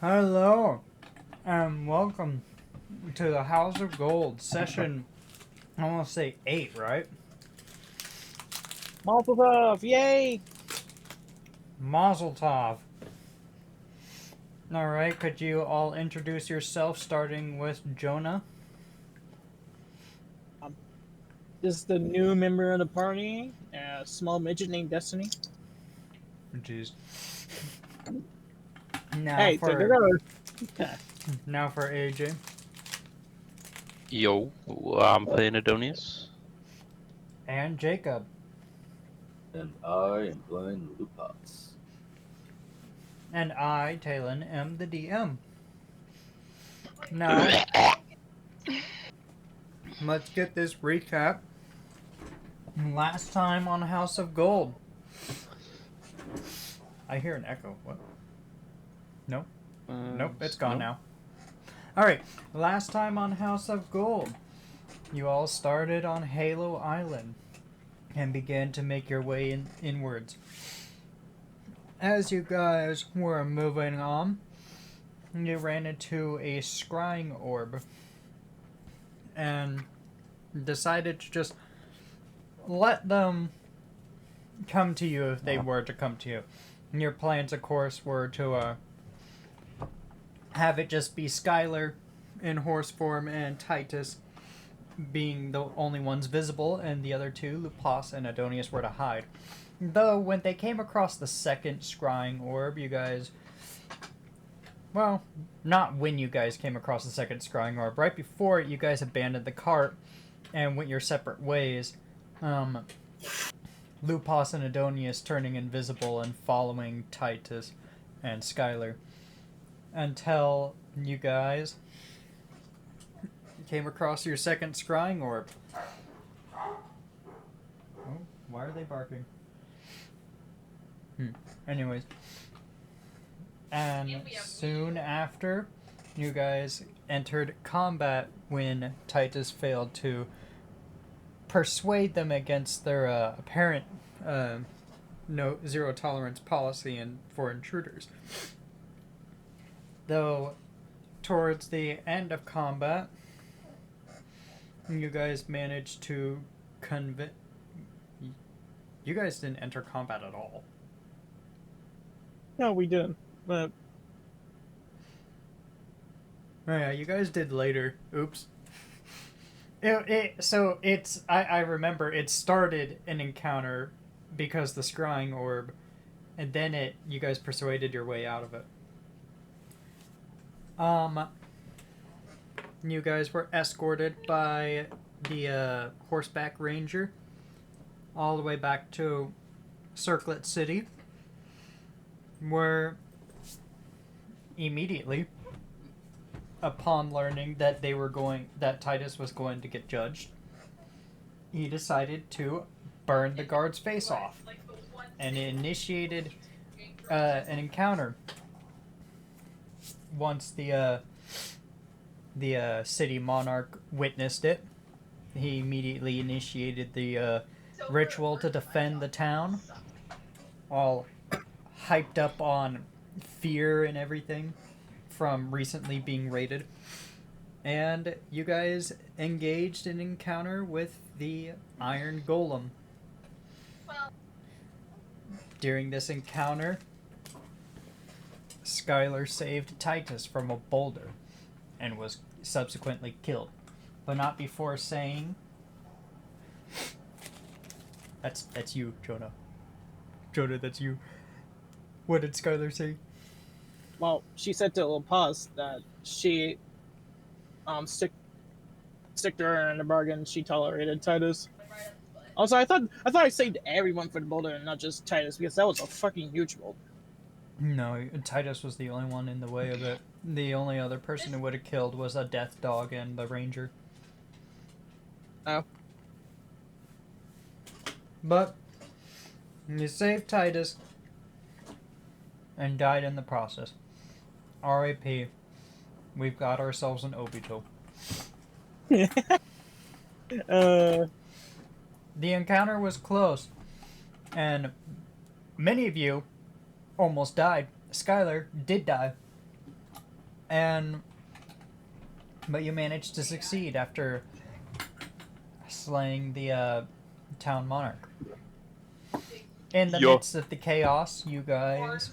Hello, and welcome to the House of Gold session. I want to say 8, right? Molotov, yay! Mazel tov. All right, could you all introduce yourself, starting with Jonah? This is the new member of the party, a small midget named Destiny. Jeez. Now Hey, take the for road. now for AJ Yo, I'm playing Adonius. and Jacob. And I am playing Lupas. And I, Talon, am the DM. Now, let's get this recap. Last time on House of Gold. I hear an echo. What? Nope. Nope, it's gone now. Alright, last time on House of Gold, you all started on Halo Island and began to make your way inwards. As you guys were moving on, you ran into a scrying orb and decided to just let them come to you if they were to come to you. And your plans, of course, were to have it just be Skylar in horse form and Titus being the only ones visible, and the other two, Lupas and Adonius, were to hide. Though, when they came across the second scrying orb, you guys... Well, not when you guys came across the second scrying orb. Right before it, you guys abandoned the cart and went your separate ways. Lupas and Adonius turning invisible and following Titus and Skylar. Until you guys came across your second scrying orb. Oh, why are they barking? Anyways. And soon after, you guys entered combat when Titus failed to persuade them against their apparent no zero tolerance policy for intruders. Though, towards the end of combat, you guys managed to convince... You guys didn't enter combat at all. No, we didn't. But Oh yeah, you guys did later. Oops. I remember it started an encounter because the scrying orb, and then you guys persuaded your way out of it. You guys were escorted by the horseback ranger all the way back to Circlet City, where immediately, upon learning that that Titus was going to get judged, he decided to burn the guard's face off and initiated an encounter. Once the city monarch witnessed it, he immediately initiated the ritual to defend the town, all hyped up on fear and everything from recently being raided. And you guys engaged in an encounter with the Iron Golem. During this encounter, Skylar saved Titus from a boulder and was subsequently killed, but not before saying, That's you, Jonah. Jonah, that's you. What did Skylar say? well, she said to Lupas that she stick to her in the bargain. She tolerated Titus. Also, I thought I saved everyone for the boulder and not just Titus because that was a fucking huge boulder. No, Titus was the only one in the way of it. The only other person who would have killed was a death dog and the ranger. Oh. But you saved Titus and died in the process. R.I.P. We've got ourselves an Obito. The encounter was close, and many of you almost died. Skylar did die. But you managed to succeed after slaying the town monarch. In the midst of the chaos, you guys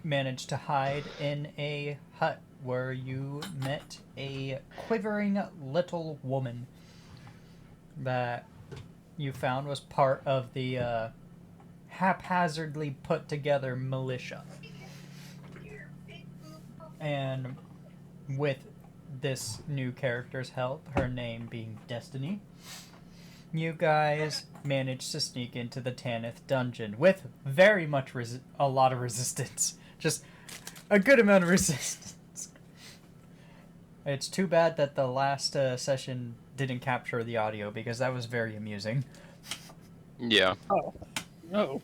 managed to hide in a hut where you met a quivering little woman that you found was part of the haphazardly put together militia. And with this new character's help, her name being Destiny, you guys managed to sneak into the Tanith dungeon with very much a lot of resistance. Just a good amount of resistance. It's too bad that the last session didn't capture the audio, because that was very amusing. Yeah. Oh. No.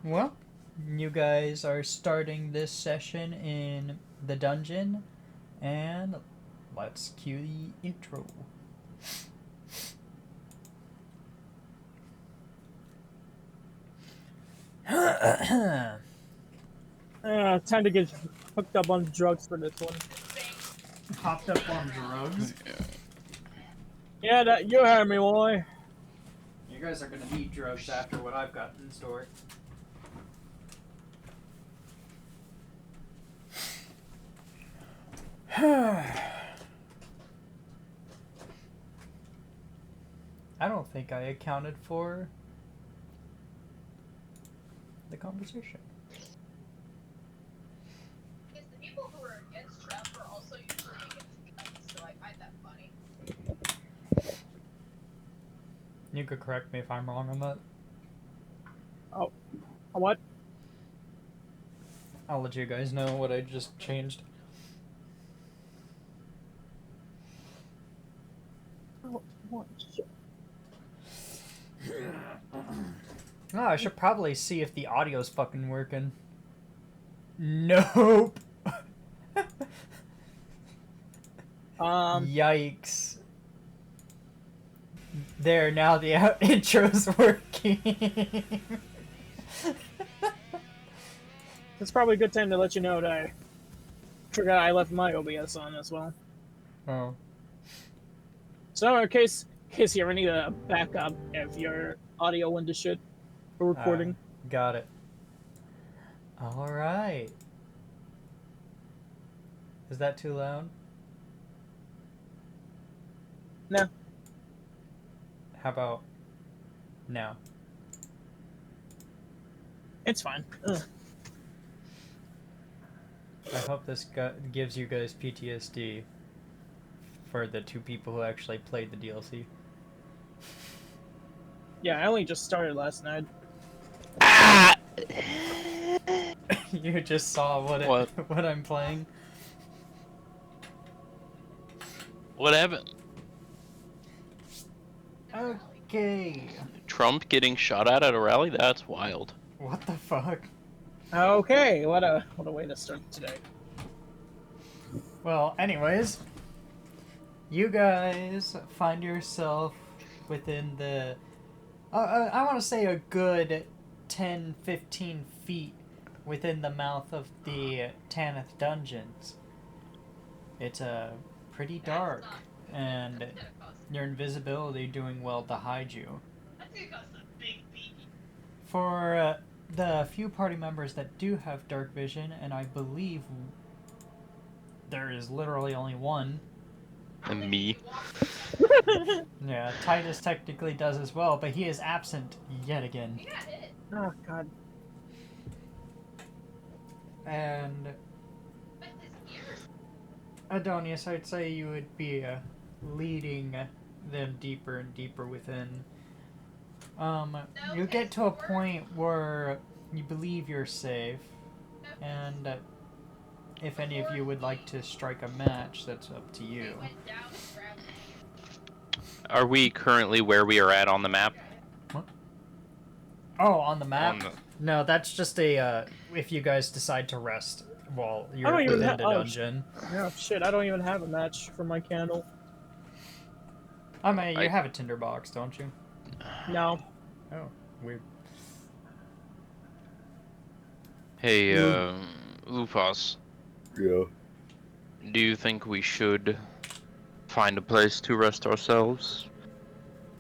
Well, you guys are starting this session in the dungeon, and let's cue the intro. Time to get hooked up on drugs for this one. Hopped up on drugs? Yeah, that you heard me, boy. You guys are gonna need drugs after what I've got in store. I don't think I accounted for the conversation. Because the people who are against Trump are also usually against guns, so I find that funny. You could correct me if I'm wrong on that. Oh, what? I'll let you guys know what I just changed. What? Oh, I should probably see if the audio's fucking working. Nope. Yikes. There, now the intro's working. It's probably a good time to let you know that I forgot I left my OBS on as well. Oh. So in case you ever need a backup if your audio went to shit for recording. Got it. Alright. Is that too loud? No. How about now? It's fine. Ugh. I hope this gives you guys PTSD for the two people who actually played the DLC. Yeah, I only just started last night. Ah! You just saw what what I'm playing. What happened? Okay. Trump getting shot at a rally? That's wild. What the fuck? Okay, what a way to start today. Well, anyways, you guys find yourself within the I want to say a good 10-15 feet within the mouth of the Tanith dungeons. It's pretty dark, and your invisibility doing well to hide you. For the few party members that do have dark vision, and I believe there is literally only one. And me. Yeah, Titus technically does as well, but he is absent yet again. Oh god. And Adonius, I'd say you would be leading them deeper and deeper within. You get to a point where you believe you're safe, and if any of you would like to strike a match, that's up to you. Are we currently where we are at on the map? What? Oh, on the map? No, that's just a, if you guys decide to rest while you're within the dungeon. Oh shit, I don't even have a match for my candle. I mean, you have a tinderbox, don't you? No. Oh, weird. Hey, Lupas. Yeah. Do you think we should find a place to rest ourselves?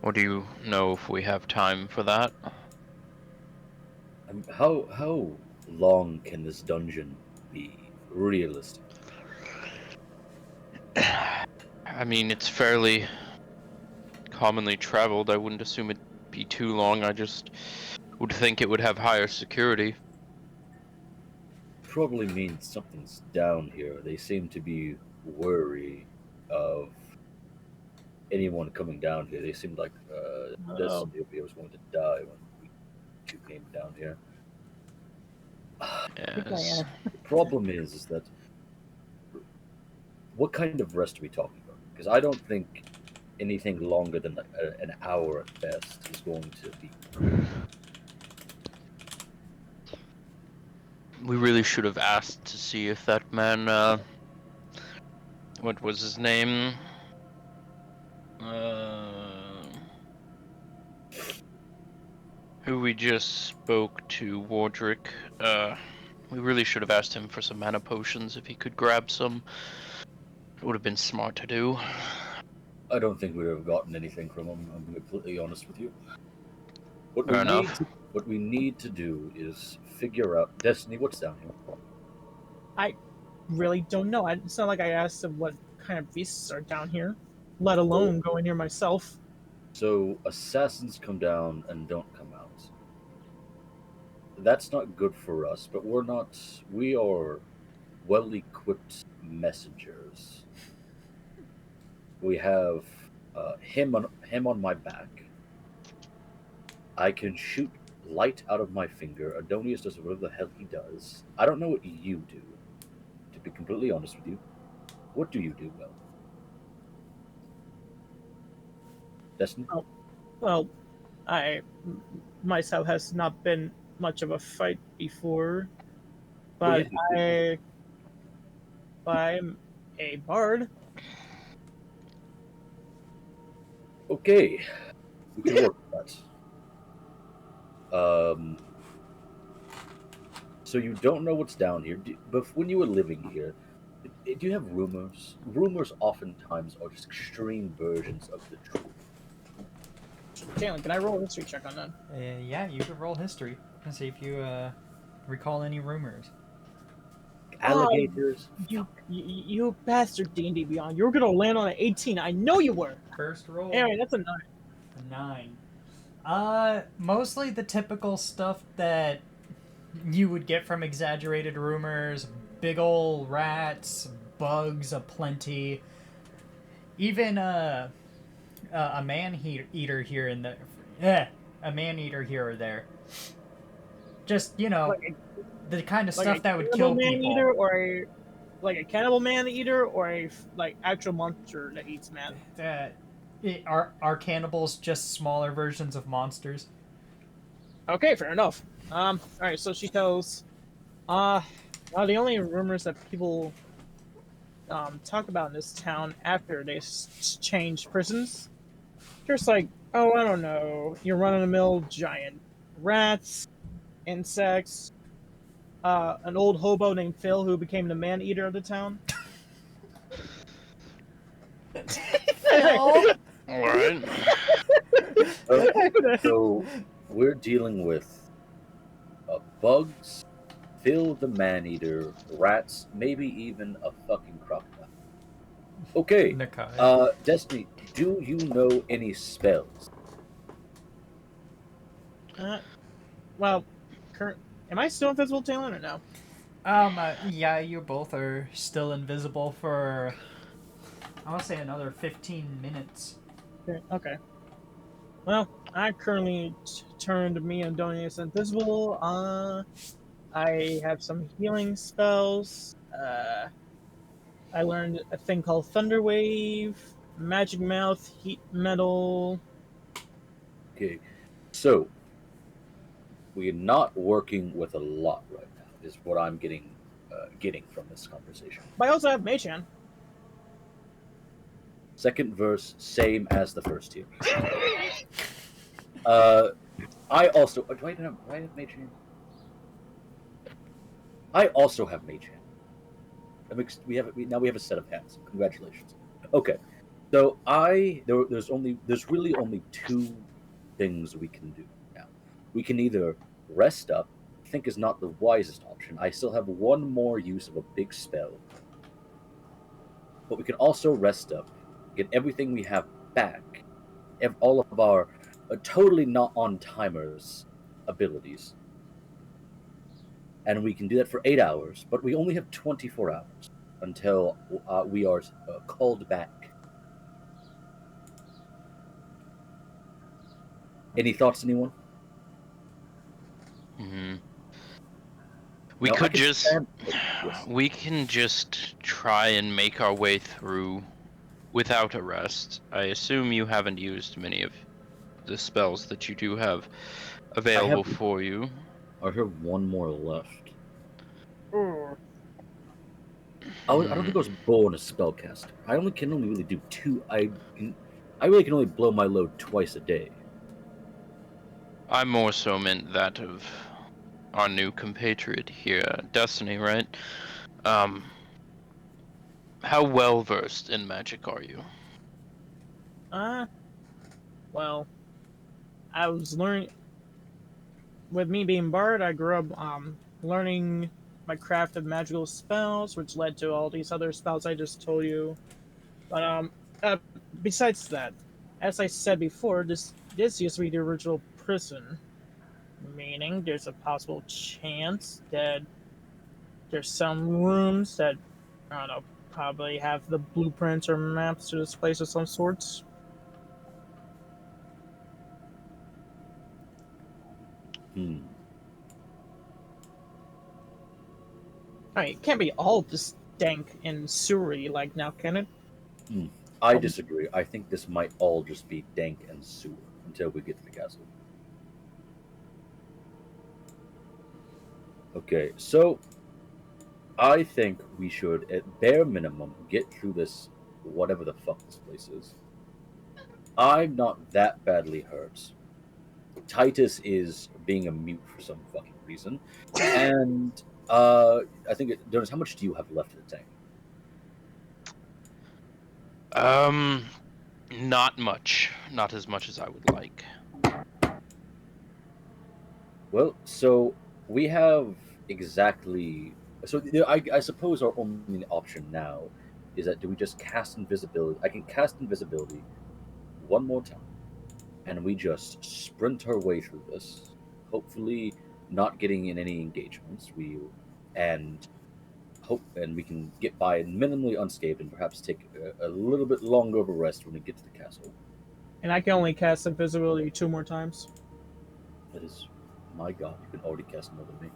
Or do you know if we have time for that? How long can this dungeon be realistic? I mean, it's fairly commonly traveled. I wouldn't assume it'd be too long. I just would think it would have higher security. Probably means something's down here. They seem to be wary of anyone coming down here. They seemed like Oh. Destiny was going to die when we two came down here. Yes. The problem is that what kind of rest are we talking about? Because I don't think anything longer than an hour at best is going to be. We really should have asked to see if that man, what was his name? Who we just spoke to, Wardrick. We really should have asked him for some mana potions if he could grab some. It would have been smart to do. I don't think we would have gotten anything from him. I'm completely honest with you. Fair enough. What we need to do is figure out Destiny. What's down here? Really don't know. It's not like I asked them what kind of beasts are down here, let alone go in here myself. So assassins come down and don't come out. That's not good for us, but we are well-equipped messengers. We have him on my back. I can shoot light out of my finger. Adonius does whatever the hell he does. I don't know what you do, to be completely honest with you. What do you do well? Destiny? Well, I myself has not been much of a fight before, but I'm a bard. Okay, we can work with that. So you don't know what's down here, but when you were living here, do you have rumors? Rumors oftentimes are just extreme versions of the truth. Jalen, can I roll a history check on that? Yeah, you could roll history and see if you recall any rumors. Alligators. You bastard D&D Beyond. You were gonna land on an 18. I know you were. First roll. Anyway, that's a 9. 9. Mostly the typical stuff that you would get from exaggerated rumors. Big ol' rats, bugs aplenty. Even a man-eater here in the... a man-eater here or there. Just, you know, the kind of stuff that would kill people. Or a cannibal man-eater, or a actual monster that eats man? Are cannibals just smaller versions of monsters? Okay, fair enough. Alright, so she tells... the only rumors that people talk about in this town after they change prisons, just like, oh, I don't know, your run-of-the-mill giant rats, insects, an old hobo named Phil who became the man-eater of the town. Alright. So we're dealing with bugs, Phil the man-eater, rats, maybe even a fucking crocodile. Okay, Destiny, do you know any spells? Well, am I still invisible, Talon, or no? Yeah, you both are still invisible for, I want to say, another 15 minutes. Okay. Well, I currently turned me and Donius invisible. I have some healing spells. I learned a thing called Thunder Wave, Magic Mouth, Heat Metal. Okay, so we're not working with a lot right now, is what I'm getting from this conversation. But I also have Mage Hand. Second verse, same as the first here. I also do I have Mage Hand? I also have Mage Hand. Now we have a set of hands. Congratulations. Okay, so there's really only two things we can do now. We can either rest up, I think is not the wisest option. I still have one more use of a big spell, but we can also rest up, get everything we have back, all of our totally not on timers abilities, and we can do that for 8 hours. But we only have 24 hours until we are called back. Any thoughts, anyone? Hmm. We No, I could can just stand- Yes. we can just try and make our way through without a rest. I assume you haven't used many of the spells that you do have available for you. I have one more left. Ooh. I don't think I was born a spellcaster. I can only really do two. I really can only blow my load twice a day. I more so meant that of our new compatriot here, Destiny, right? How well versed in magic are you? Well, I was learning. With me being Bard, I grew up learning my craft of magical spells, which led to all these other spells I just told you. But uh, besides that, as I said before, this used to be the original prison, meaning there's a possible chance that there's some rooms that I don't know probably have the blueprints or maps to this place of some sorts. Hmm. I mean, it can't be all just dank and sewery like now, can it? I disagree. I think this might all just be dank and sewer until we get to the castle. Okay, so I think we should, at bare minimum, get through this, whatever the fuck this place is. I'm not that badly hurt. Titus is being a mute for some fucking reason, and I think Jonas, how much do you have left in the tank? Not much. Not as much as I would like. Well, so we have exactly. So I suppose our only option now is that do we just cast invisibility? I can cast invisibility one more time, and we just sprint our way through this. Hopefully, not getting in any engagements. And we can get by minimally unscathed and perhaps take a little bit longer of a rest when we get to the castle. And I can only cast invisibility 2 more times. That is, my God, you can already cast more than me.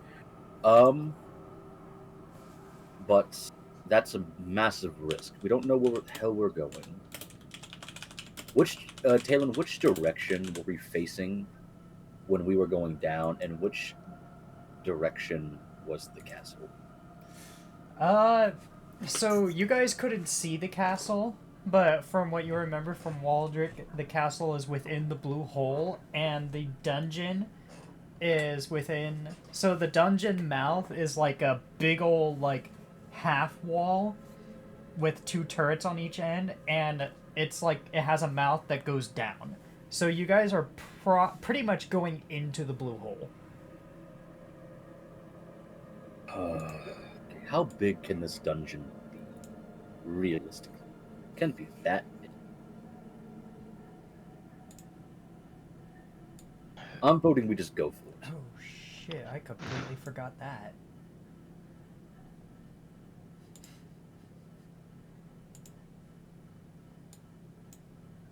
But that's a massive risk. We don't know where the hell we're going. Talon, which direction were we facing when we were going down, and which direction was the castle? So you guys couldn't see the castle, but from what you remember from Waldrick, the castle is within the blue hole, and the dungeon is within. So the dungeon mouth is like a big old like half wall with 2 turrets on each end, and it's like it has a mouth that goes down. So you guys are pretty much going into the blue hole. How big can this dungeon be? Realistically, it can't be that big. I'm voting we just go for it. Oh shit! I completely forgot that.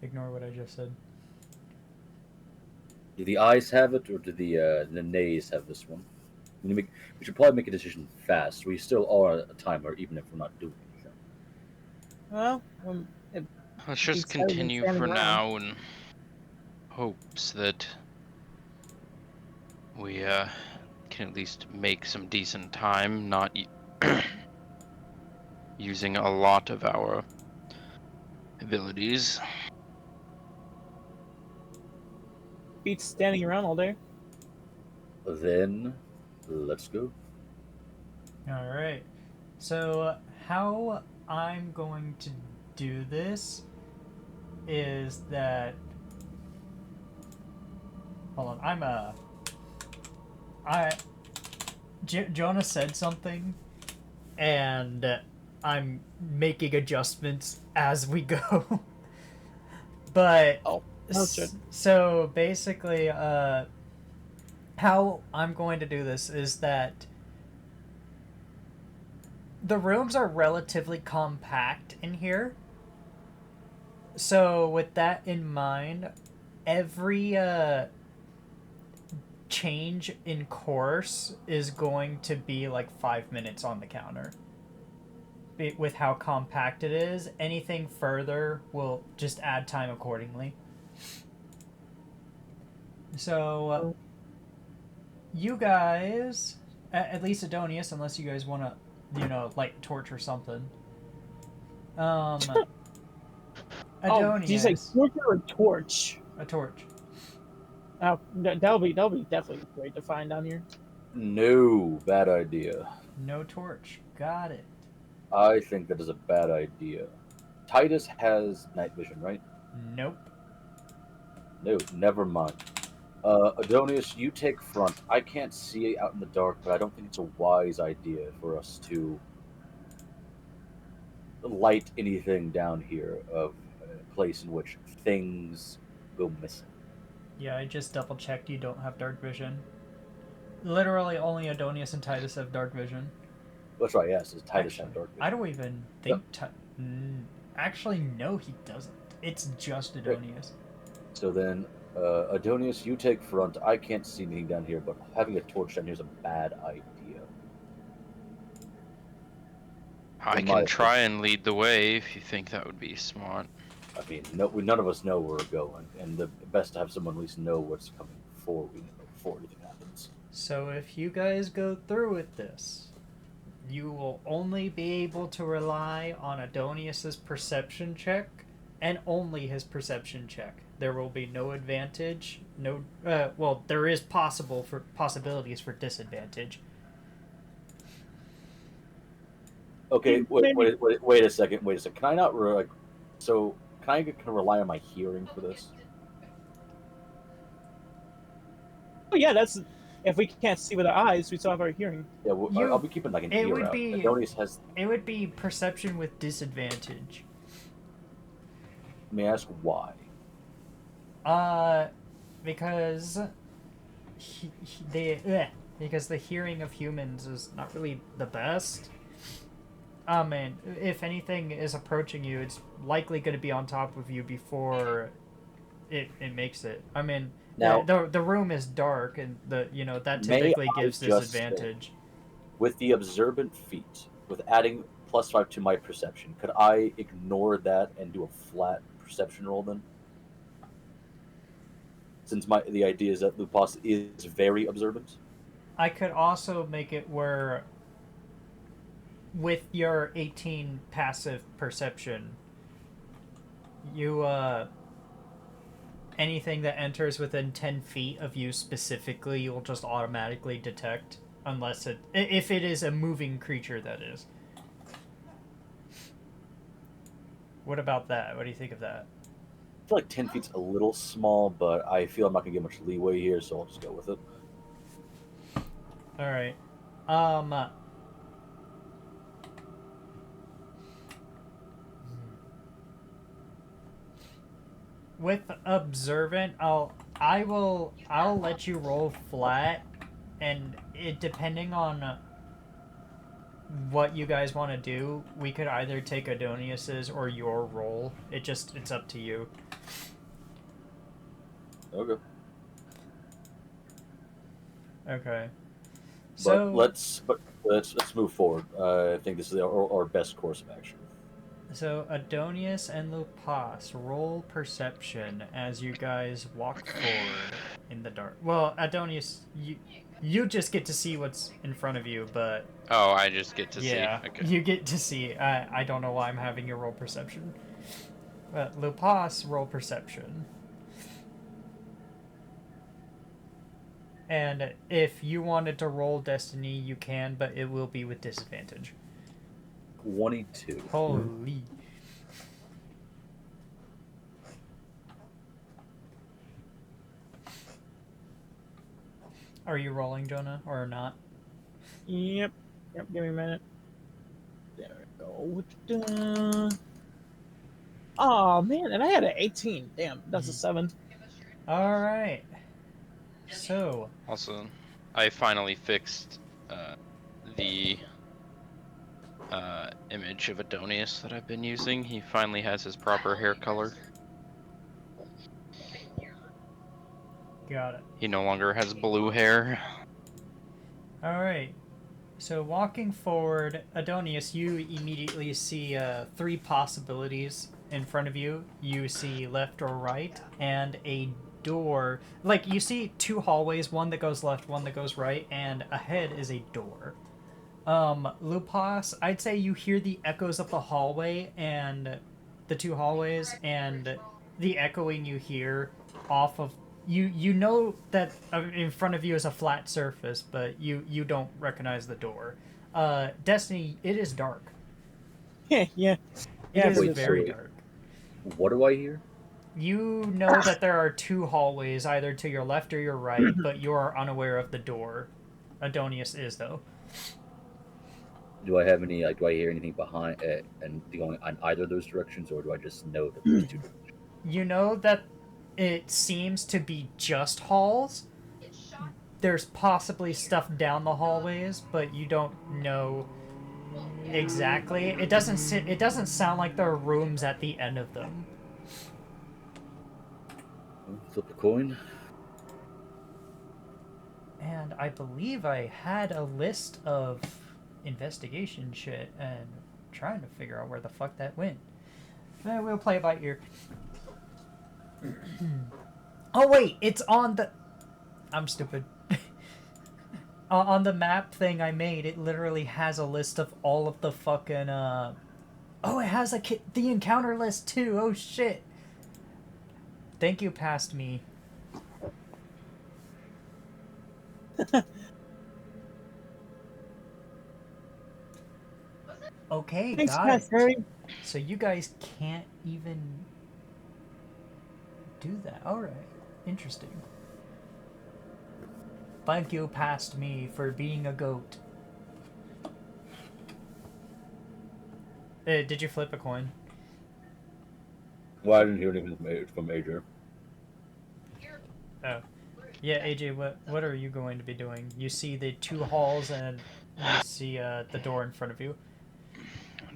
Ignore what I just said. Do the ayes have it, or do the nays have this one? We should probably make a decision fast. We still are a timer, even if we're not doing anything. Well, Let's just He's better than continue standing for around. now in hopes that we can at least make some decent time, not using a lot of our abilities. beats standing around all day. Then, let's go. All right. So, how I'm going to do this is that. Hold on, Jonah said something, and I'm making adjustments as we go. But Oh, shit. so basically, how I'm going to do this is that the rooms are relatively compact in here. So with that in mind, every change in course is going to be like 5 minutes on the counter. With how compact it is, anything further will just add time accordingly. So, you guys, at least Adonius, unless you guys want to, light a torch or something. Adonius. Oh, did you say torch or torch? A torch. Oh, that'll be definitely great to find down here. No, bad idea. No torch. Got it. I think that is a bad idea. Titus has night vision, right? Nope. No, never mind. Adonius, you take front. I can't see out in the dark, but I don't think it's a wise idea for us to light anything down here of a place in which things go missing. Yeah, I just double checked. You don't have dark vision. Literally, only Adonius and Titus have dark vision. That's right, yes, it's Titus have dark vision. I don't even think. Actually, no, he doesn't. It's just Adonius. So then, Adonius, you take front. I can't see anything down here, but having a torch down here is a bad idea. I can try and lead the way if you think that would be smart. I mean, none of us know where we're going, and the best to have someone at least know what's coming before anything happens. So if you guys go through with this, you will only be able to rely on Adonius's perception check, and only his perception check. There will be no advantage. No, well, there is possibilities for disadvantage. Okay, wait a second. Can I not can I rely on my hearing for this? Oh yeah, that's if we can't see with our eyes, we still have our hearing. Yeah, I'll be keeping like an ear out. Adonius has. It would be perception with disadvantage. May I ask why? Because because the hearing of humans is not really the best. And if anything is approaching you, it's likely going to be on top of you before it makes it. I mean, now the room is dark, and that typically gives disadvantage. With the observant feat, with adding +5 to my perception, could I ignore that and do a flat perception roll then? Since the idea is that Lupas is very observant. I could also make it where, with your 18 passive perception, you anything that enters within 10 feet of you specifically, you'll just automatically detect, unless if it is a moving creature, that is. What about that? What do you think of that? I feel like 10 feet's a little small, but I feel I'm not gonna get much leeway here, so I'll just go with it. All right. With observant, I'll let you roll flat, and depending on what you guys want to do, we could either take Adonius's or your roll. It's up to you. Okay. Okay. So let's move forward. I think this is our best course of action. So Adonius and Lupas, roll perception as you guys walk forward in the dark. Well, Adonius, you just get to see what's in front of you, but oh, I just get to see. Okay. You get to see. I don't know why I'm having you roll perception. But Lupas, roll perception. And if you wanted to roll destiny, you can, but it will be with disadvantage. 22. Holy. Are you rolling, Jonah, or not? Yep. Yep. Give me a minute. There we go. Oh man, and I had an 18. Damn, that's a 7. All right. So, Also, I finally fixed the image of Adonius that I've been using. He finally has his proper hair color. got it. He no longer has blue hair. All right. So walking forward, Adonius, you immediately see 3 possibilities in front of you. You see left or right, and a door. Like, you see 2 hallways, one that goes left, one that goes right, and ahead is a door. Lupas, I'd say you hear the echoes of the hallway and the 2 hallways, and the echoing you hear off of you know that in front of you is a flat surface, but you don't recognize the door. Destiny, it is dark. Yeah. It Yeah, is wait, very so- dark. What do I hear? You know that there are 2 hallways, either to your left or your right, but you are unaware of the door. Adonius is, though. Do I have any? Like, do I hear anything behind and going on either of those directions, or do I just know that there's 2 directions? You know that it seems to be just halls. There's possibly stuff down the hallways, but you don't know exactly. It doesn't sound like there are rooms at the end of them. Flip a coin. And I believe I had a list of investigation shit and trying to figure out where the fuck that went. We'll play it by ear. Oh wait, it's on the... I'm stupid. On the map thing I made, it literally has a list of all of the fucking, Oh, it has the encounter list too. Oh shit. Thank you, past me. Okay, Thanks, got Past it. Harry. So you guys can't even do that. Alright. Interesting. Thank you, past me, for being a goat. Did you flip a coin? Well, I didn't hear anything from Major. Oh. Yeah, AJ, what are you going to be doing? You see the 2 halls and you see the door in front of you.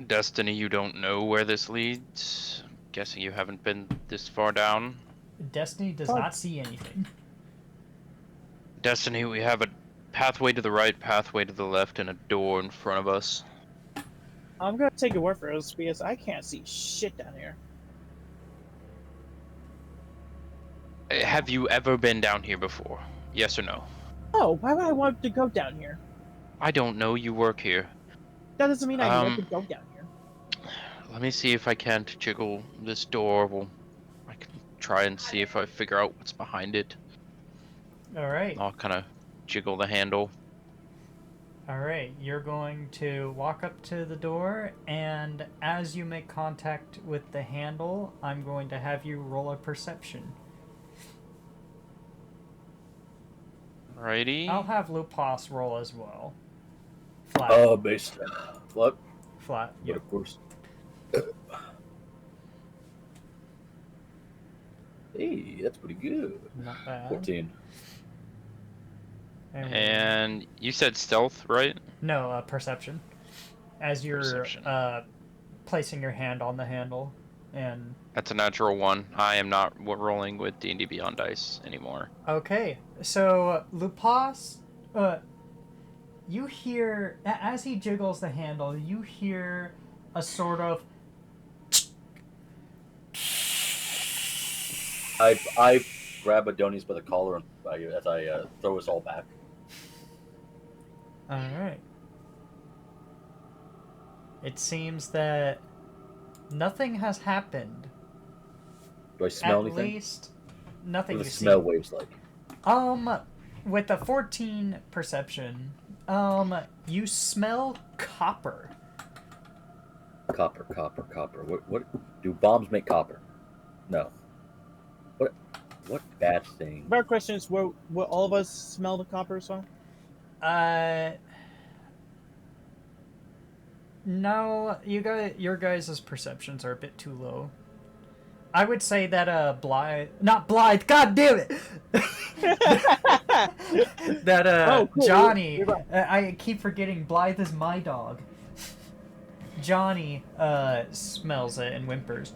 Destiny, you don't know where this leads. Guessing you haven't been this far down. Destiny does Oh. not see anything. Destiny, we have a pathway to the right, pathway to the left, and a door in front of us. I'm gonna take your word for it because I can't see shit down here. Have you ever been down here before? Yes or no? Oh, why would I want to go down here? I don't know. You work here. That doesn't mean I want to Um, go down here. Let me see if I can't jiggle this door. I can try and see if I figure out what's behind it. Alright. I'll kind of jiggle the handle. Alright, you're going to walk up to the door, and as you make contact with the handle, I'm going to have you roll a perception. Alrighty. I'll have Lupas roll as well. Flat. Based. What? Flat. But Yep. of course. Hey, that's pretty good. Not bad. 14. And you said stealth, right? No, perception. As you're Perception. placing your hand on the handle, and That's a natural 1. I am not rolling with D&D Beyond dice anymore. okay, so Lupas, you hear as he jiggles the handle, you hear a sort of. I grab Adonis by the collar and as I throw us all back. All right. It seems that nothing has happened. Do I smell At anything? least What nothing do you the smell see. waves like? With a 14 perception, you smell copper. Copper, copper, copper. What do bombs make copper? No. What bad thing? Better question is, will all of us smell the copper as well? No, your guys' perceptions are a bit too low. I would say that not Blythe, god damn it! that Oh, cool. Johnny, You're right. I keep forgetting Blythe is my dog. Johnny smells it and whimpers.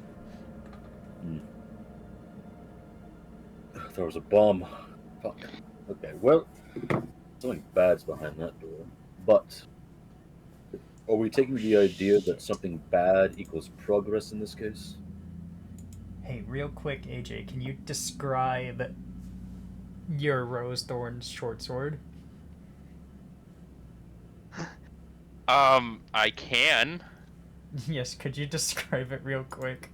There was a bomb. Fuck. Okay, well, something bad's behind that door. But are we taking the idea that something bad equals progress in this case? Hey, real quick, AJ, can you describe your Rose Thorn's short sword? I can. Yes, could you describe it real quick?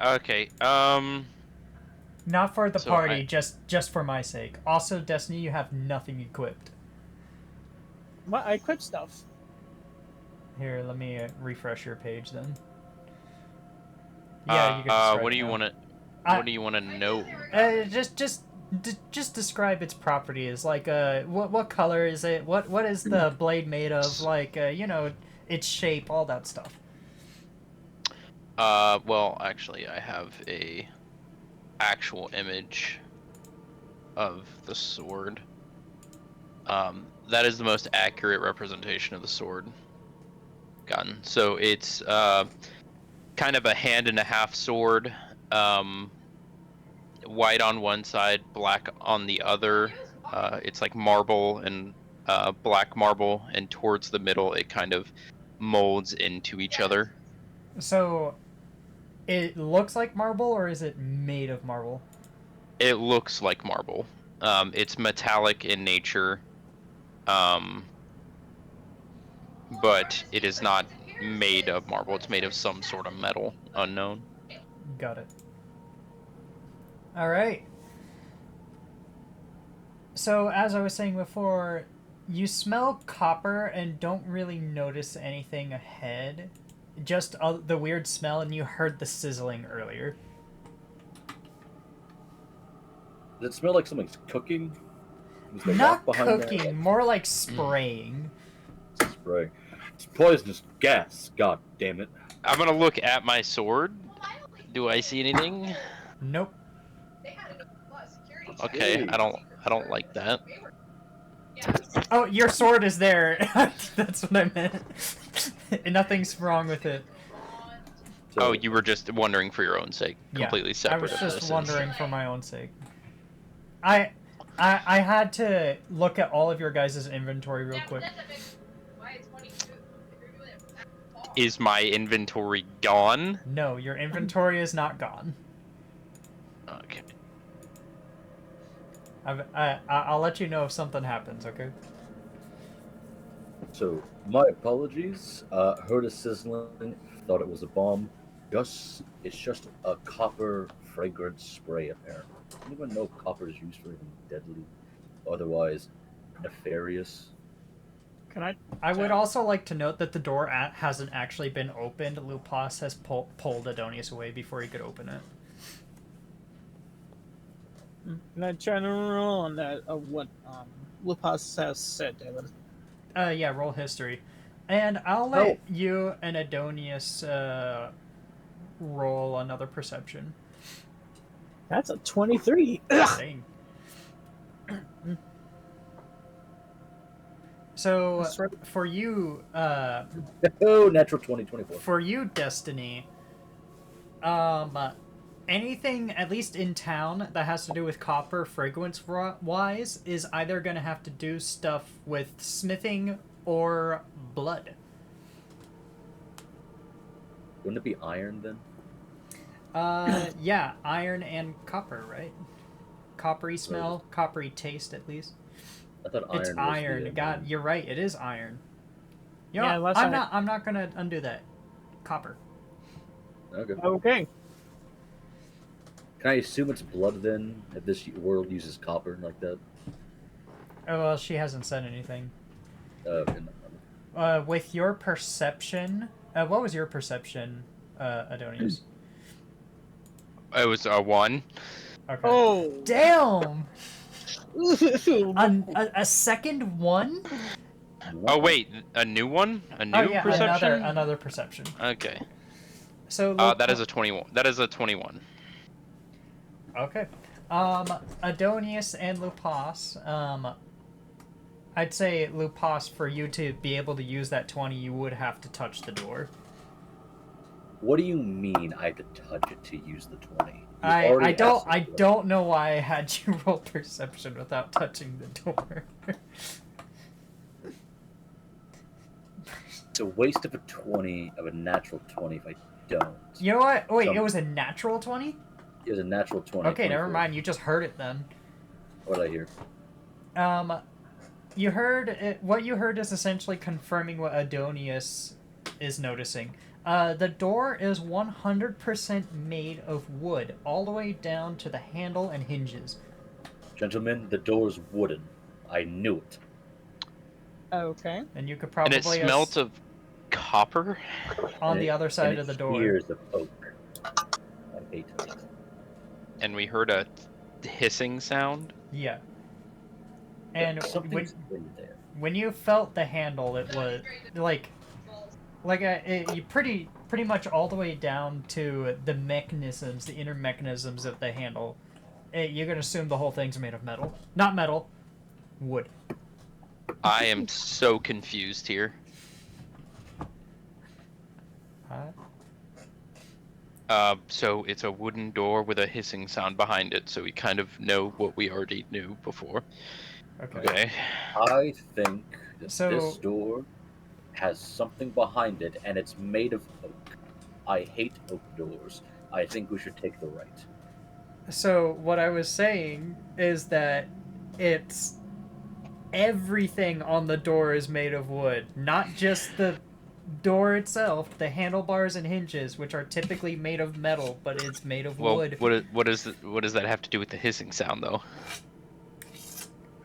Okay, Not for the So party, I- just for my sake. Also, Destiny, you have nothing equipped. What? I equip stuff. Here, let me refresh your page then. Yeah, you can describe what do it you now. want to? I- What do you want to know? Just describe its properties. Like, what color is it? What is the blade made of? Like, its shape, all that stuff. Well, actually, I have a actual image of the sword. That is the most accurate representation of the sword gotten. So it's kind of a hand and a half sword, white on one side, black on the other. It's like marble and black marble, and towards the middle it kind of molds into each other. So, it looks like marble, or is it made of marble? It looks like marble. It's metallic in nature, but it is not made of marble. It's made of some sort of metal unknown. Got it. All right. So, as I was saying before, you smell copper and don't really notice anything ahead. Just the weird smell, and you heard the sizzling earlier. Does it smell like something's cooking? Is there Not rock behind cooking, that? more like spraying. Like, spray. It's poisonous gas. God damn it! I'm gonna look at my sword. Do I see anything? Nope. Okay, Hey. I don't like that. Oh, your sword is there. That's what I meant. Nothing's wrong with it. So, Oh, you were just wondering for your own sake, Yeah, completely I separate. was of just this. wondering for my own sake. I had to look at all of your guys' inventory real quick. Is my inventory gone? No, your inventory is not gone. Okay. I'll let you know if something happens, okay? So, my apologies. Heard a sizzling, thought it was a bomb. It's just a copper fragrance spray, apparently. Anyone know copper is used for anything deadly, otherwise nefarious? Can I? I would also like to note that the door hasn't actually been opened. Lupas has pulled Adonius away before he could open it. Can I try to roll on that of what Lupas has said, David? Yeah, roll history. And I'll let you and Adonius roll another perception. That's a 23. Dang. So, That's right. for you, Oh, natural 2024. for you, Destiny, anything, at least in town, that has to do with copper fragrance-wise is either going to have to do stuff with smithing or blood. Wouldn't it be iron then? Yeah, iron and copper, right? Coppery smell, coppery taste, at least. I thought iron It's was iron. the, God, you're right. It is iron. You know Yeah, what? unless I'm not gonna undo that. Copper. Okay. Okay. Can I assume it's blood then, if this world uses copper like that? Oh well, she hasn't said anything. And, With your perception, What was your perception, Adonius? It was a 1. Okay. Oh. Damn! A second one? Oh wait, a new one? A new Oh yeah, perception? another perception. Okay. So That is a 21. That is a 21. Okay. Adonius and Lupas. I'd say Lupas, for you to be able to use that 20, you would have to touch the door. What do you mean I have to touch it to use the 20? I don't know why I had you roll perception without touching the door. It's a waste of a natural 20 if I don't. You know what? Wait, So- it was a natural 20? It was a natural 20. Okay, never 24. mind. You just heard it then. What did I hear? You heard it, what you heard is essentially confirming what Adonius is noticing. The door is 100% made of wood, all the way down to the handle and hinges. Gentlemen, the door's wooden. I knew it. Okay. And you could And probably it smelt of copper. on And the it- other side and of the it door. Here's the oak. I hate it. And we heard a hissing sound. Yeah. And Something's in there. when you felt the handle, it was like you pretty much all the way down to the mechanisms, the inner mechanisms of the handle. You can assume the whole thing's made of metal. Not metal, wood. I am so confused here. So it's a wooden door with a hissing sound behind it, so we kind of know what we already knew before. Okay. Okay. I think that So- this door has something behind it, and it's made of oak. I hate oak doors. I think we should take the right. So what I was saying is that it's everything on the door is made of wood, not just the door itself, the handlebars and hinges, which are typically made of metal, but it's made of Well, wood. what does that have to do with the hissing sound, though?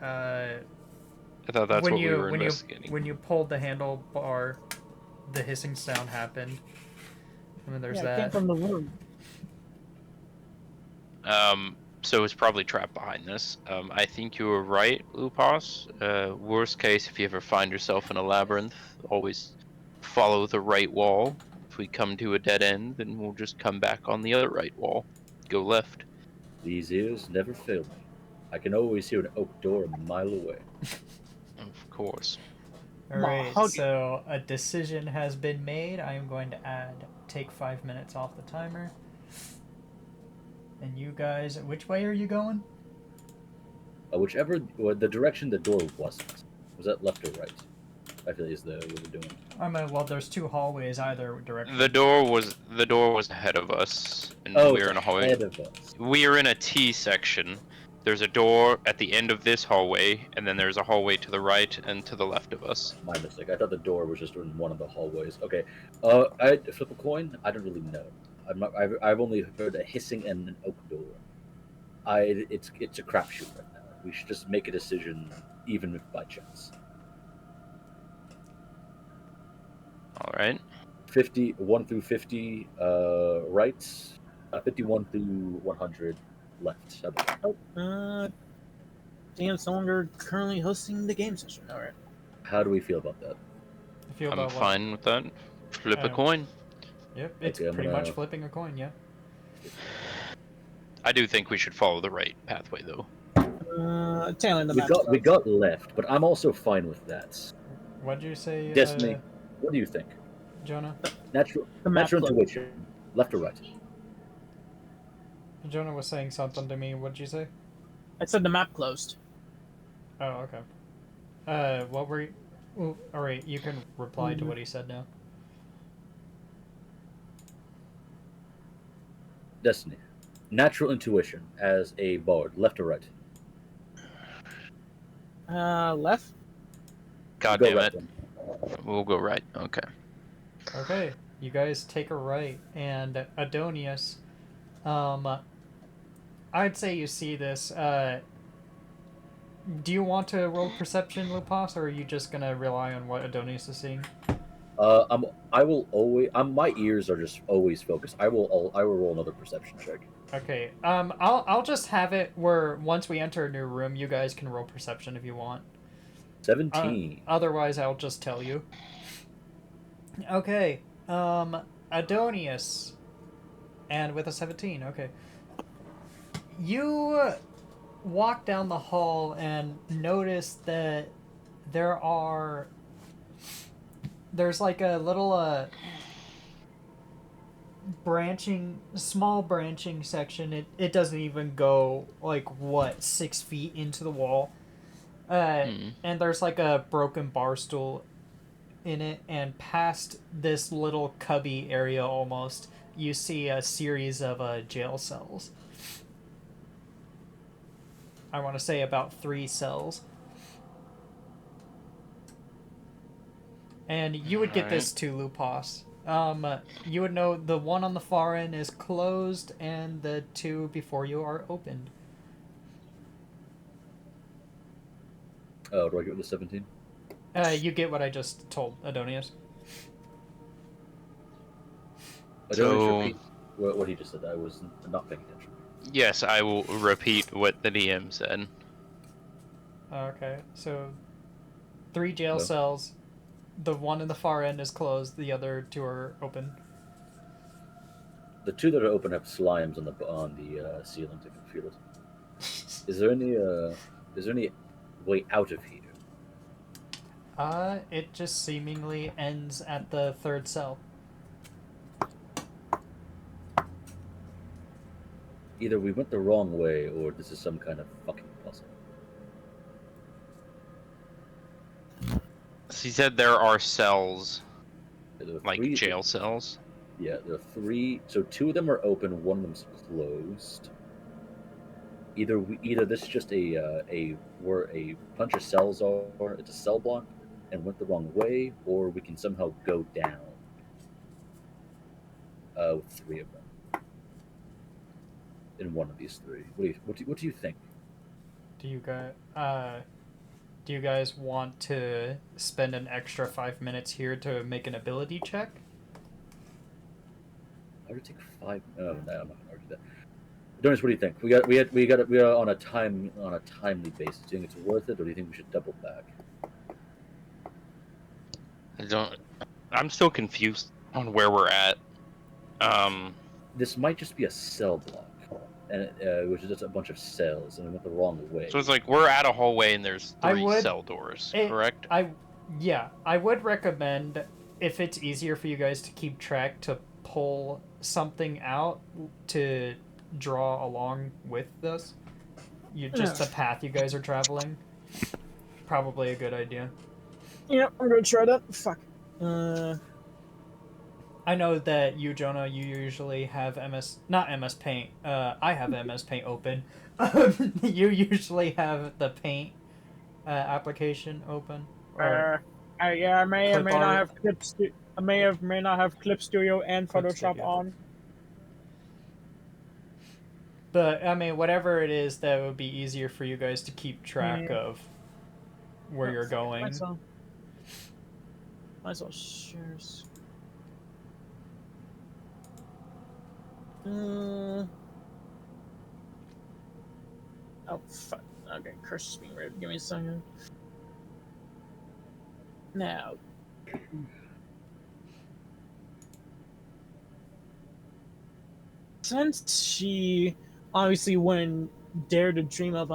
I thought that's what we were investigating. When you pulled the handlebar, the hissing sound happened. I mean, there's It came that. from the room. So it's probably trapped behind this. I think you were right, Lupas. Worst case, if you ever find yourself in a labyrinth, always follow the right wall. If we come to a dead end, then we'll just come back on the other right wall. Go left. These ears never fail me. I can always hear an oak door a mile away. Of course. Alright, Mahogany. so a decision has been made. I am going to take 5 minutes off the timer. And you guys, which way are you going? The direction the door wasn't. Was that left or right? I feel is what we're doing. Well, there's two hallways either direction. The door was ahead of us, and Oh, we were in a hallway. ahead of us. We are in a T section. There's a door at the end of this hallway, and then there's a hallway to the right and to the left of us. My mistake. I thought the door was just in one of the hallways. Okay. I flip a coin. I don't really know. I've only heard a hissing and an oak door. It's a crapshoot right now. We should just make a decision, even if by chance. All right. 1 through 50 right, 51 through 100 left. Dan Cylinder currently hosting the game session. All right. How do we feel about that? I feel I'm about what? fine with that. Flip a coin. Yep, it's Okay, I'm pretty gonna- much flipping a coin, yeah. I do think we should follow the right pathway, though. Tailing the We map. got left, but I'm also fine with that. What'd you say, Destiny, what do you think? Jonah? Natural The map natural flow. intuition, left or right? Jonah was saying something to me. What'd you say? I said the map closed. Oh, okay. What were you... Ooh, alright, you can reply to what he said now. Destiny, natural intuition as a bard, left or right? Left. God Go damn right it. then. We'll go right. Okay. Okay, you guys take a right, and Adonius, I'd say you see this, do you want to roll perception, Lupas, or are you just gonna rely on what Adonius is seeing? I will always. My ears are just always focused. I will roll another perception check. Okay. I'll just have it where once we enter a new room, you guys can roll perception if you want. 17. Otherwise, I'll just tell you. Okay. Adonius, and with a 17. Okay. You walk down the hall and notice that there's like a little small branching section. It doesn't even go like 6 feet into the wall. And there's like a broken bar stool in it, and past this little cubby area almost, you see a series of jail cells. I want to say about 3 cells. And you would get this too, Lupos. You would know the one on the far end is closed, and the 2 before you are opened. Oh, do I get the 17? You get what I just told Adonius. So- repeat what he just said. I was not paying attention. Yes, I will repeat what the DM said. Okay, so 3 jail Hello? cells. The one in the far end is closed. The other 2 are open. The 2 that are open have slimes on the ceilings. I can feel it. Is there any way out of here? It just seemingly ends at the 3rd cell. Either we went the wrong way, or this is some kind of fucking puzzle. He said there are cells, There are like three- jail cells. Yeah, there are 3. So 2 of them are open. One of them's closed. Either this is just where a bunch of cells are. It's a cell block, and went the wrong way, or we can somehow go down. With 3 of them. In one of these 3. What do you think? Do you guys want to spend an extra 5 minutes here to make an ability check? I would take 5. No, I'm not gonna argue that. Adonis, what do you think? We are on a timely basis. Do you think it's worth it, or do you think we should double back? I'm still confused on where we're at. This might just be a cell block, and which is just a bunch of cells, and we went the wrong way. So it's like we're at a hallway and there's 3 would- cell doors, it- correct? I would recommend, if it's easier for you guys to keep track, to pull something out to draw along with this. Just the path you guys are traveling. Probably a good idea. Yeah, I'm gonna try that. Fuck. I know that you, Jonah, you usually have not MS Paint. I have MS Paint open. You usually have the Paint application open. Yeah, I may or Clip may not art. have I may not have Clip Studio and Clip Photoshop Studio. on. But I mean, whatever it is, that would be easier for you guys to keep track of where you're going. Might as well share. Oh fuck. Okay, curse is being read. Give me a second. Now. Since she obviously wouldn't dare to dream of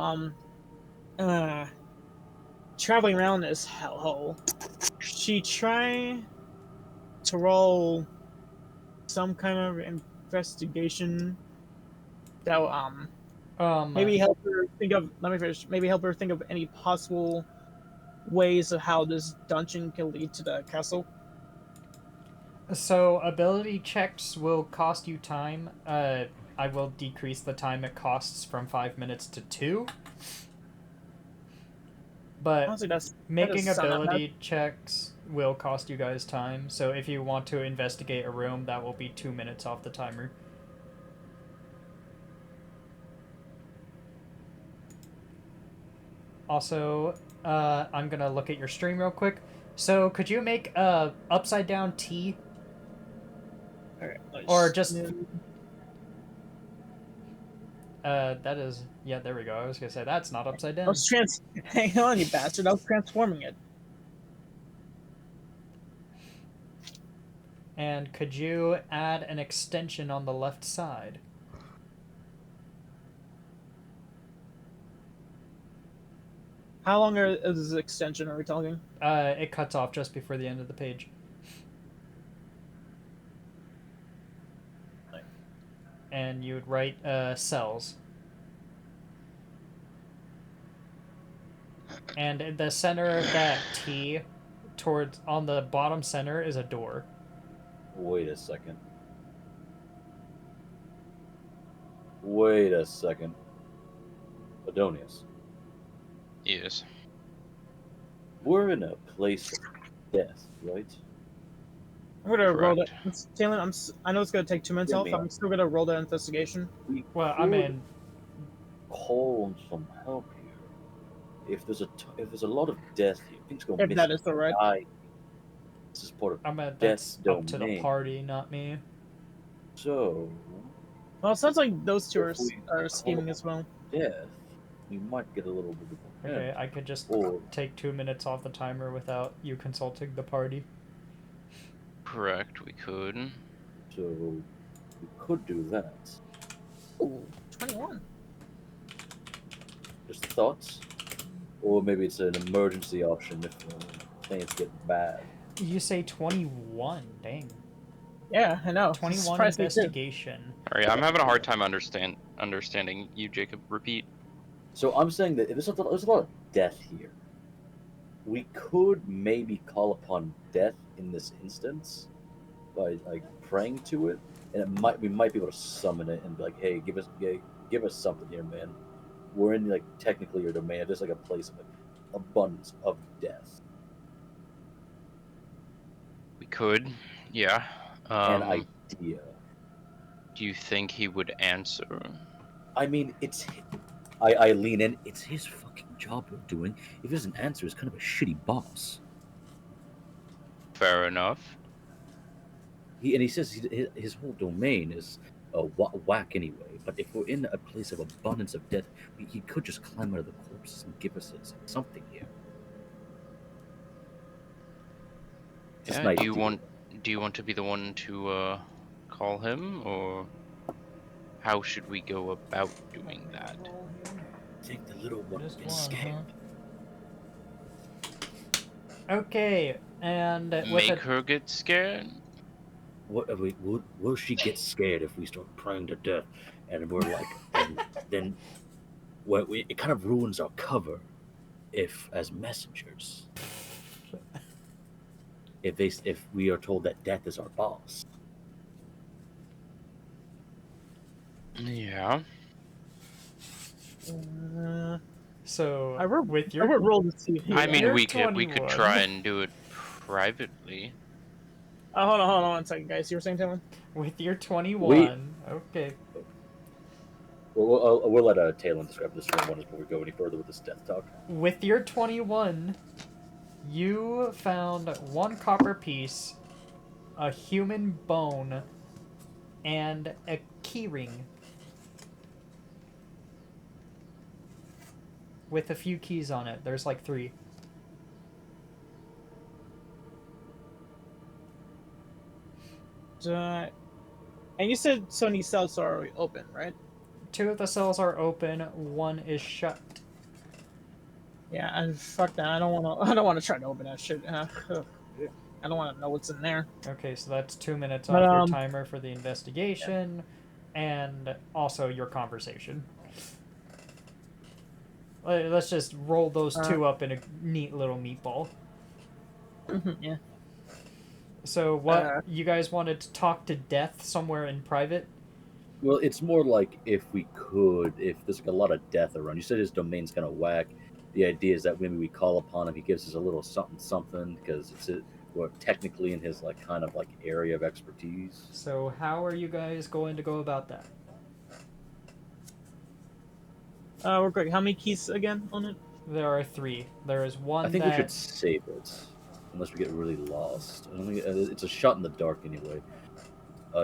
traveling around this hellhole, she tried to roll some kind of investigation that will maybe help her think of. Let me finish. Maybe help her think of any possible ways of how this dungeon can lead to the castle. So ability checks will cost you time. I will decrease the time it costs from 5 minutes to 2. But Honestly, that making doesn't sound that ability checks will cost you guys time. So if you want to investigate a room, that will be 2 minutes off the timer. Also, I'm gonna look at your stream real quick. So could you make a upside down T? Alright, nice. Or just- Yeah. That is, yeah, there we go. I was gonna say that's not upside I down. was hang on, you bastard! I was transforming it. And could you add an extension on the left side? How long is this extension? Are we talking? It cuts off just before the end of the page. And you would write cells. And in the center of that T, towards on the bottom center, is a door. Wait a second. Wait a second. Adonius, Yes. we're in a place of death, right? I'm gonna roll Correct. that. Taylor, I know it's gonna take 2 minutes Yeah, off. me. I'm still gonna roll that investigation. We Well, I could mean, call on some help here. If there's a lot of death here, things go If missing. that is the right. die. This is part of that's Death's up to the domain. party, not me. So Well, it sounds like those two If we are scheming call as well. death, we might get a little bit of Okay, I could just Or take 2 minutes off the timer without you consulting the party. Correct, we could. so we could do that. Ooh, 21. Just thoughts, or maybe it's an emergency option if things get bad. You say 21, dang. Yeah, I know. 21 Surprised me too. investigation. Alright, I'm having a hard time understanding you, Jacob. Repeat. So I'm saying that if there's a lot of death here, we could maybe call upon death in this instance by like praying to it, and we might be able to summon it and be like, hey, give us something here, man. We're in like technically your domain. There's like a place of like, abundance of death. We could, yeah. An idea. Do you think he would answer? I mean, I lean in. It's his fucking job we're doing. If he doesn't answer, he's kind of a shitty boss. Fair enough. He says his whole domain is whack anyway. But if we're in a place of abundance of death, he could just climb out of the corpses and give us something here. Just Yeah, an do you idea. want to be the one to call him, or how should we go about doing that? I think the little one Just is one, scared. Okay, and with Make her get scared? What will she get scared if we start praying to death, and we're like, and then it kind of ruins our cover, if as messengers, if we are told that death is our boss. Yeah. so I would with I would your roll to see. I mean, You're we could 21. try and do it privately. Hold on 1 second, guys. You were saying something? with your 21. Okay. We'll let Talon describe this for one before we go any further with this death talk. With your 21, you found 1 copper piece, a human bone, and a keyring. With a few keys on it. There's like 3. And you said Sony's cells are open, right? 2 of the cells are open, 1 is shut. Yeah, and fuck that. I don't want to try to open that shit. I don't want to know what's in there. Okay, so that's 2 minutes But, off your timer for the investigation, and also your conversation. Let's just roll those 2 up in a neat little meatball. Yeah. So what, you guys wanted to talk to Death somewhere in private? Well, it's more like if there's like a lot of death around. You said his domain's kind of whack. The idea is that when we call upon him, he gives us a little something because we're technically in his like kind of like area of expertise. So how are you guys going to go about that? Real quick, how many keys again on it? There are 3. There is 1 I think that... we should save it. unless we get really lost. I don't think it's a shot in the dark anyway.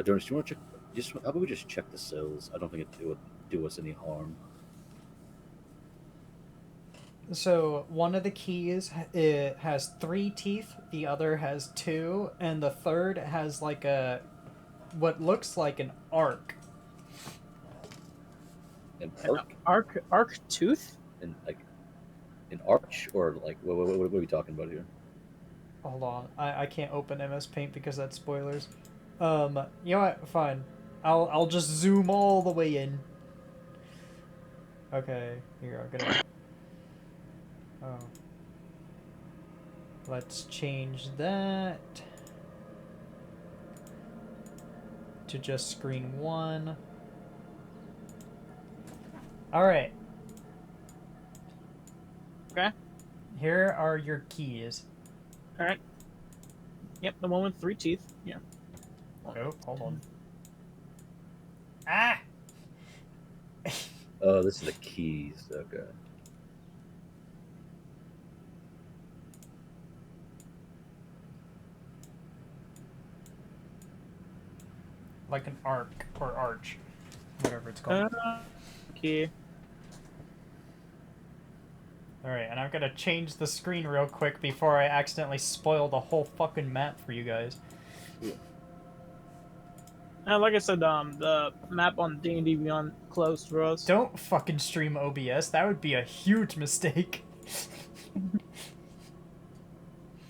Jonas, do you want to check? How about we just check the cells? I don't think it would do us any harm. So one of the keys it has 3 teeth, the other has 2, and the third has like a what looks like an arc. An Arc tooth? and like an arch, or like what are we talking about here? Hold on, I can't open MS Paint because that's spoilers. You know what? Fine, I'll just zoom all the way in. Okay, here I'm gonna. Oh. Let's change that to just screen 1. Alright. Okay. Here are your keys. Alright. Yep, the one with 3 teeth. Yeah. Oh, hold on. Ah! Oh, this is the keys. Okay. Like an arc or arch. Whatever it's called. Okay. Alright, and I'm gonna change the screen real quick before I accidentally spoil the whole fucking map for you guys. Like I said, the map on D&D Beyond closed for us. Don't fucking stream OBS, that would be a huge mistake.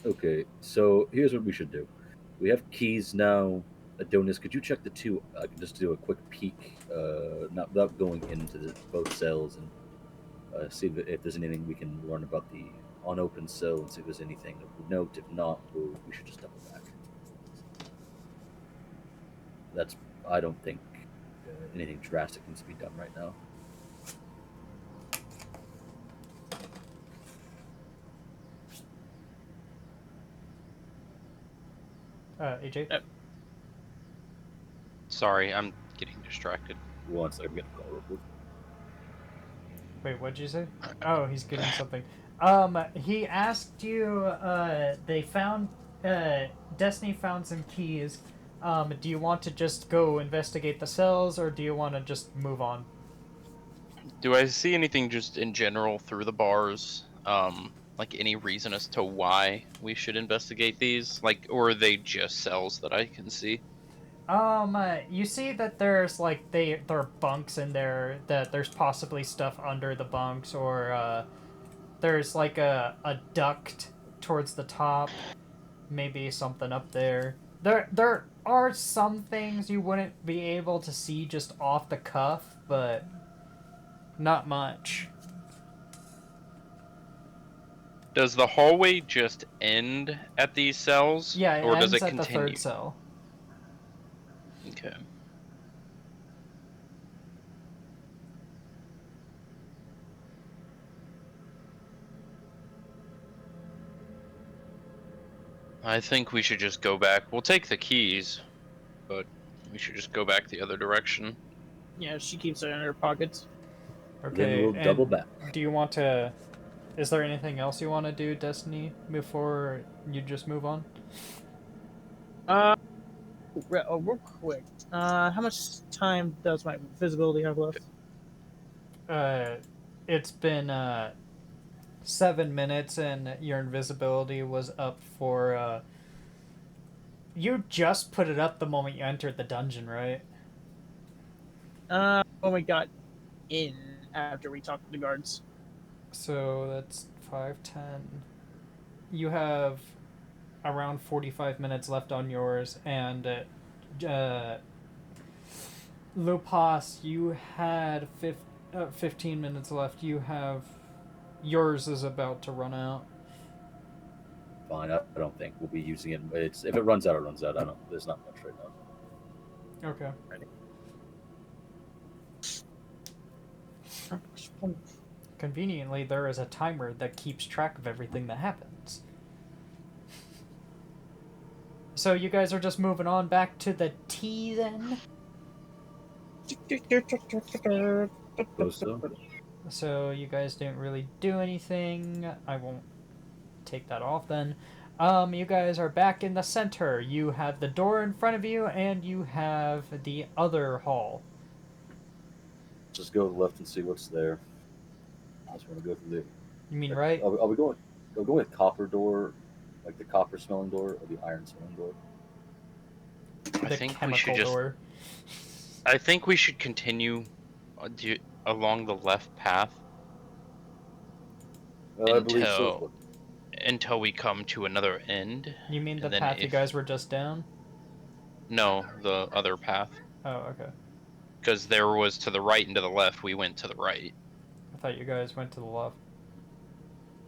Okay, so here's what we should do. We have keys now. Adonis, could you check the 2? Just do a quick peek, not without going into both cells, and see if there's anything we can learn about the unopened cell, and see if there's anything of note. If not, we should just double back. I don't think anything drastic needs to be done right now. AJ? Sorry, I'm getting distracted. One second, I'm getting a call real quick. Wait, what'd you say? Oh, he's getting something. He asked you, they found, Destiny found some keys. Do you want to just go investigate the cells, or do you want to just move on? Do I see anything just in general through the bars? Like any reason as to why we should investigate these? Like, or are they just cells that I can see? You see that there's like there are bunks in there, that there's possibly stuff under the bunks, or there's like a duct towards the top, maybe something up there. There are some things you wouldn't be able to see just off the cuff, but not much. Does the hallway just end at these cells? Yeah, it or ends does it at continue? the 3rd cell. Okay. I think we should just go back. We'll take the keys, but we should just go back the other direction. Yeah, she keeps it in her pockets. Okay, Then we'll and double back. do you want to... Is there anything else you want to do, Destiny, before you just move on? Real quick. How much time does my visibility have left? It's been 7 minutes, and your invisibility was up for you just put it up the moment you entered the dungeon, right? When we got in after we talked to the guards. So that's 5, 10. You have around 45 minutes left on yours, and Lupas, you had 15 minutes left. You have... Yours is about to run out. Fine, I don't think we'll be using it. If it runs out, it runs out. There's not much right now. Okay. Conveniently, there is a timer that keeps track of everything that happens. So you guys are just moving on back to the T then? So you guys didn't really do anything. I won't take that off then. You guys are back in the center. You have the door in front of you, and you have the other hall. Just go to the left and see what's there. I just want to go through the. You mean right? Are we going? Are we going with copper door, like the copper smelling door, or the iron smelling door? I The think we chemical should just. door. I think we should continue along the left path I believe so. until we come to another end. You mean the and then path you if- guys were just down? No, the other path. Oh, okay. Because there was to the right and to the left. We went to the right. I thought you guys went to the left.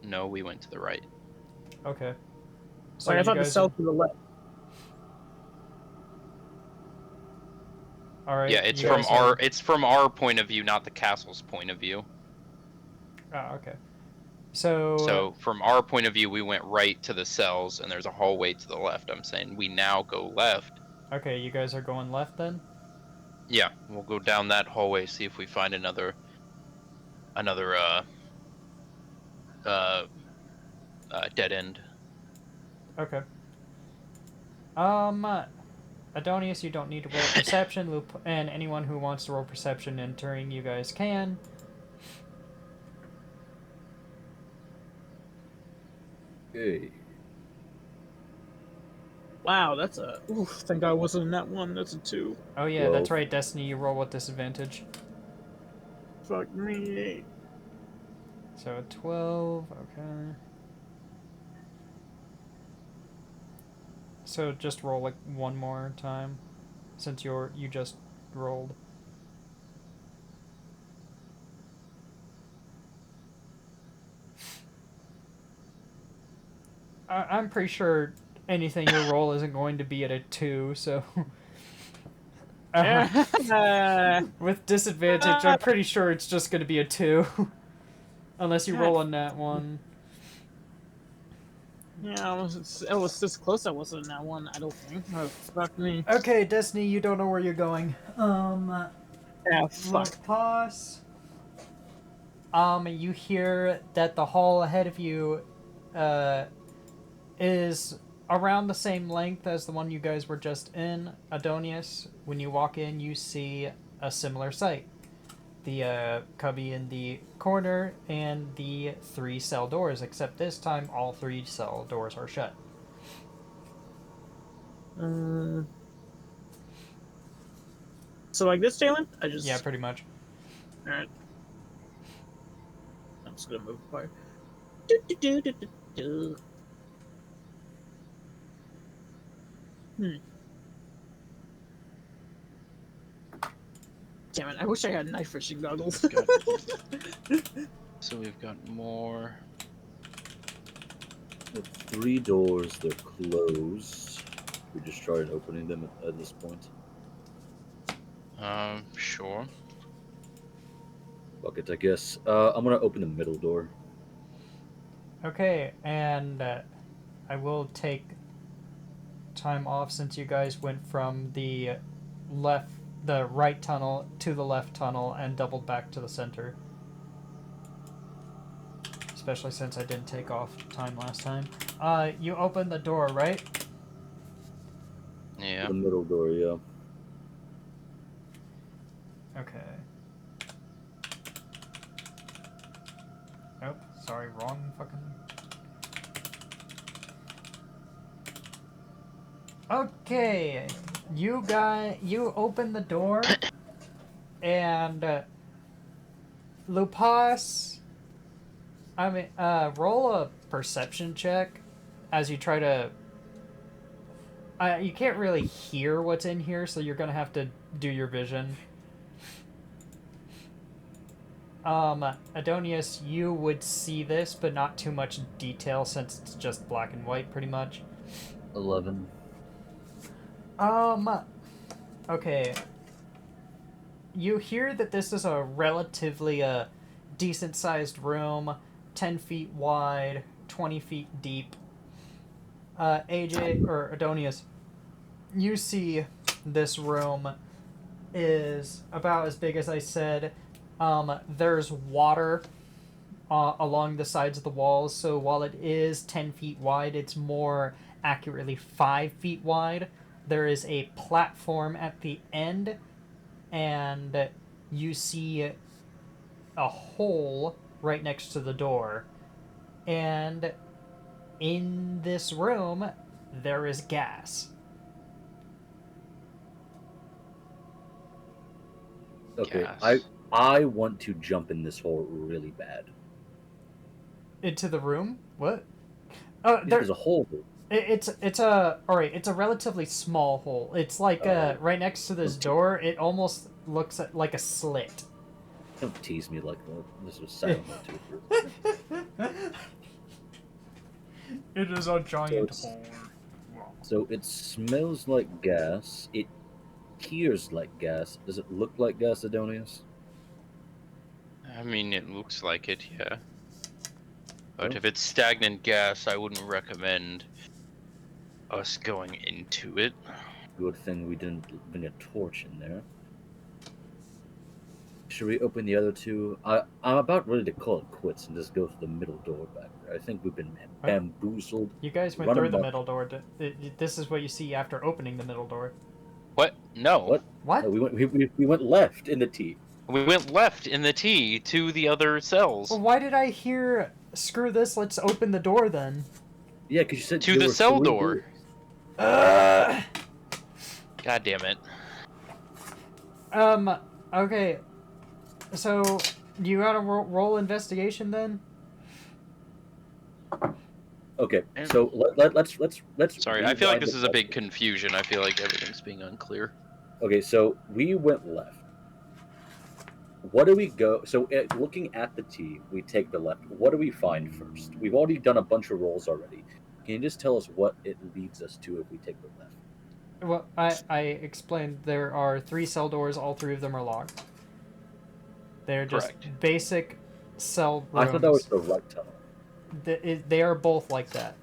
No, we went to the right. Okay. So I you thought the guys cell to the left. All right. Yeah, it's you from guys are- it's from our point of view, not the castle's point of view. Oh, okay. So. So from our point of view, we went right to the cells, and there's a hallway to the left. I'm saying we now go left. Okay, you guys are going left then. Yeah, we'll go down that hallway, see if we find another dead end. Okay. Adonius, you don't need to roll perception, and anyone who wants to roll perception entering, you guys can. Okay. Wow, that's a. Oof, thank God I wasn't in that one. That's a 2. Oh yeah, that's Well- right, Destiny, you roll with disadvantage. Fuck me. So 12, okay. So just roll like one more time, since you just rolled. I'm pretty sure anything you roll isn't going to be at a 2, so... With disadvantage, I'm pretty sure it's just going to be a 2. Unless you roll a nat 1. Yeah, it was this close. I wasn't in that one. I don't think. Oh, fuck me. Okay, Destiny, you don't know where you're going. Yeah, fuck. Pause. You hear that the hall ahead of you, is around the same length as the one you guys were just in. Adonius, when you walk in, you see a similar sight. The cubby in the corner and the 3 cell doors, except this time all 3 cell doors are shut. So like this, Jalen? I just. Yeah, pretty much. Alright. I'm just gonna move apart. Damn it, I wish I had knife fishing goggles. So we've got more. The 3 doors, they're closed. We just tried opening them at this point. Sure. Fuck it, I guess. I'm gonna open the middle door. Okay, and I will take time off since you guys went from the right tunnel to the left tunnel and doubled back to the center. Especially since I didn't take off time last time. You opened the door, right? Yeah. The middle door, yeah. Okay. Oh, sorry, wrong fucking... Okay, you open the door, and Lupas, roll a perception check as you try to. You can't really hear what's in here, so you're gonna have to do your vision. Adonius, you would see this, but not too much detail since it's just black and white, pretty much. 11. Okay. You hear that this is a relatively decent-sized room, 10 feet wide, 20 feet deep. AJ, or Adonius, you see this room is about as big as I said. There's water along the sides of the walls. So while it is 10 feet wide, it's more accurately 5 feet wide. There is a platform at the end, and you see a hole right next to the door. And in this room, there is gas. Okay, Gas. I want to jump in this hole really bad. Into the room? What? There's a hole. It's a alright. It's a relatively small hole. It's like right next to this door. It almost looks like a slit. Don't tease me like that. This was sound too. It is a giant hole. So it smells like gas. It hears like gas. Does it look like gas, Adonius? I mean, it looks like it, yeah. But Oh. if it's stagnant gas, I wouldn't recommend us going into it. Good thing we didn't bring a torch in there. Should we open the other two? I'm about ready to call it quits and just go through the middle door back there. I think we've been bamboozled. You guys went Run through the amok. middle door. This is what you see after opening the middle door. What? No. What? What? No, we went left in the T. We went left in the T to the other cells. Well, why did I hear, screw this, let's open the door then? Yeah, because you said To there the were cell 3 door. doors. God damn it. Okay. So, you gotta roll investigation then? Okay, so let's. Sorry, I feel like rewind this the is a big question. confusion. I feel like everything's being unclear. Okay, so we went left. What do we go? So, looking at the T, we take the left. What do we find first? We've already done a bunch of rolls already. Can you just tell us what it leads us to if we take the left? Well, I explained there are 3 cell doors, all 3 of them are locked. They're just Correct. basic cell rooms. I thought that was the right tunnel. They are both like that.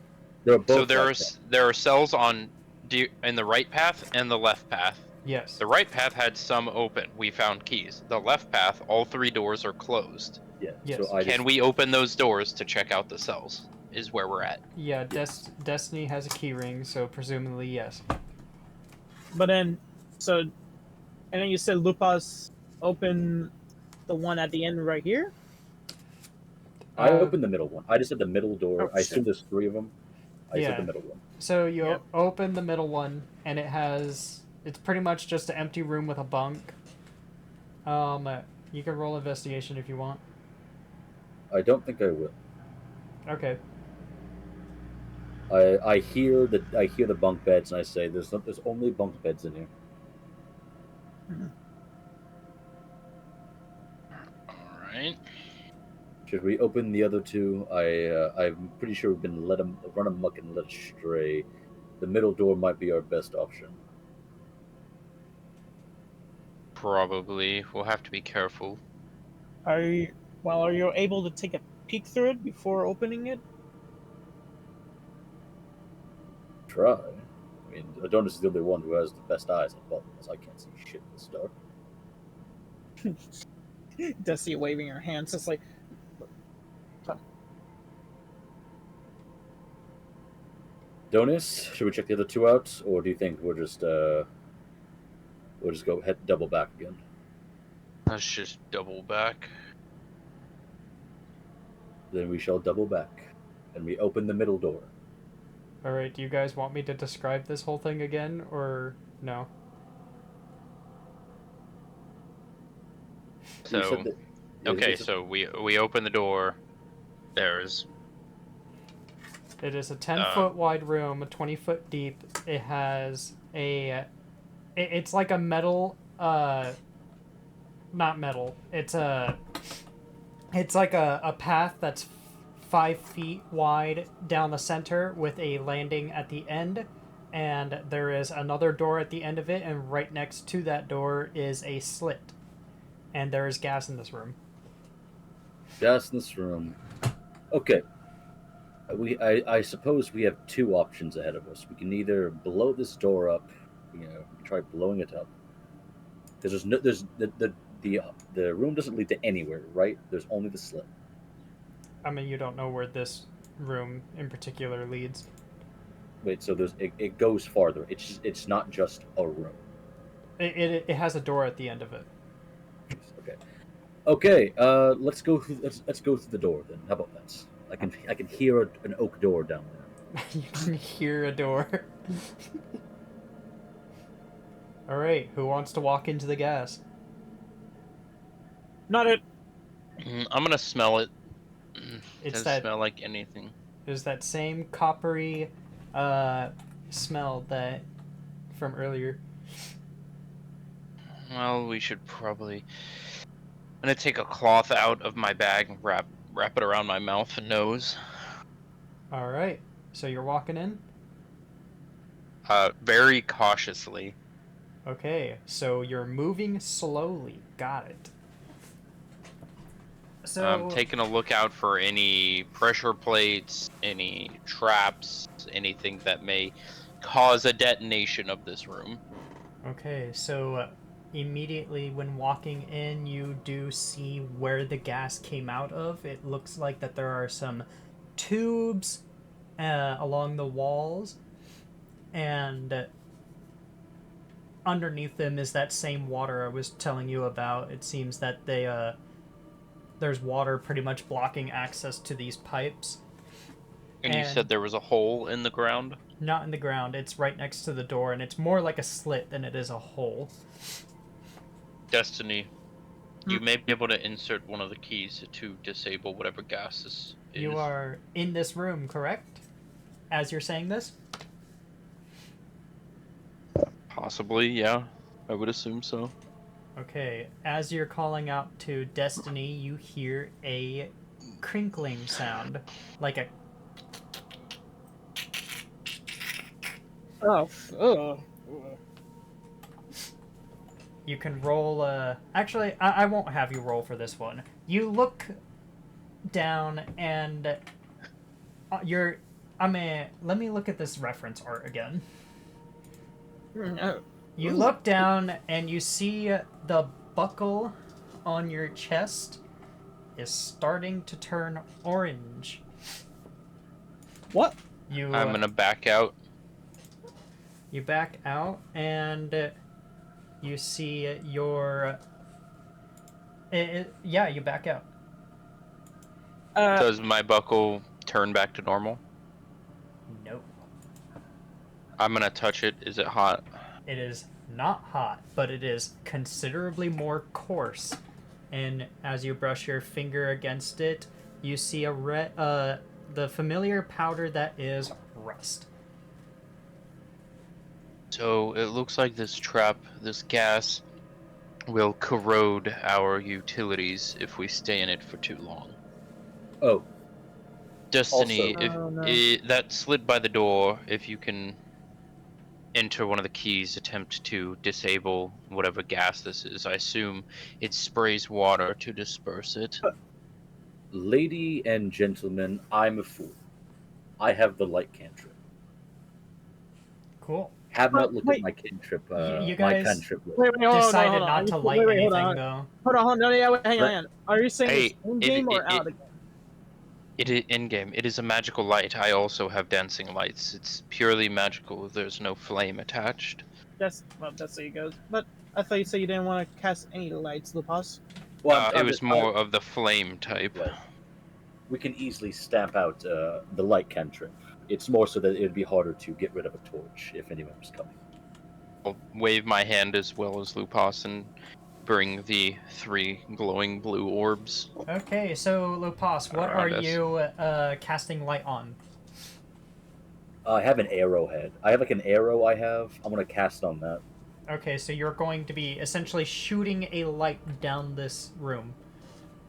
They're both. So like that. there are cells on in the right path and the left path. Yes. The right path had some open. We found keys. The left path, all 3 doors are closed. Yeah. Yes. So I Can just, we open those doors to check out the cells? Is where we're at. Yeah, Destiny has a key ring, so presumably yes. But then, and then you said Lupas open the one at the end right here? I opened the middle one. I just said the middle door. Oh, I assume there's 3 of them. I Yeah. said the middle one. So you Yep. open the middle one, and it's pretty much just an empty room with a bunk. You can roll investigation if you want. I don't think I will. Okay. I hear the bunk beds and I say there's only bunk beds in here. Alright. Should we open the other 2? I'm pretty sure we've been run amok and led astray. The middle door might be our best option. Probably. We'll have to be careful. Are you able to take a peek through it before opening it? Try. I mean, Adonis is the only one who has the best eyes above us. I can't see shit in this dark. Dusty waving her hands, just like, Adonis, should we check the other 2 out, or do you think we'll just go double back again? Let's just double back. Then we shall double back, and we open the middle door. Alright, do you guys want me to describe this whole thing again, or no? You So said that- okay, it's- so we open the door. There's It is a 10-foot wide room, 20-foot deep. It has it's like a metal, not metal. It's like a path that's 5 feet wide down the center with a landing at the end, and there is another door at the end of it, and right next to that door is a slit, and there is gas in this room. Gas in this room. Okay. I suppose we have 2 options ahead of us. We can either blow this door up, try blowing it up. The room doesn't lead to anywhere, right? There's only the slit. I mean, you don't know where this room in particular leads. Wait, so it goes farther. It's not just a room. It has a door at the end of it. Okay. Okay. Let's go through. Let's go through the door then. How about that? I can hear an oak door down there. You can hear a door. All right, who wants to walk into the gas? Not it. I'm gonna smell it. It's Doesn't that smell like anything. There's that same coppery smell that from earlier. Well, we should probably. I'm gonna take a cloth out of my bag and wrap it around my mouth and nose. All right, so you're walking in. Very cautiously. Okay, so you're moving slowly. Got it. So I'm taking a look out for any pressure plates, any traps, anything that may cause a detonation of this room. Okay, so immediately when walking in, you do see where the gas came out of. It looks like that there are some tubes along the walls, and underneath them is that same water I was telling you about. It seems that there's water pretty much blocking access to these pipes. And you said there was a hole in the ground? Not in the ground, it's right next to the door, and it's more like a slit than it is a hole. Destiny, you may be able to insert one of the keys to disable whatever gas this is. You are in this room, correct? As you're saying this? Possibly, yeah. I would assume so. Okay, as you're calling out to Destiny, you hear a crinkling sound. Like a... Oh. You can roll, Actually, I won't have you roll for this one. You look down and... let me look at this reference art again. You look down and you see the buckle on your chest is starting to turn orange. What? I'm gonna back out. You back out and you see your... yeah, you back out. Does my buckle turn back to normal? No. I'm gonna touch it. Is it hot? It is not hot, but it is considerably more coarse. And as you brush your finger against it, you see the familiar powder that is rust. So it looks like this gas, will corrode our utilities if we stay in it for too long. Oh, Destiny, Also- if that slit by the door, if you can enter one of the keys, attempt to disable whatever gas this is. I assume it sprays water to disperse it. lady and gentlemen, I'm a fool. I have the light cantrip. Cool. Have not But looked wait. at my cantrip. You my guys- cantrip list. Wait, hold on, Decided hold on. not to light Wait, anything, hold on. though. Hold on, no, yeah, wait, hang on. Are you saying Hey, it's in game or out of game? It is in-game. It is a magical light. I also have dancing lights. It's purely magical. There's no flame attached. That's what you goes. But I thought you said you didn't want to cast any lights, Lupas. Well, It was more of the flame type. Yeah. We can easily stamp out the light cantrip. It's more so that it would be harder to get rid of a torch if anyone was coming. I'll wave my hand as well as Lupas and bring the 3 glowing blue orbs. Okay, so Lupas, what are Around us. you casting light on? I have an arrowhead. I have like an arrow I'm going to cast on that. Okay, so you're going to be essentially shooting a light down this room.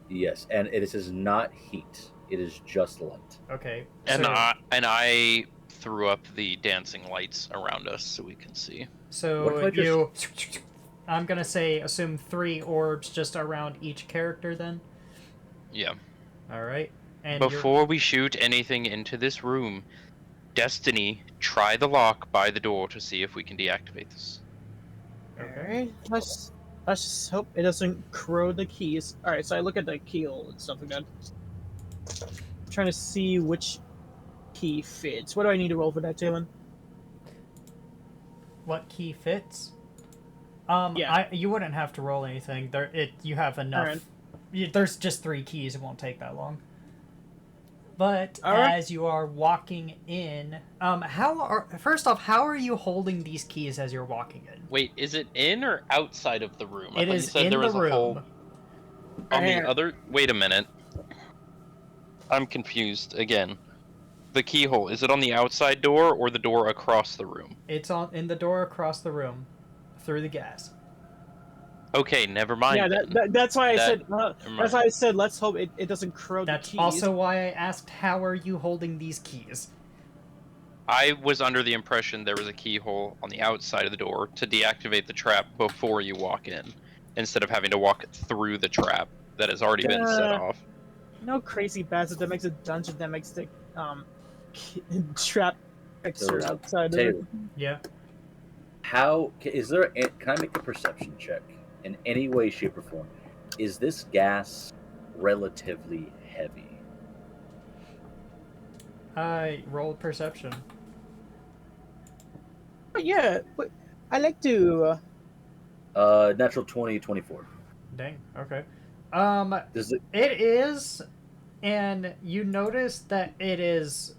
Yes, and it is not heat. It is just light. Okay. And so, I threw up the dancing lights around us so we can see. So What if I just- you... I'm gonna say assume 3 orbs just around each character then? Yeah. Alright. And Before we shoot anything into this room, Destiny, try the lock by the door to see if we can deactivate this. Alright, let's just hope it doesn't corrode the keys. Alright, so I look at the keel and stuff like that. trying to see which key fits. What do I need to roll for that, Jalen? What key fits? Yeah. You wouldn't have to roll anything. You have enough. Alright. There's just 3 keys. It won't take that long. But Alright. as you are walking in, first off, how are you holding these keys as you're walking in? Wait, is it in or outside of the room? It I thought is you said in there the was a room. hole on Here. the other. Wait a minute. I'm confused again. The keyhole, is it on the outside door or the door across the room? It's in the door across the room, through the gas. Okay, never mind. Yeah, then. that's why I That- said. That's why I said. Let's hope it doesn't corrode That's the keys. also why I asked, how are you holding these keys? I was under the impression there was a keyhole on the outside of the door to deactivate the trap before you walk in, instead of having to walk through the trap that has already been set off. No crazy bastard that makes a dungeon that makes the trap extra So, outside of Taylor, it. Yeah. Can I make a perception check in any way, shape, or form? Is this gas relatively heavy? I rolled perception. Yeah, but I like to. Natural 20, 24. Dang. Okay. Does it? It is, and you notice that it is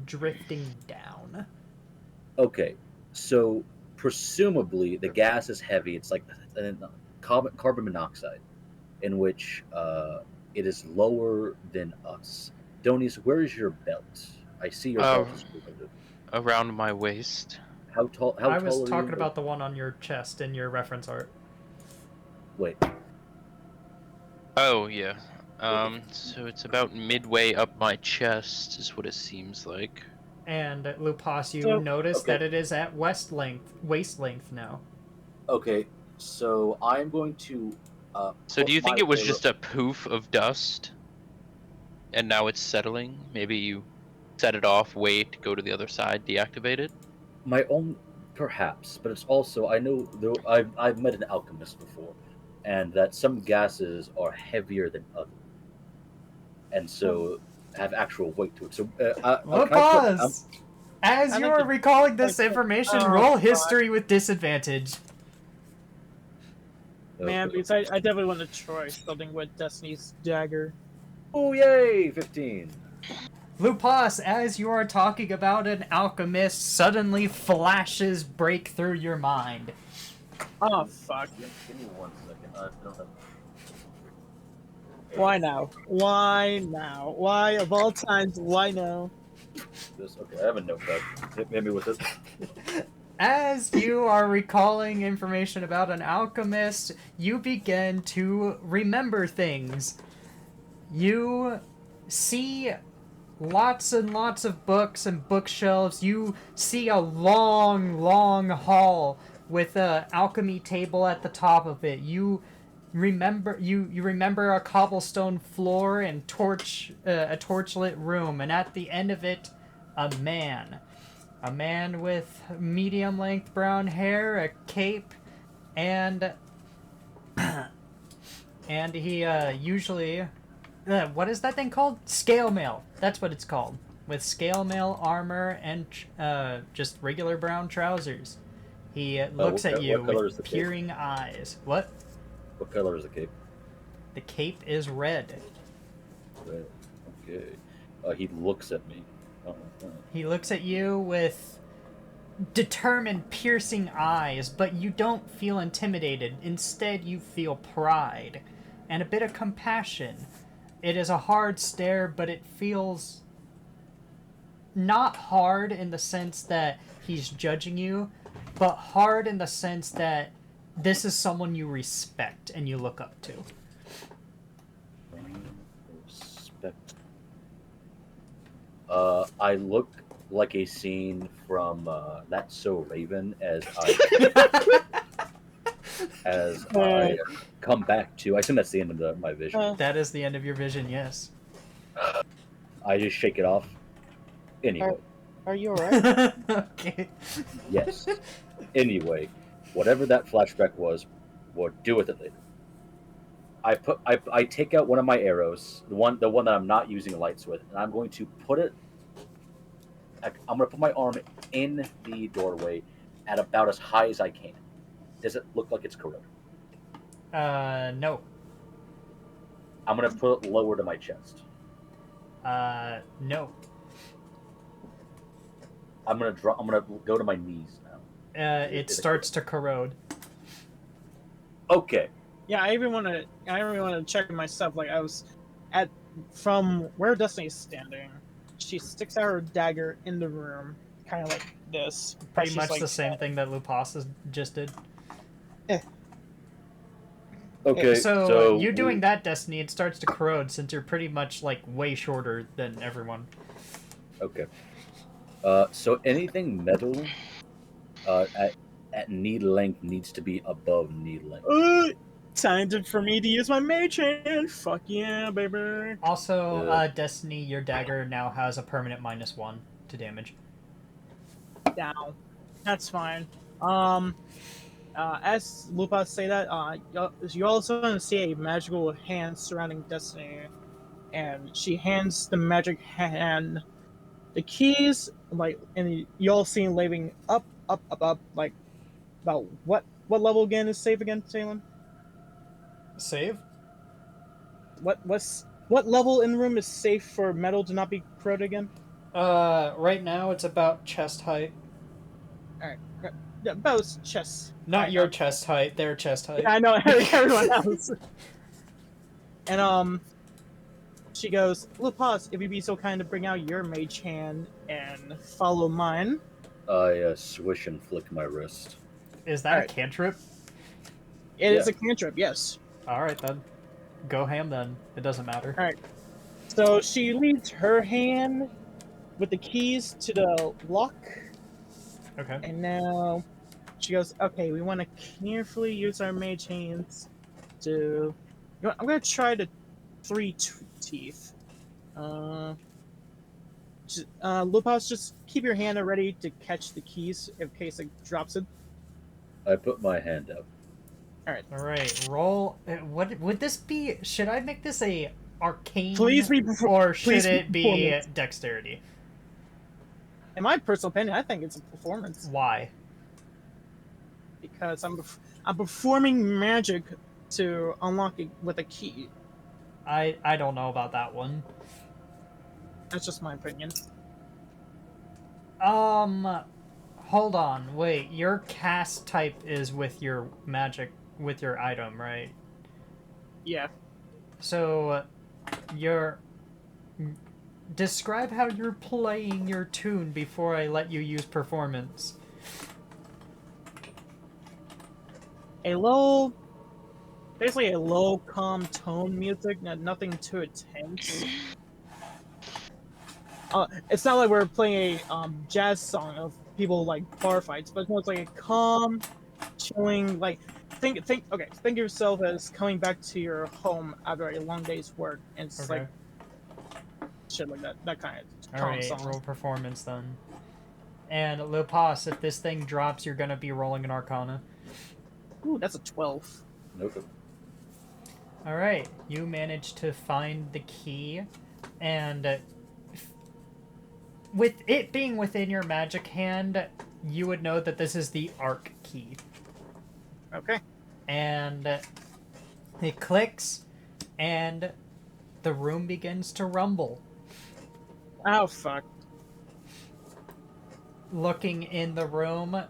drifting down. Okay, so presumably the gas is heavy. It's like carbon monoxide, in which it is lower than us. Donius, where is your belt? I see your belt is moving. Around my waist. How tall? I was tall are talking you? about the one on your chest in your reference art. Wait. Oh, yeah. So it's about midway up my chest, is what it seems like. And Lupas, you So- notice okay. that it is at waist length now. Okay, so I'm going to. So do you think my it was arrow- just a poof of dust? And now it's settling? Maybe you set it off, wait, go to the other side, deactivate it? my own? Perhaps, but it's also I know though I've met an alchemist before, and that some gases are heavier than others, and so have actual weight to it. So Lupas! As I you like are to- recalling this like to- information, Oh, roll God. history with disadvantage. Man, because I definitely want to try something with Destiny's dagger. Oh yay! 15. Lupas, as you are talking about an alchemist, suddenly flashes break through your mind. Oh fuck! Give me 1 second. I don't have. Why now? Why now? Why of all times? Why now? This okay. I have a notepad. Hit me with it. As you are recalling information about an alchemist, you begin to remember things. You see lots and lots of books and bookshelves. You see a long, long hall with a alchemy table at the top of it. You remember a cobblestone floor and a torchlit room, and at the end of it, a man with medium length brown hair, a cape, and and he usually what is that thing called? Scale mail. That's what it's called. With scale mail armor and just regular brown trousers. He looks what at you color with is the cape? peering eyes. What? What color is the cape? The cape is red. Red. Okay. He looks at me. He looks at you with determined, piercing eyes, but you don't feel intimidated. Instead, you feel pride and a bit of compassion. It is a hard stare, but it feels not hard in the sense that he's judging you, but hard in the sense that this is someone you respect and you look up to. Respect. I look like a scene from That's So Raven as I come back to. I assume that's the end of my vision. That is the end of your vision, yes. I just shake it off. Anyway, Are you alright? Okay. yes. Anyway, whatever that flashback was, we'll deal with it later. I take out one of my arrows, the one that I'm not using lights with, and I'm going to put it. I'm going to put my arm in the doorway at about as high as I can. Does it look like it's corroded? No. I'm going to put it lower to my chest. No. I'm going to go to my knees now. It starts to corrode. Okay. Yeah, I even want to check myself. Like I was from where Destiny's standing. She sticks out her dagger in the room, kind of like this. Pretty She's much like, the same thing that Lupas just did. Okay. So you doing that, Destiny, it starts to corrode since you're pretty much like way shorter than everyone. Okay. So anything metal, at knee length needs to be above knee length. For me to use my mage hand. Fuck yeah, baby. Also, Destiny, your dagger now has a permanent -1 to damage. Down. That's fine. As Lupa say that, you also see a magical hand surrounding Destiny, and she hands the magic hand the keys, and you all see living up, like about what level again is safe again, Salem? Save? What level in the room is safe for metal to not be corroded again? Right now it's about chest height. All right, about chest. Not your chest height, their chest height. Yeah, I know everyone else. And she goes, Lupas, if you'd be so kind to bring out your mage hand and follow mine. I swish and flick my wrist. Is that a cantrip? It is a cantrip, yes. Alright then. Go ham then. It doesn't matter. Alright. So she leads her hand with the keys to the lock. Okay. And now she goes, okay, we want to carefully use our mage hands to... I'm going to try the 3 teeth. Lupas, just keep your hand ready to catch the keys in case it drops it. I put my hand up. Alright, roll... What would this be? Should I make this a arcane? Or should it be dexterity? In my personal opinion, I think it's a performance. Why? Because I'm performing magic to unlock it with a key. I don't know about that one. That's just my opinion. Hold on, wait, your cast type is with your magic, with your item, right? Yeah. So, describe how you're playing your tune before I let you use performance. Basically a low, calm tone music, nothing too intense. It's not like we're playing a jazz song of people like bar fights, but it's like a calm, chilling. Like think of yourself as coming back to your home after a long day's work, and it's like shit like that kind of calm Alright, song. roll performance then. And Lupas, if this thing drops, you're gonna be rolling an Arcana. Ooh, that's a 12. Nope. Alright, you managed to find the key, and with it being within your magic hand, you would know that this is the arc key. Okay. And it clicks, and the room begins to rumble. Oh, fuck. Looking in the room,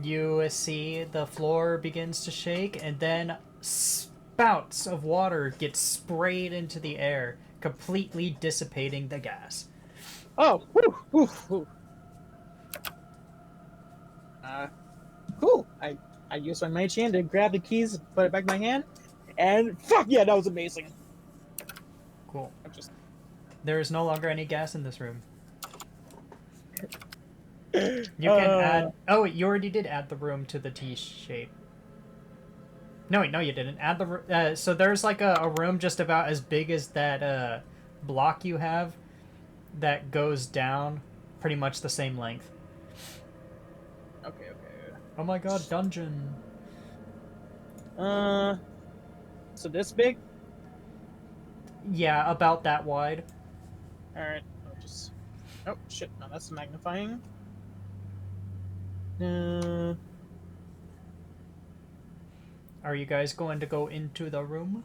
you see the floor begins to shake, and then spouts of water get sprayed into the air, completely dissipating the gas. Oh, whew, whew, whew. Cool. I used my mage hand to grab the keys, put it back in my hand, and fuck yeah, that was amazing. Cool. There is no longer any gas in this room. You can add... Oh, you already did add the room to the T-shape. No, wait, no, you didn't. Add the... so there's like a room just about as big as that block you have that goes down pretty much the same length. Okay. Oh my god, dungeon. So this big? Yeah, about that wide. Alright, I'll just... Oh, shit, no, that's magnifying. Uh, Are you guys going to go into the room?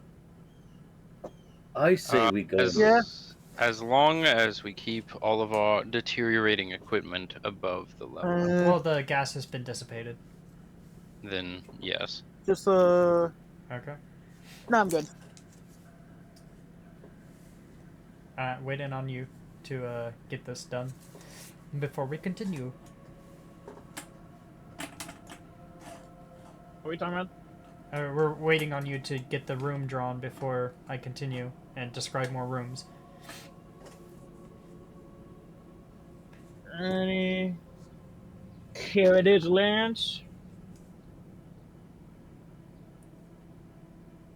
I say we go. As, Yeah. as long as we keep all of our deteriorating equipment above the level, Well, the gas has been dissipated. then yes. just, Okay. No, I'm good. Waiting on you to get this done before we continue. What are we talking about? We're waiting on you to get the room drawn before I continue and describe more rooms. Any Heritage Lounge.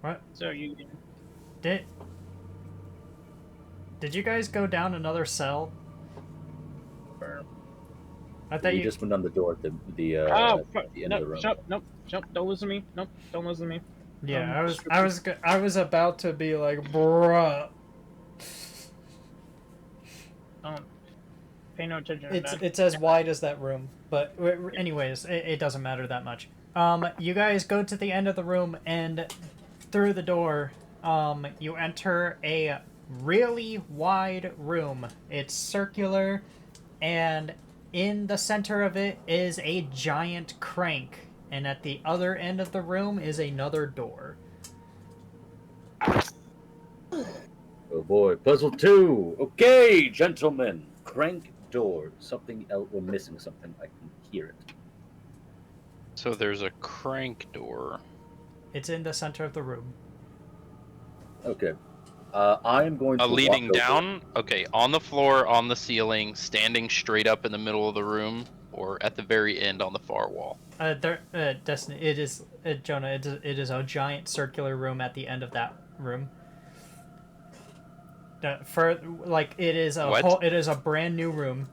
What? So you Did you guys go down another cell? I thought We you just went on the door at the oh, at the end no, of the room. Nope, don't listen to me. Nope, don't listen to me. Yeah, I was about to be like, bruh. Don't pay no attention to that. It's as wide as that room, but anyways, it doesn't matter that much. You guys go to the end of the room, and through the door, you enter a really wide room. It's circular, and in the center of it is a giant crank, and at the other end of the room is another door. Oh boy, puzzle 2. Okay, gentlemen, crank door. Something else. We're missing something. I can hear it. So there's a crank door. It's in the center of the room. Okay. I am going to Leading walk over. down? Okay, on the floor, on the ceiling, standing straight up in the middle of the room, or at the very end on the far wall? Destiny, it is, Jonah, it is a giant circular room at the end of that room. It is a What? it is a brand new room.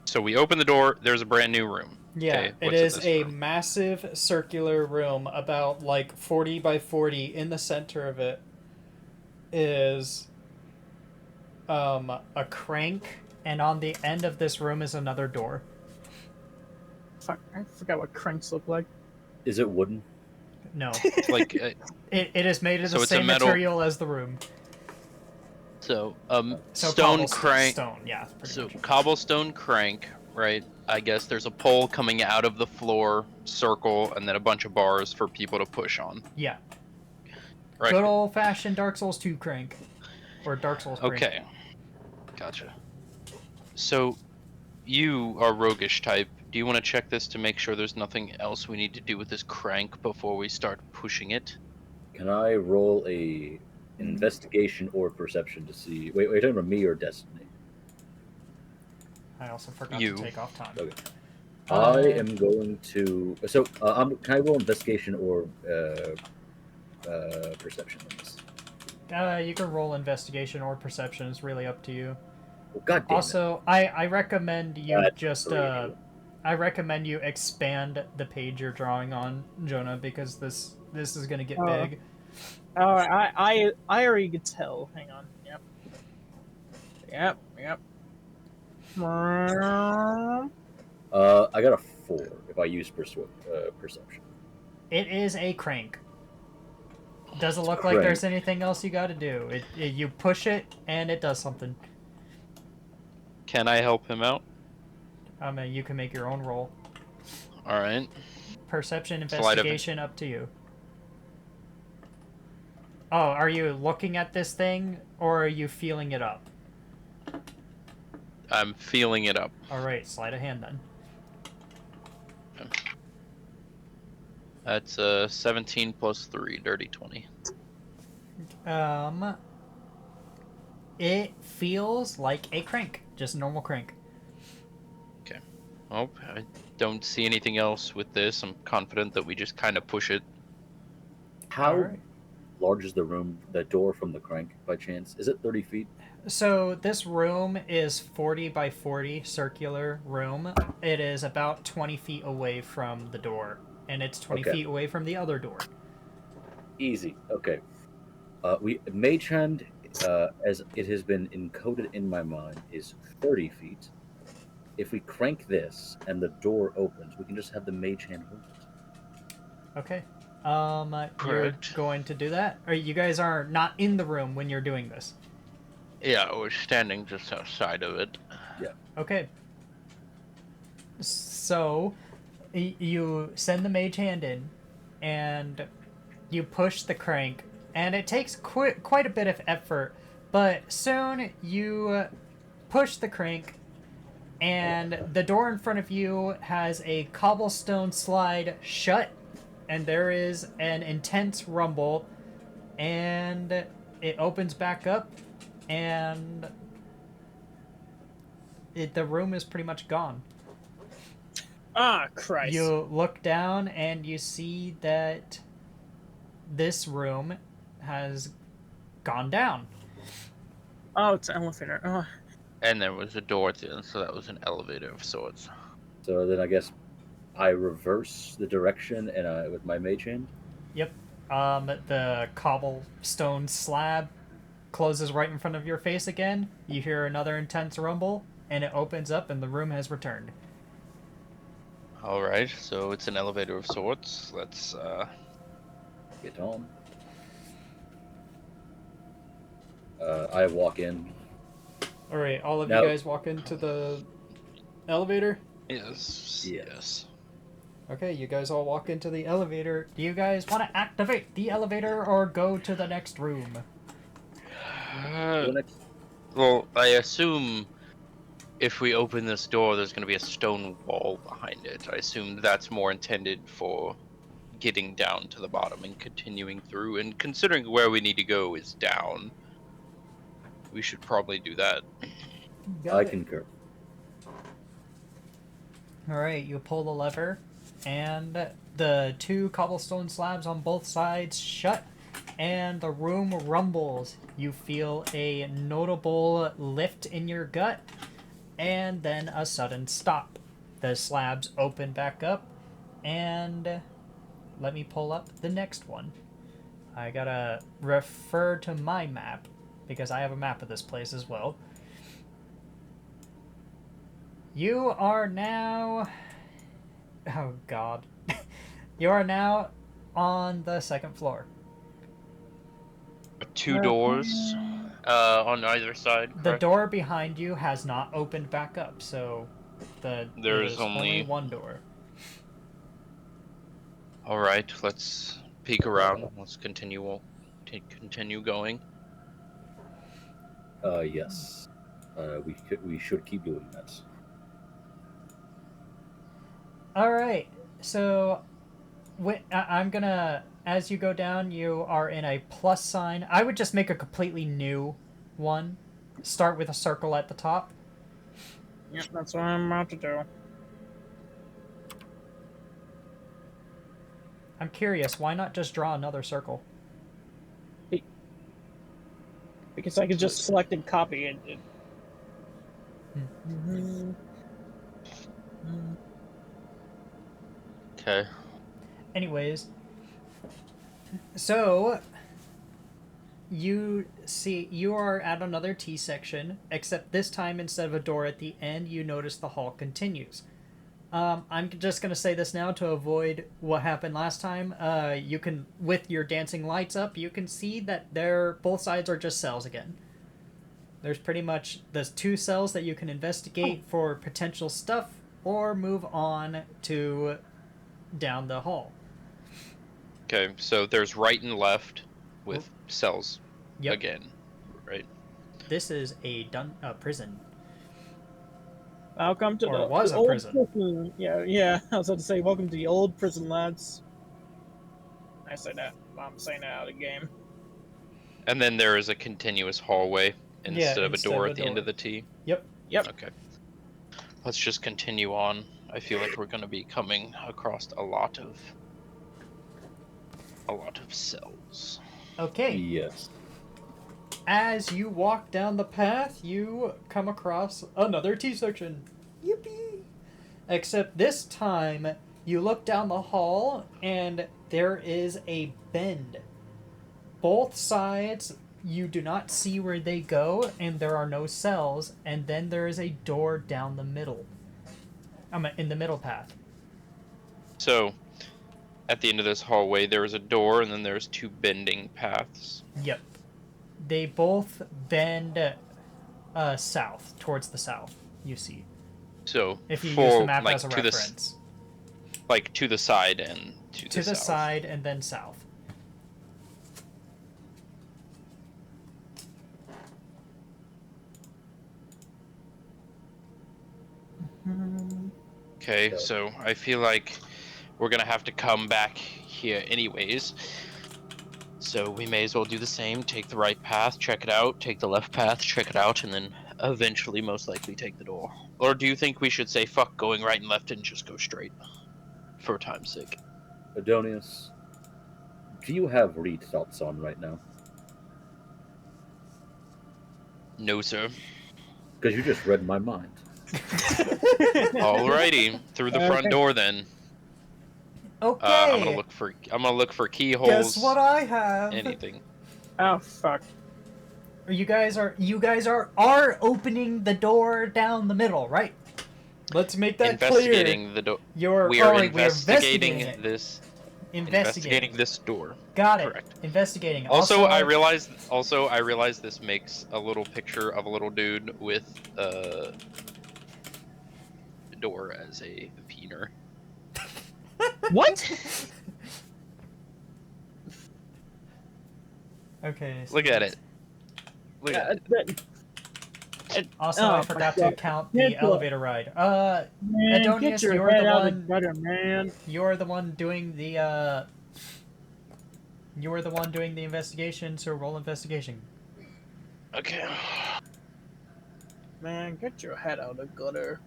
So we open the door, there's a brand new room. Yeah, Okay, it what's in is this a room? massive circular room, about like 40 by 40. In the center of it is a crank, and on the end of this room is another door. Fuck, I forgot what cranks look like. Is it wooden? No, Like, it is made of So the it's a same metal- material as the room. so, So stone cobblestone, crank. stone, yeah. Pretty So much. cobblestone crank, right? I guess there's a pole coming out of the floor, circle, and then a bunch of bars for people to push on. Yeah. Right. Good old fashioned Dark Souls 2 crank. Or Dark Souls crank. Okay. Gotcha. So, you are roguish type. Do you want to check this to make sure there's nothing else we need to do with this crank before we start pushing it? Can I roll a investigation or perception to see? Wait, are you talking about me or Destiny? I also forgot You. to take off time. Okay. I am going to. So, can I roll investigation or perception on this? You can roll investigation or perception. It's really up to you. Oh, God damn Also, I recommend you That's just pretty I recommend you expand the page you're drawing on, Jonah, because this is gonna get big. Oh, I already could tell. Hang on. Yep. I got a 4 if I use perception. It is a crank. Doesn't look like Crank. there's anything else you got to do. You push it and it does something. Can I help him out? I mean, you can make your own roll. All right. Perception, Sleight of hand. investigation, up to you. Oh, are you looking at this thing or are you feeling it up? I'm feeling it up. All right, sleight of hand then. That's 17 plus 3, dirty 20. It feels like a crank, just a normal crank. Oh, I don't see anything else with this. I'm confident that we just kind of push it. How Alright. large is the room, the door from the crank, by chance? Is it 30 feet? So this room is 40 by 40 circular room. It is about 20 feet away from the door, and it's 20 Okay. feet away from the other door. Easy. Okay. We Mage Hand, as it has been encoded in my mind, is 30 feet. If we crank this and the door opens, we can just have the Mage Hand hold it. Okay. You're Correct. going to do that? Or you guys are not in the room when you're doing this? Yeah, we're standing just outside of it. Okay. So, you send the mage hand in, and you push the crank, and it takes quite a bit of effort, but soon you push the crank, and the door in front of you has a cobblestone slide shut, and there is an intense rumble, and it opens back up, and the room is pretty much gone. Ah, Christ. You look down and you see that this room has gone down. Oh, it's an elevator. Oh. And there was a door at the end, so that was an elevator of sorts. So then I guess I reverse the direction and with my Mage Hand. Yep. The cobblestone slab closes right in front of your face again. You hear another intense rumble, and it opens up, and the room has returned. Alright, so it's an elevator of sorts. Let's, Get on. I walk in. All right, all of Now- you guys walk into the elevator. yes. Yes. Okay, you guys all walk into the elevator. Do you guys want to activate the elevator or go to the next room? The next- Well, I assume if we open this door, there's going to be a stone wall behind it. I assume that's more intended for getting down to the bottom and continuing through. And considering where we need to go is down, we should probably do that. Got I it. concur. All right, you pull the lever, and the two cobblestone slabs on both sides shut, and the room rumbles. You feel a notable lift in your gut, and then a sudden stop. The slabs open back up, and let me pull up the next one. I gotta refer to my map, because I have a map of this place as well. You are now... Oh, God. You are now on the second floor. Two doors on either side. The Correct? door behind you has not opened back up, so There's there's only- one door. All right, let's peek around. Let's continue going. Yes. We should keep doing that. All right, so I'm gonna, as you go down, you are in a plus sign. I would just make a completely new one. Start with a circle at the top. Yep, that's what I'm about to do. I'm curious, why not just draw another circle? Because I could just select and copy it. Okay. Anyways, so you see you are at another T section, except this time instead of a door at the end, you notice the hall continues. I'm just gonna say this now to avoid what happened last time. You can, with your dancing lights up, you can see that both sides are just cells again. There's two cells that you can investigate for potential stuff or move on to down the hall. Okay, so there's right and left with cells Yep. again, right? This is a prison. Welcome to Or the it was a old prison. Yeah. I was about to say, welcome to the old prison, lads. I say that. I'm saying that out of game. And then there is a continuous hallway instead of a instead door of a at the end door. of the T. Yep. Okay. Let's just continue on. I feel like we're going to be coming across a lot of cells. Okay. Yes. As you walk down the path, you come across another T section. Yippee! Except this time, you look down the hall, and there is a bend both sides, you do not see where they go, and there are no cells, and then there is a door down the middle. In the middle path. So, at the end of this hallway, there is a door, and then there's 2 bending paths. Yep. They both bend south, towards the south, you see. So, If you for, use the map like, as a to reference. to the side and to To the south. side and then south. Okay, Yeah. so I feel like we're gonna have to come back here anyways. So we may as well do the same. Take the right path, check it out. Take the left path, check it out, and then eventually, most likely, take the door. Or do you think we should say fuck going right and left and just go straight? For time's sake. Adonius, do you have read thoughts on right now? No, sir. Because you just read my mind. Alrighty, through the front Okay. door then. Okay. I'm gonna look for keyholes. Guess what I have? Anything. Oh fuck. You guys are opening the door down the middle, right? Let's make that Investigating clear. the door. You're We are we're investigating it. this. Investigating. Investigating this door. Got it. Correct. Investigating. Also, I realized this makes a little picture of a little dude with a door as a peener. What? Okay. so- Look at it. Look at it. Also, Oh, I forgot to fuck. count Yeah, the cool. elevator ride. Man, Adonius, get your you're head the out one- of the gutter, man. You're the one doing the investigation, so roll investigation. Okay. Man, get your head out of the gutter.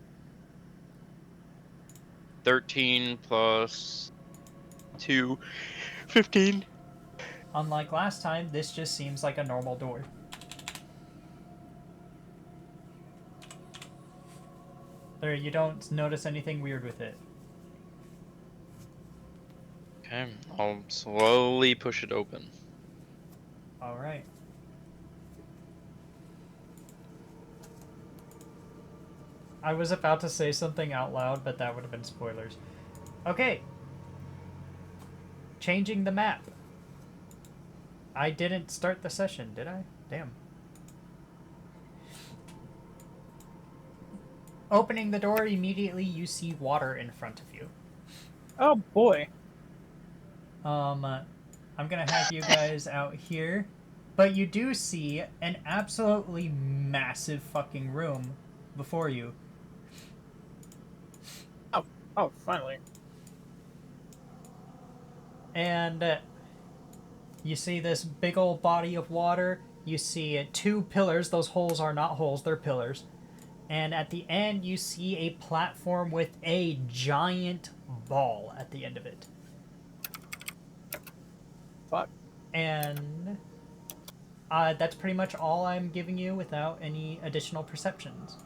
13 plus 2, 15. Unlike last time, this just seems like a normal door. There, you don't notice anything weird with it. Okay, I'll slowly push it open. Alright. I was about to say something out loud, but that would have been spoilers. Okay. Changing the map. I didn't start the session, did I? Damn. Opening the door, immediately you see water in front of you. Oh boy. I'm gonna have you guys out here, but you do see an absolutely massive fucking room before you. Oh, finally. And you see this big old body of water. You see 2 pillars. Those holes are not holes, they're pillars. And at the end, you see a platform with a giant ball at the end of it. Fuck. And that's pretty much all I'm giving you without any additional perceptions.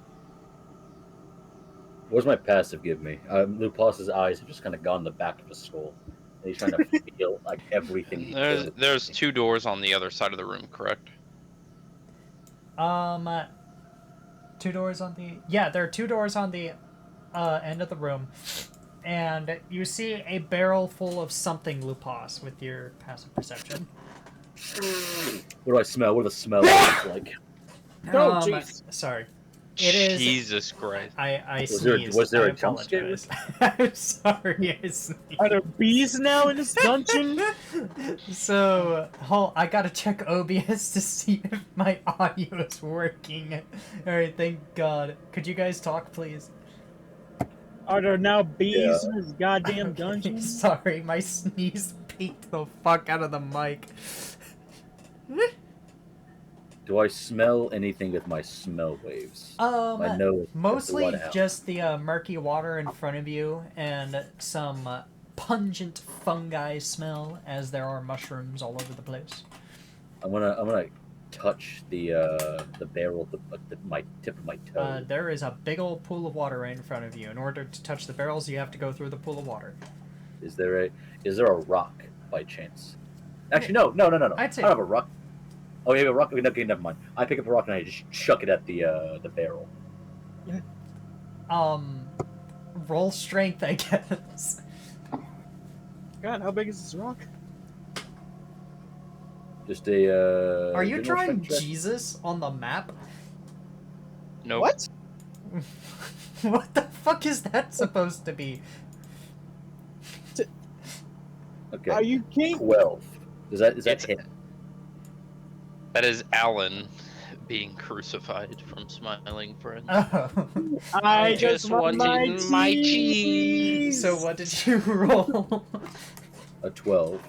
What does my passive give me? Lupas's eyes have just kind of gone in the back of his skull. And he's trying to feel like everything he feels. There's 2 doors on the other side of the room, correct? 2 doors on the... Yeah, there are 2 doors on the end of the room. And you see a barrel full of something, Lupas, with your passive perception. What do I smell? What do the smells look like? Oh, jeez. Sorry. It is... Jesus Christ. I there- sneezed. was there I a jump scare? apologize. I'm sorry, I sneezed. Are there bees now in this dungeon? So, I gotta check OBS to see if my audio is working. Alright, thank God. Could you guys talk, please? Are there now bees Yeah. in this goddamn Okay, dungeon? sorry, my sneeze peeked the fuck out of the mic. Do I smell anything with my smell waves? I know Mostly bloodhound. just the murky water in front of you and some pungent fungi smell, as there are mushrooms all over the place. I'm gonna touch the barrel with my tip of my toe. There is a big old pool of water right in front of you. In order to touch the barrels, you have to go through the pool of water. Is there a rock by chance? Actually, no. I'd say- I don't have a rock. Oh, you have a rock. Okay, never mind. I pick up a rock and I just chuck it at the barrel. Roll strength, I guess. God, how big is this rock? Just a. Are you general drawing strength check. Jesus on the map? Nope. What? What the fuck is that supposed to be? Okay. Are you kidding? 12. Is that It's- hit? That is Alan being crucified from Smiling Friends. Oh. I just just want wanted my cheese. So what did you roll? A 12.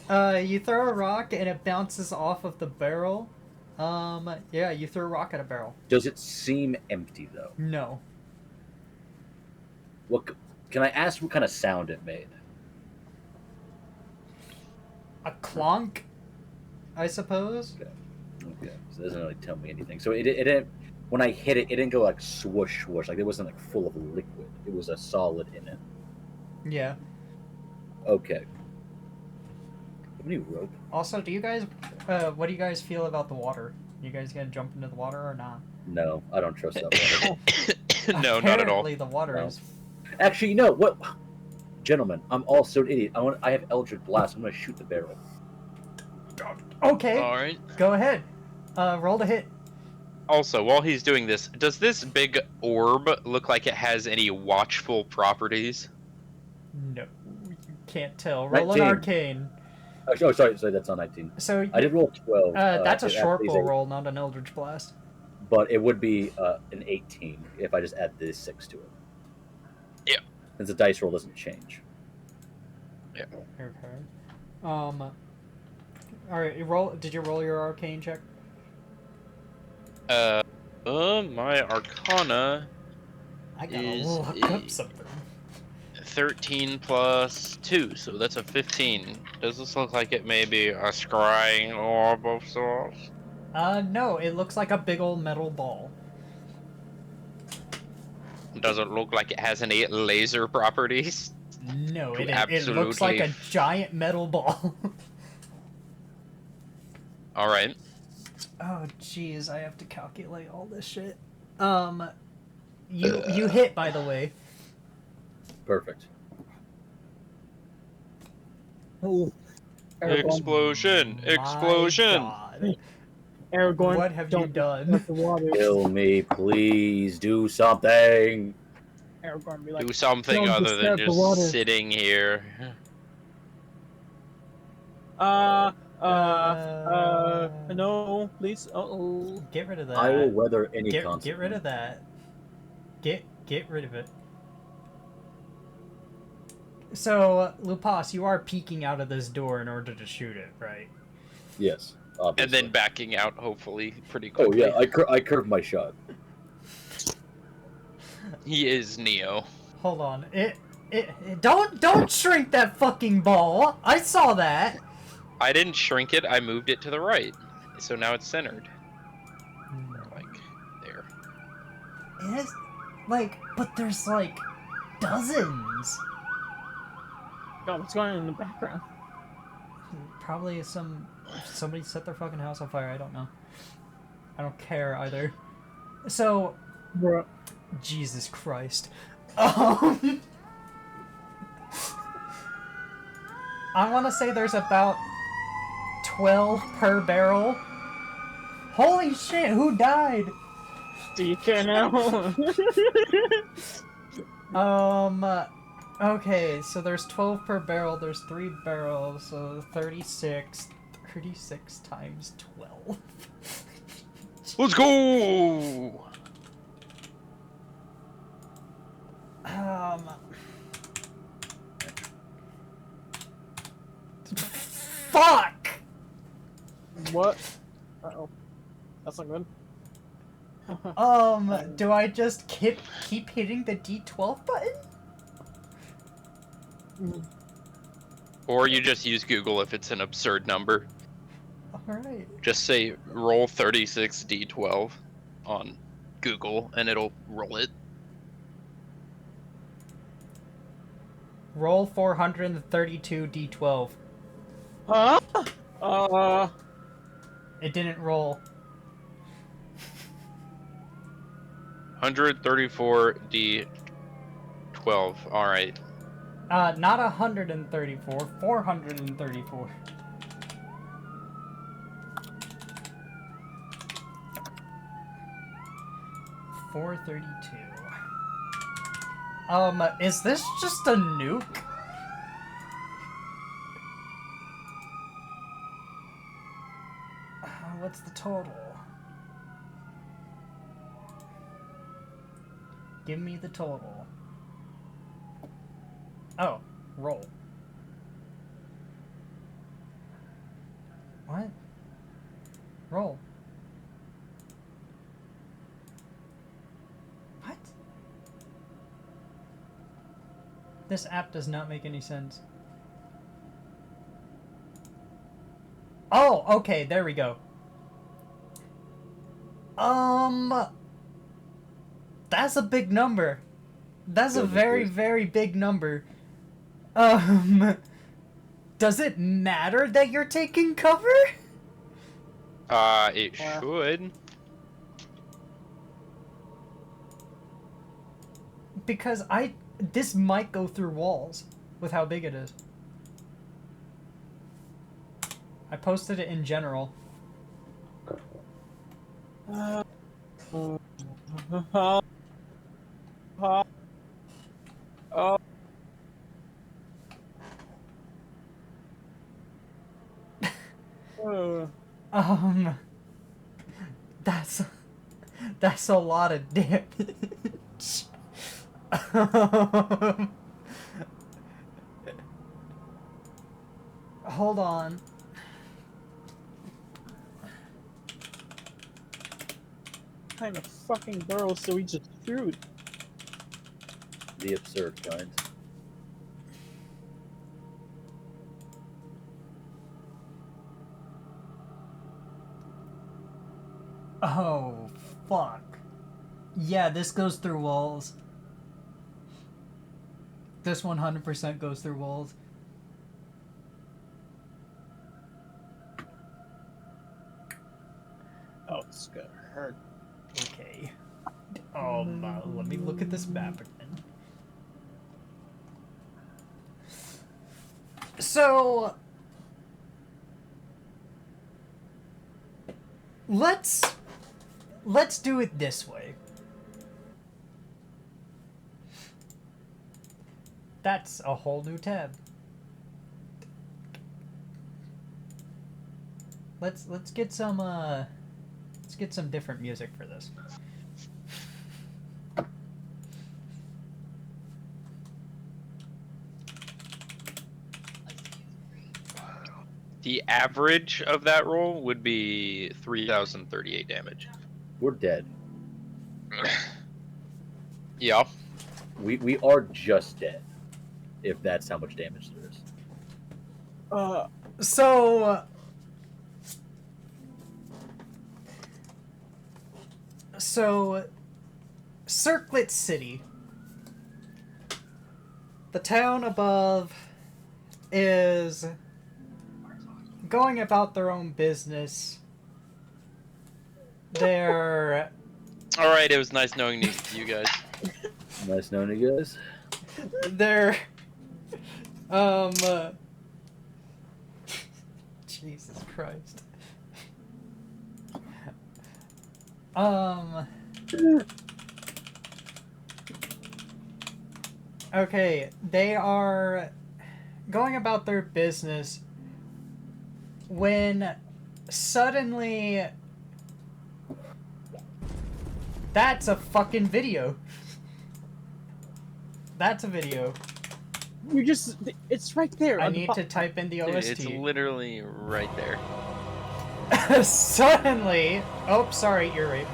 You throw a rock and it bounces off of the barrel. Yeah, you throw a rock at a barrel. Does it seem empty though? No. Can I ask what kind of sound it made? A clonk, I suppose. Okay, so it doesn't really tell me anything. So it didn't. When I hit it, it didn't go like swoosh swoosh. Like it wasn't like full of liquid. It was a solid in it. Yeah. Okay. How many rope? Also, do you guys, what do you guys feel about the water? You guys gonna jump into the water or not? No, I don't trust that water. No, not at all. Apparently the water No. is. Actually, you know what? Gentlemen, I'm also an idiot. I have Eldritch Blast. I'm gonna shoot the barrel. Okay, Alright. go ahead. Roll to hit. Also, while he's doing this, does this big orb look like it has any watchful properties? No, you can't tell. Roll an 19. arcane. Oh, sorry, that's on 19. So I did roll 12. that's a it short actually is bow roll, not an Eldritch Blast. But it would be an 18 if I just add this 6 to it. Yeah. Since the dice roll doesn't change. Okay. All right. You roll. Did you roll your arcane check? My Arcana, I gotta Is look up a- something. 13 plus 2, so that's a 15. Does this look like it may be a scrying orb of sorts? No. It looks like a big old metal ball. Does it look like it has any laser properties? No, To it looks like a absolutely- giant metal ball. Alright. Oh, jeez, I have to calculate all this shit. You hit, by the way. Perfect. Oh. Explosion! My Explosion! God. Aragorn, What have you don't done? let the water. Kill me, please. Do something. Aragorn be like, Do something "Don't other than disturb the just water." sitting here. no, please. Oh. Get rid of that. I will weather any Get consequence. rid of that. Get rid of it. So, Lupas, you are peeking out of this door in order to shoot it, right? Yes, obviously. And then backing out, hopefully, pretty Oh quickly. yeah, I curved my shot. He is Neo. Hold on. Don't shrink that fucking ball. I saw that. I didn't shrink it, I moved it to the right. So now it's centered. Like, there. It's like, but there's like dozens. God, what's going on in the background? Probably somebody set their fucking house on fire. I don't know. I don't care either. So, Bruh. Jesus Christ. I want to say there's about 12 per barrel. Holy shit, who died? Do you care now? Okay, so there's 12 per barrel, there's 3 barrels, so 36. 36 times 12. Let's go! Fuck! What? Uh-oh. That's not good. Do I just keep hitting the D12 button? Or you just use Google if it's an absurd number. Alright. Just say roll 36d12 on Google and it'll roll it. Roll 432 D12. Huh? It didn't roll. 134d12. All right. Not 134, 434. $432. Is this just a nuke? What's the total? Give me the total. Oh, roll. What? Roll. What? This app does not make any sense. Oh, okay, there we go. That's a big number. That's a very, very big number. Does it matter that you're taking cover? It should. Because this might go through walls with how big it is. I posted it in general. That's a lot of damage. Hold on. What kind of fucking girls do we just shoot? The absurd kind. Oh, fuck. Yeah, this goes through walls. This 100% goes through walls. Oh, it's gonna hurt. Okay. Let me look at this map again. So... Let's do it this way. That's a whole new tab. Let's get some different music for this. The average of that roll would be 3,038 damage. We're dead. Yeah. We are just dead. If that's how much damage there is. So, Circlet City. The town above is going about their own business. They're... Alright, it was nice knowing you guys. Nice knowing you guys. They're... Jesus Christ. Okay, they are going about their business when suddenly... That's a fucking video. That's a video. You just... It's right there. I need to type in the OST. It's literally right there. Suddenly... Oh, sorry, ear rape.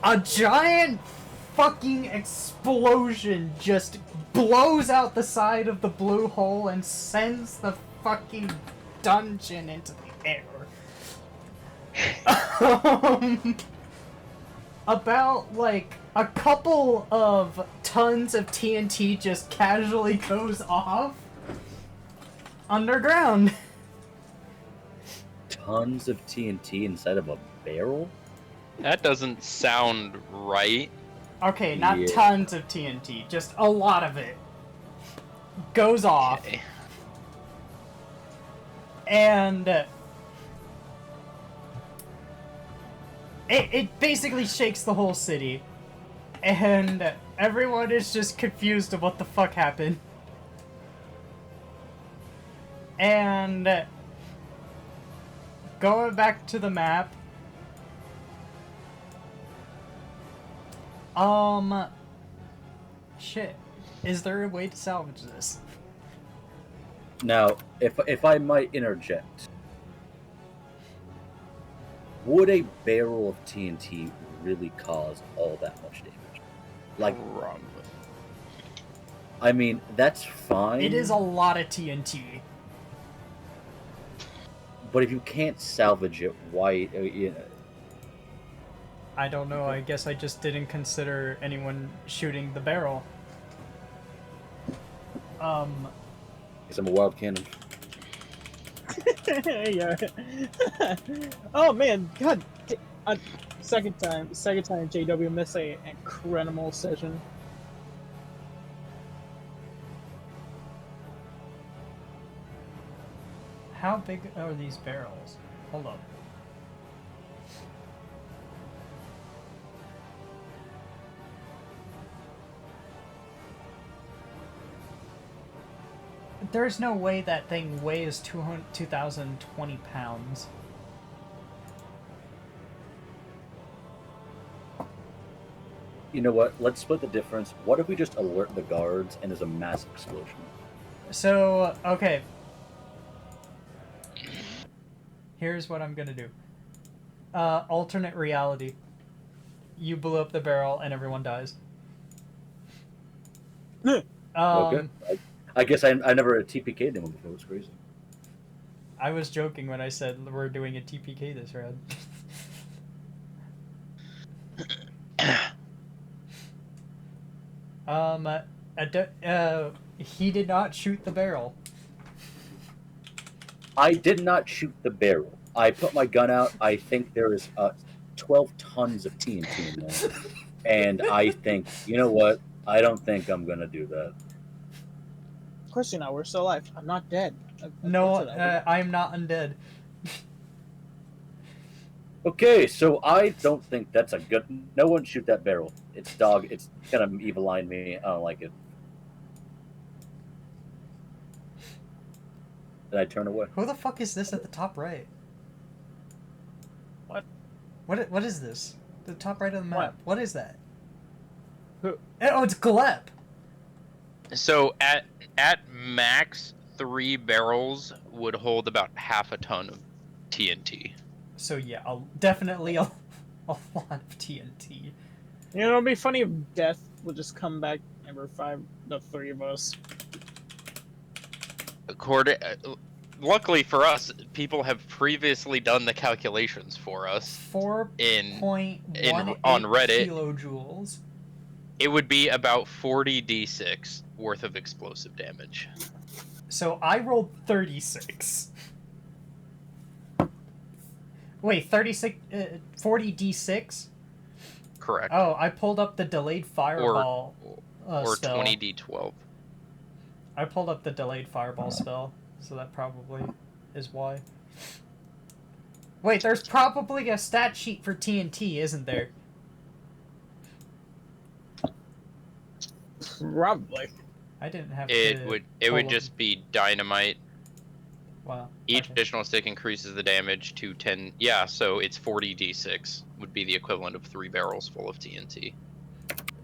A giant fucking explosion just blows out the side of the blue hole and sends the fucking dungeon into the air. about like a couple of tons of TNT just casually goes off underground. Tons of TNT inside of a barrel? That doesn't sound right. Okay, not Yeah. tons of TNT, just a lot of it goes off. Okay. And it basically shakes the whole city. And everyone is just confused of what the fuck happened. And going back to the map, shit. Is there a way to salvage this? Now, if I might interject, would a barrel of TNT really cause all that much damage? Like, Wrong. I mean, that's fine. It is a lot of TNT. But if you can't salvage it, why? You know, I don't know, I guess I just didn't consider anyone shooting the barrel. because I'm a wild cannon. Yeah. Oh man, God. Second time JW missed a incredible session. How big are these barrels? Hold up. There's no way that thing weighs 2,020 pounds. You know what? Let's split the difference. What if we just alert the guards and there's a massive explosion? So, okay. Here's what I'm gonna do. Alternate reality. You blew up the barrel and everyone dies. Okay. I guess I never TPK'd anyone before. It was crazy. I was joking when I said we're doing a TPK this round. He did not shoot the barrel. I did not shoot the barrel. I put my gun out. I think there is 12 tons of TNT in there. And I think, you know what? I don't think I'm going to do that. Of course, we're still alive. I'm not dead. No, I'm not undead. Okay, so I don't think that's a good... No one shoot that barrel. It's dog. It's going to evil line me. I don't like it. And I turn away. Who the fuck is this at the top right? What? What is this? The top right of the map. What is that? Who? Oh, it's Glep! So at max, 3 barrels would hold about half a ton of TNT. So yeah, definitely a lot of TNT. You know, it'd be funny if Death would just come back and revive the 3 of us. Luckily for us, people have previously done the calculations for us. 4.18 on Reddit. kilojoules. It would be about 40 d6 worth of explosive damage. So I rolled 36. Wait, 36, 40 d6? Correct. Oh, I pulled up the delayed fireball or spell. 20 d12. I pulled up the delayed fireball spell, so that probably is why. Wait, there's probably a stat sheet for TNT, isn't there? Probably. I didn't have It to would pull up- just be dynamite. Wow. Each okay. additional stick increases the damage to 10. Yeah, so it's 40 d6 would be the equivalent of 3 barrels full of TNT.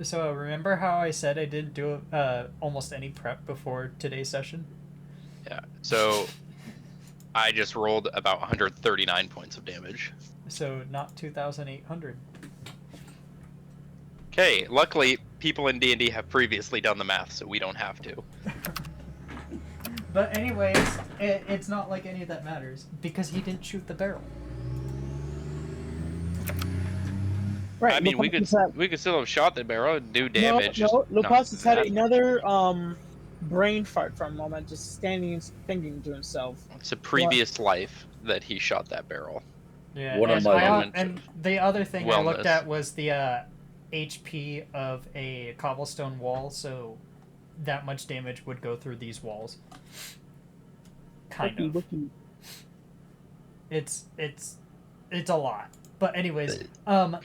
So remember how I said I didn't do almost any prep before today's session? Yeah. So I just rolled about 139 points of damage. So not 2,800. Okay, luckily people in D&D have previously done the math, so we don't have to. But anyways, it's not like any of that matters because he didn't shoot the barrel. Right. I mean, we could Lupas still have shot the barrel and do no, damage. no. just not Lupas has had that. another brain fart for a moment, just standing and thinking to himself. It's a previous life that he shot that barrel. Yeah, One of and, my- Moment and of the other thing I looked wellness. at was the HP of a cobblestone wall, so that much damage would go through these walls. Kind Wiki, of. wiki. It's a lot. But anyways, all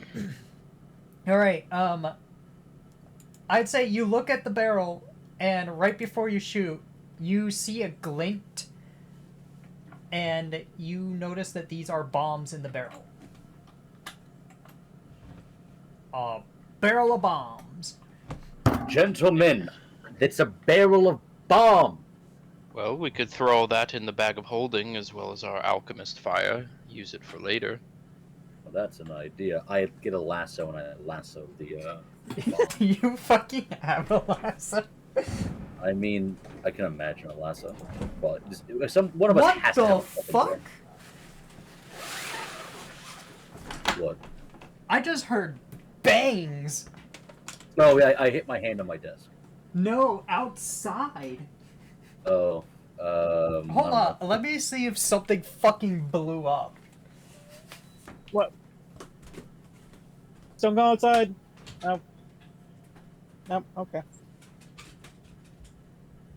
right, I'd say you look at the barrel, and right before you shoot, you see a glint, and you notice that these are bombs in the barrel. A barrel of bombs. Gentlemen, it's a barrel of bomb. Well, we could throw that in the bag of holding as well as our alchemist fire. Use it for later. Well, that's an idea. I get a lasso and I lasso the bomb. You fucking have a lasso. I mean, I can imagine a lasso. Well, one of us What has to the have a fucking fuck? What? I just heard bangs. Oh, yeah, I hit my hand on my desk. No, outside. Oh, Hold I on, let me see if something fucking blew up. What? Don't go outside. No. Nope. Okay.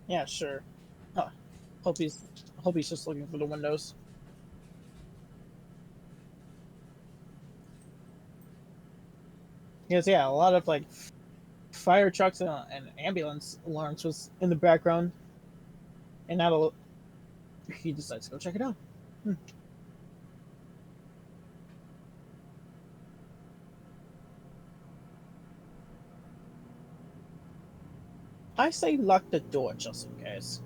Yeah, sure. Huh. Hope he's just looking for the windows. Because yeah, a lot of like fire trucks and ambulance alarms was in the background, and now he decides to go check it out. I say lock the door just in case.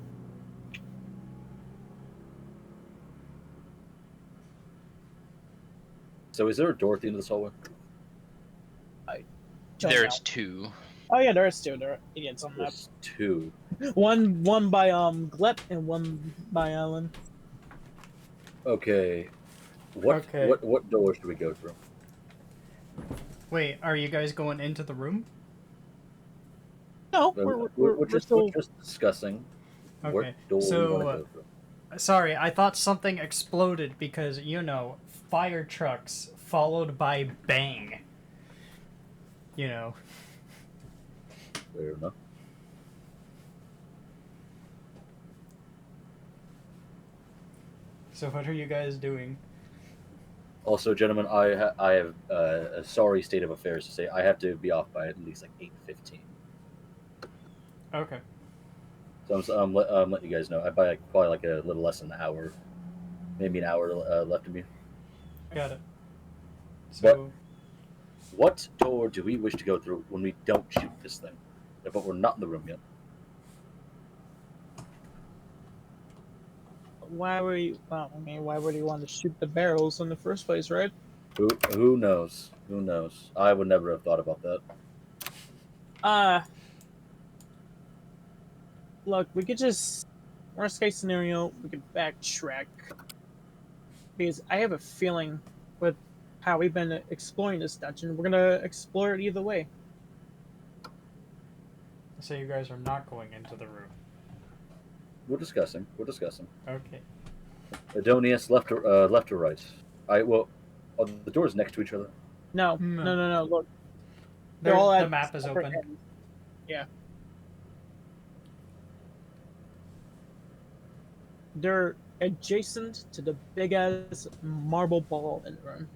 So is there a door at the end of this hallway? Don't There's know. 2. Oh yeah, there is two. There are idiots on that. There's 2. One by Glep and one by Alan. Okay. What door should we go through? Wait, are you guys going into the room? No, We're just still. discussing Okay, what door so, we want to go through. Sorry, I thought something exploded because, you know, fire trucks followed by bang. You know. Fair enough. So what are you guys doing? Also, gentlemen, I have a sorry state of affairs to say. I have to be off by at least like 8:15. Okay. So I'm letting you guys know. I probably like a little less than an hour, maybe an hour left of me. Got it. So, What door do we wish to go through when we don't shoot this thing? But we're not in the room yet. Why were you? Well, I mean, why would you want to shoot the barrels in the first place, right? Who knows? Who knows? I would never have thought about that. Look, we could just worst case scenario, we could backtrack because I have a feeling with how we've been exploring this dungeon, we're gonna explore it either way. so you guys are not going into the room. We're discussing. Okay. Adonius, left or right? The doors next to each other. No. Look, they're There's, all the at map is separate open. ends. Yeah. They're adjacent to the big ass marble ball in the room.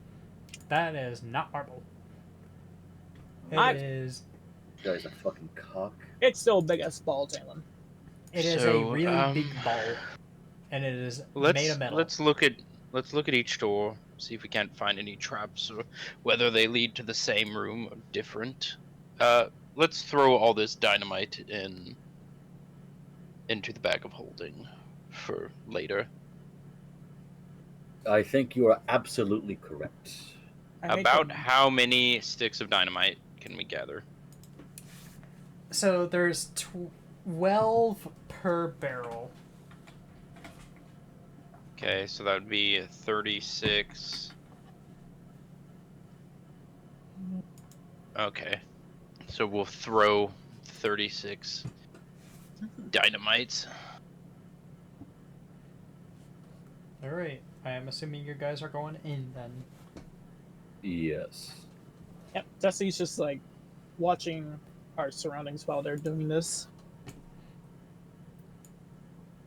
That is not marble. I- It is. You guys a fucking cock. It's still a big ass ball, Talon. It is So, a really big ball, and it is made of metal. Let's look at each door, see if we can't find any traps or whether they lead to the same room or different. Let's throw all this dynamite into the bag of holding for later. I think you are absolutely correct. I make About a- how many sticks of dynamite can we gather? So there's 12 per barrel. Okay, so that would be 36. Okay. So we'll throw 36 dynamites. Alright, I am assuming you guys are going in then. Yes. Yep, Destiny's just like watching our surroundings while they're doing this.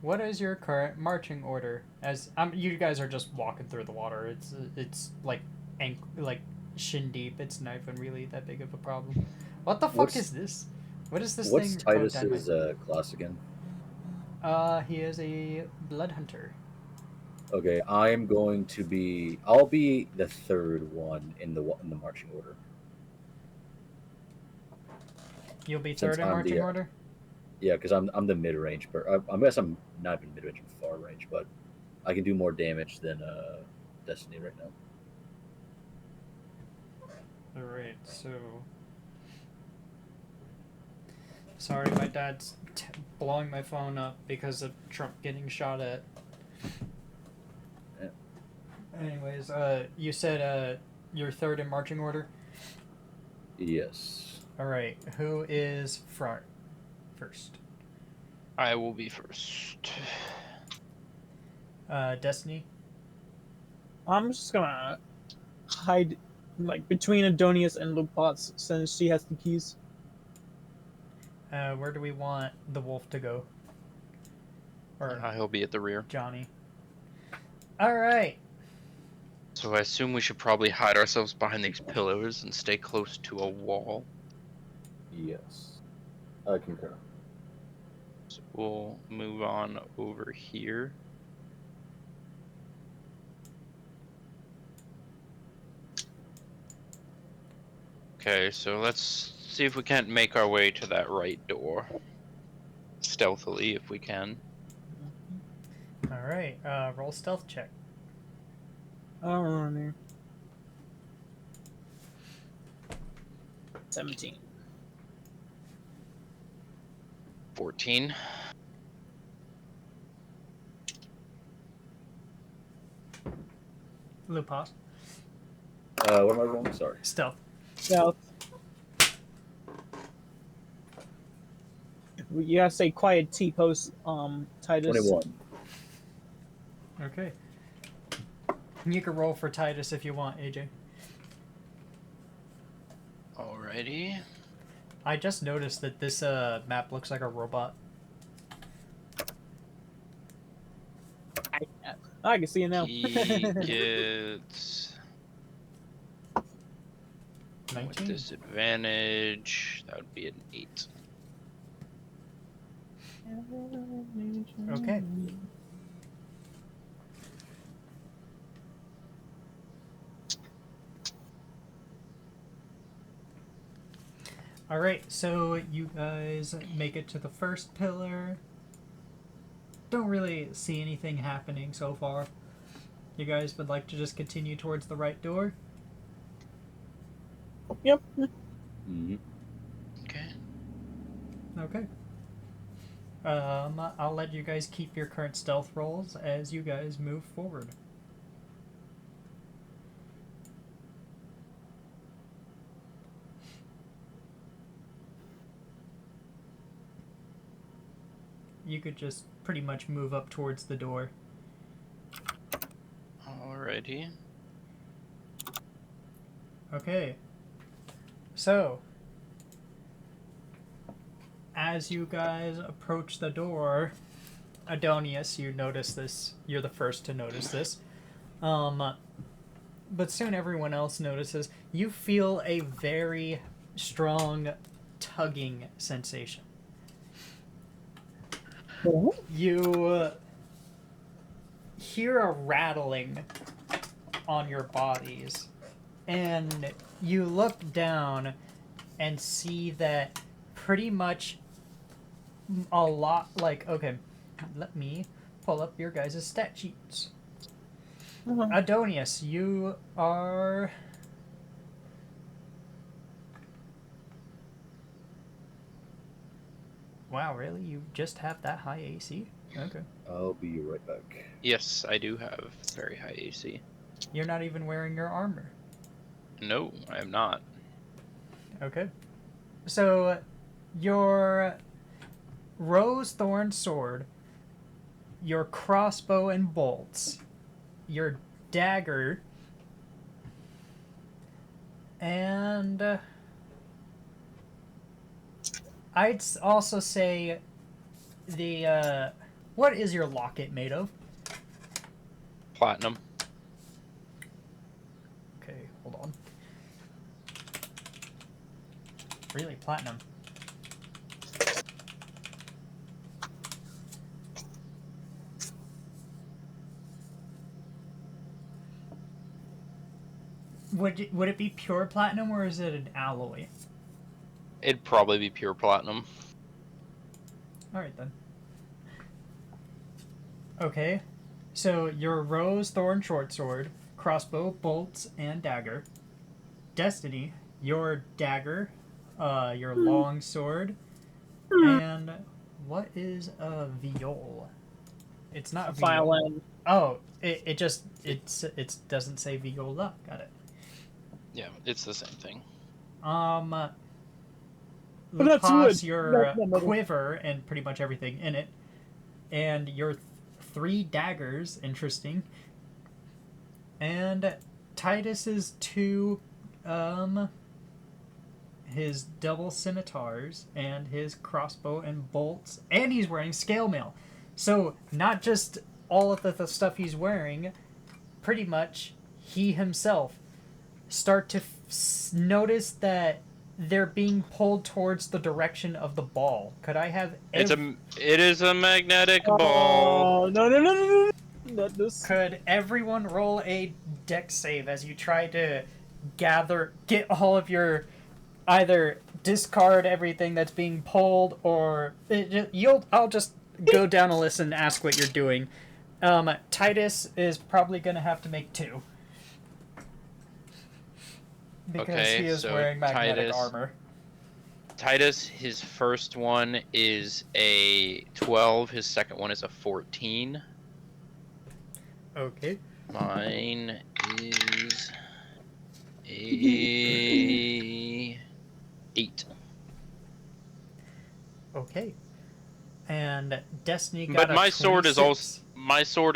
What is your current marching order? As you guys are just walking through the water. It's like like shin deep. It's not even really that big of a problem. What the fuck What's- is this? What is this What's thing? called, Titus's class again? He is a blood hunter. Okay, I'm going to be. I'll be the third one in the marching order. You'll be Since third in I'm marching the, order. Yeah, because I'm the mid range, but I guess I'm not even mid range, I'm far range, but I can do more damage than Destiny right now. Alright, so. Sorry, my dad's blowing my phone up because of Trump getting shot at. Yeah. Anyways, you said you're third in marching order? Yes. Alright, who is first? I will be first. Destiny? I'm just gonna hide like between Adonius and Luke Potts since she has the keys. Where do we want the wolf to go? Or He'll be at the rear. Johnny? Alright. So I assume we should probably hide ourselves behind these pillars and stay close to a wall. Yes. I concur. So we'll move on over here. Okay, so let's see if we can't make our way to that right door. Stealthily, if we can. Alright, roll stealth check. Oh, 17. 14. Lupas. What am I rolling? Sorry. Stealth. Stealth. You gotta say quiet T post, Titus. 21. Okay. You can roll for Titus if you want, AJ. Alrighty. I just noticed that this map looks like a robot. I can see it now. He gets 19. with disadvantage. That would be an 8. Okay. Alright, so you guys make it to the first pillar. Don't really see anything happening so far. You guys would like to just continue towards the right door? Yep. Mm-hmm. Okay. Okay. I'll let you guys keep your current stealth rolls as you guys move forward. You could just pretty much move up towards the door. Alrighty. Okay. So, as you guys approach the door, Adonius, you notice this. You're the first to notice this. But soon everyone else notices. You feel a very strong tugging sensation. You hear a rattling on your bodies, and you look down and see that pretty much a lot, like, okay, let me pull up your guys' stat sheets. Adonius, you are... Wow, really? You just have that high AC? Okay. I'll be right back. Yes, I do have very high AC. You're not even wearing your armor. No, I am not. Okay. So, your rose thorn sword, your crossbow and bolts, your dagger, and I'd also say the what is your locket made of? Platinum. Okay, hold on. Really, platinum. Would it be pure platinum or is it an alloy? It'd probably be pure platinum. All right then. Okay, so your rose thorn short sword, crossbow, bolts, and dagger. Destiny, your dagger, your long sword, and what is a viol? It's not viol. Violin. Oh, it doesn't say viola. Got it. Yeah, it's the same thing. But that's Lupas, wood. your No. quiver and pretty much everything in it, and your 3 daggers. Interesting. And Titus's 2, his double scimitars and his crossbow and bolts, and he's wearing scale mail. So not just all of the stuff he's wearing, pretty much he himself start to notice that they're being pulled towards the direction of the ball. Could I have? It is a magnetic ball. Oh, no. Not this. Could everyone roll a dex save as you try to get all of your, either discard everything that's being pulled, or I'll just go down a list and ask what you're doing. Titus is probably gonna have to make 2. Because Okay, he is so wearing magnetic Titus- armor. Titus, his first one is a 12. His second one is a 14. Okay. Mine is a 8. Okay. And Destiny got But a my sword is 26.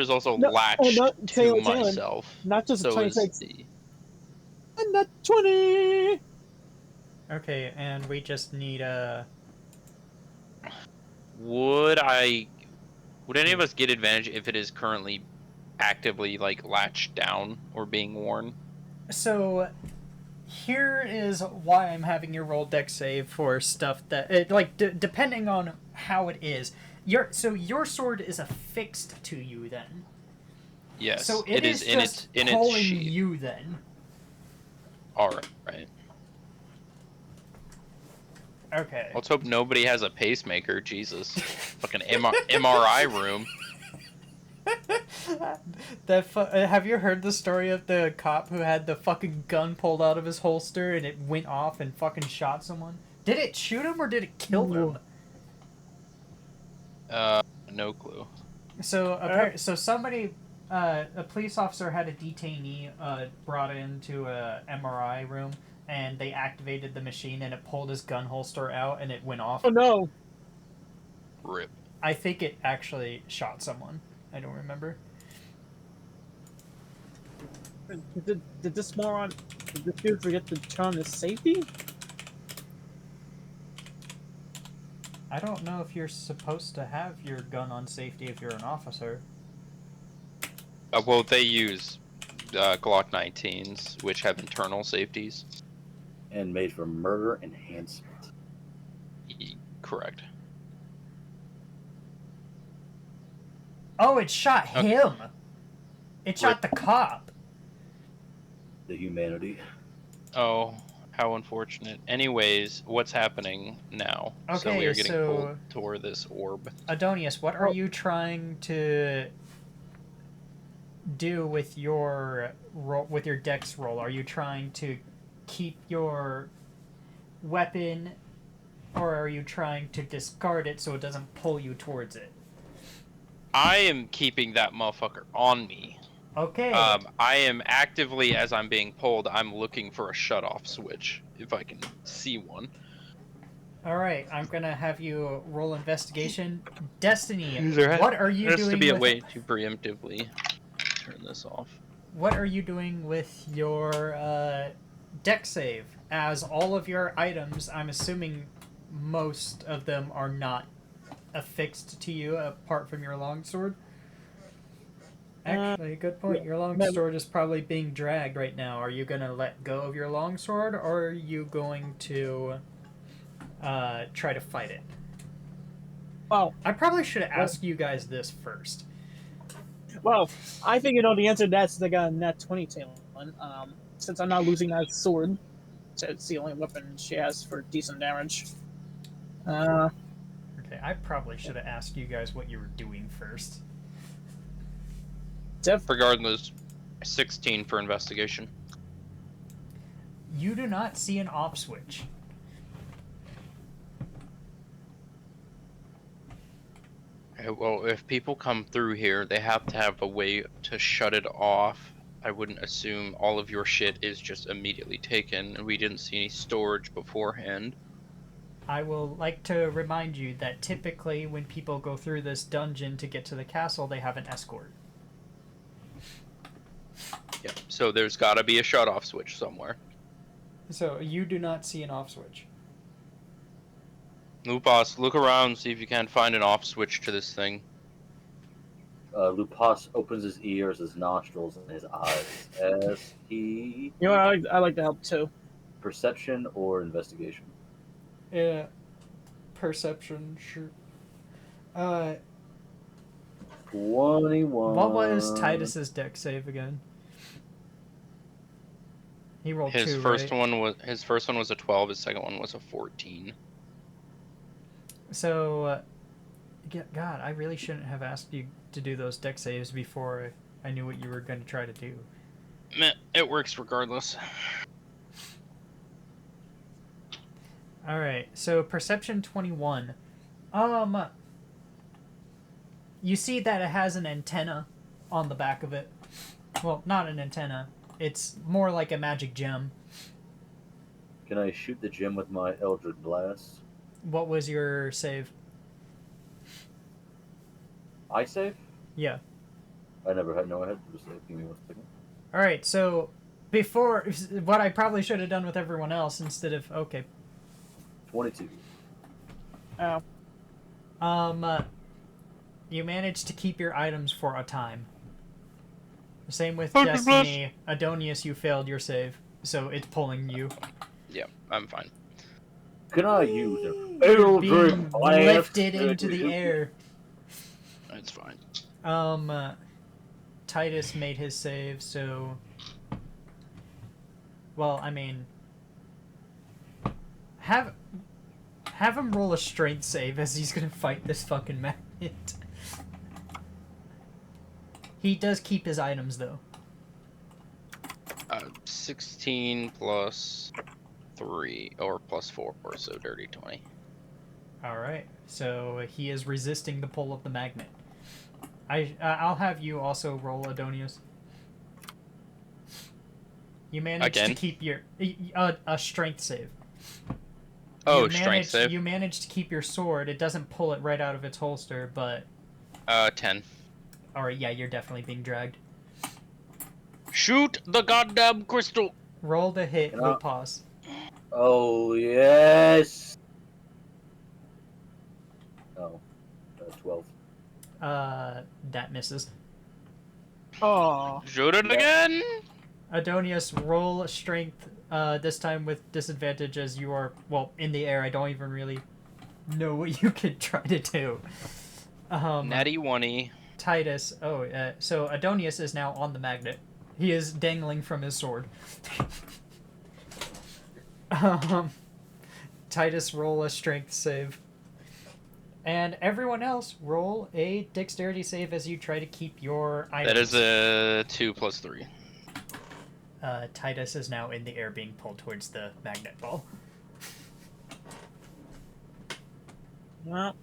also No, latched no, to Taylor. myself. Not just a So is 26. the And that 20. Okay, and we just need a. Would any of us get advantage if it is currently actively like latched down or being worn? So, here is why I'm having you roll dex save for stuff that depending on how it is. Your sword is affixed to you then. Yes. So it is in just its pulling sheath. you then. All right. Okay. Let's hope nobody has a pacemaker. Jesus, fucking MRI room. Have you heard the story of the cop who had the fucking gun pulled out of his holster and it went off and fucking shot someone? Did it shoot him or did it kill him? No clue. So somebody, a police officer had a detainee brought into a MRI room, and they activated the machine, and it pulled his gun holster out, and it went off. Oh no. Rip. I think it actually shot someone. I don't remember. Did this dude forget to turn on his safety? I don't know if you're supposed to have your gun on safety if you're an officer. Well, they use Glock 19s, which have internal safeties. And made for murder enhancement. Correct. Oh, it shot him! It shot the cop! The humanity. Oh, how unfortunate. Anyways, what's happening now? So we are getting pulled toward this orb. Adonius, what are you trying to do with your dex roll? Are you trying to keep your weapon, or are you trying to discard it so it doesn't pull you towards it? I am keeping that motherfucker on me. Okay. I am actively, as I'm being pulled, I'm looking for a shut-off switch. if I can see one. All right, I'm gonna have you roll investigation. Destiny, There what are you has to doing be a with way to preemptively turn this off. what are you doing with your deck save? As all of your items, I'm assuming most of them are not affixed to you apart from your longsword. Actually, good point. Your longsword is probably being dragged right now. Are you gonna let go of your longsword, or are you going to try to fight it? Well, I probably should have asked you guys this first. well, I think you know the answer to that since I got a nat 20 Talon. Since I'm not losing that sword, so it's the only weapon she has for decent damage. Okay, I probably should have asked you guys what you were doing first. Regardless, 16 for investigation. You do not see an off switch. Okay, well, if people come through here, they have to have a way to shut it off. I wouldn't assume all of your shit is just immediately taken, and we didn't see any storage beforehand. I will like to remind you that typically when people go through this dungeon to get to the castle, they have an escort. Yep. So there's got to be a shut-off switch somewhere. So you do not see an off switch. Lupas, look around, see if you can't find an off switch to this thing. Lupas opens his ears, his nostrils, and his eyes as he... You know, I like to help too. Perception or investigation? Yeah. Perception, sure. 21. What was Titus's deck save again? He rolled His 2, first right? one was a 12. His second one was a 14. So, God, I really shouldn't have asked you to do those deck saves before I knew what you were going to try to do. Meh, it works regardless. Alright, so Perception 21. You see that it has an antenna on the back of it. Well, not an antenna. It's more like a magic gem. Can I shoot the gem with my Eldritch Blast? What was your save? I save? Yeah. I never had no I had to save. Give me 1 second. Alright, so before... What I probably should have done with everyone else instead of... Okay. 22. Oh. You managed to keep your items for a time. Same with Okay, Destiny. Adonius, you failed your save, so it's pulling you. Yeah, I'm fine. Can I use an Being Eldritch Blast? lifted into the air. That's fine. Titus made his save, so... Well, I mean... Have him roll a strength save as he's gonna fight this fucking magnet. He does keep his items, though. 16 plus 3, or plus 4, so dirty 20. Alright, so he is resisting the pull of the magnet. I'll have you also roll, Adonius. You managed to Again? keep your... a strength save. Oh, You strength managed- save? You managed to keep your sword. It doesn't pull it right out of its holster, but... 10. Alright, yeah, you're definitely being dragged. Shoot the goddamn crystal! Roll to hit, Can I- Lupas. Oh, yes! Oh. 12. That misses. Oh. Shoot it Yeah. again! Adonius, roll strength, this time with disadvantage as you are, well, in the air. I don't even really know what you could try to do. Natty 1-y. Titus, so Adonius is now on the magnet. He is dangling from his sword. Titus, roll a strength save. And everyone else, roll a dexterity save as you try to keep your items. That is a 2 plus 3. Titus is now in the air being pulled towards the magnet ball. Well,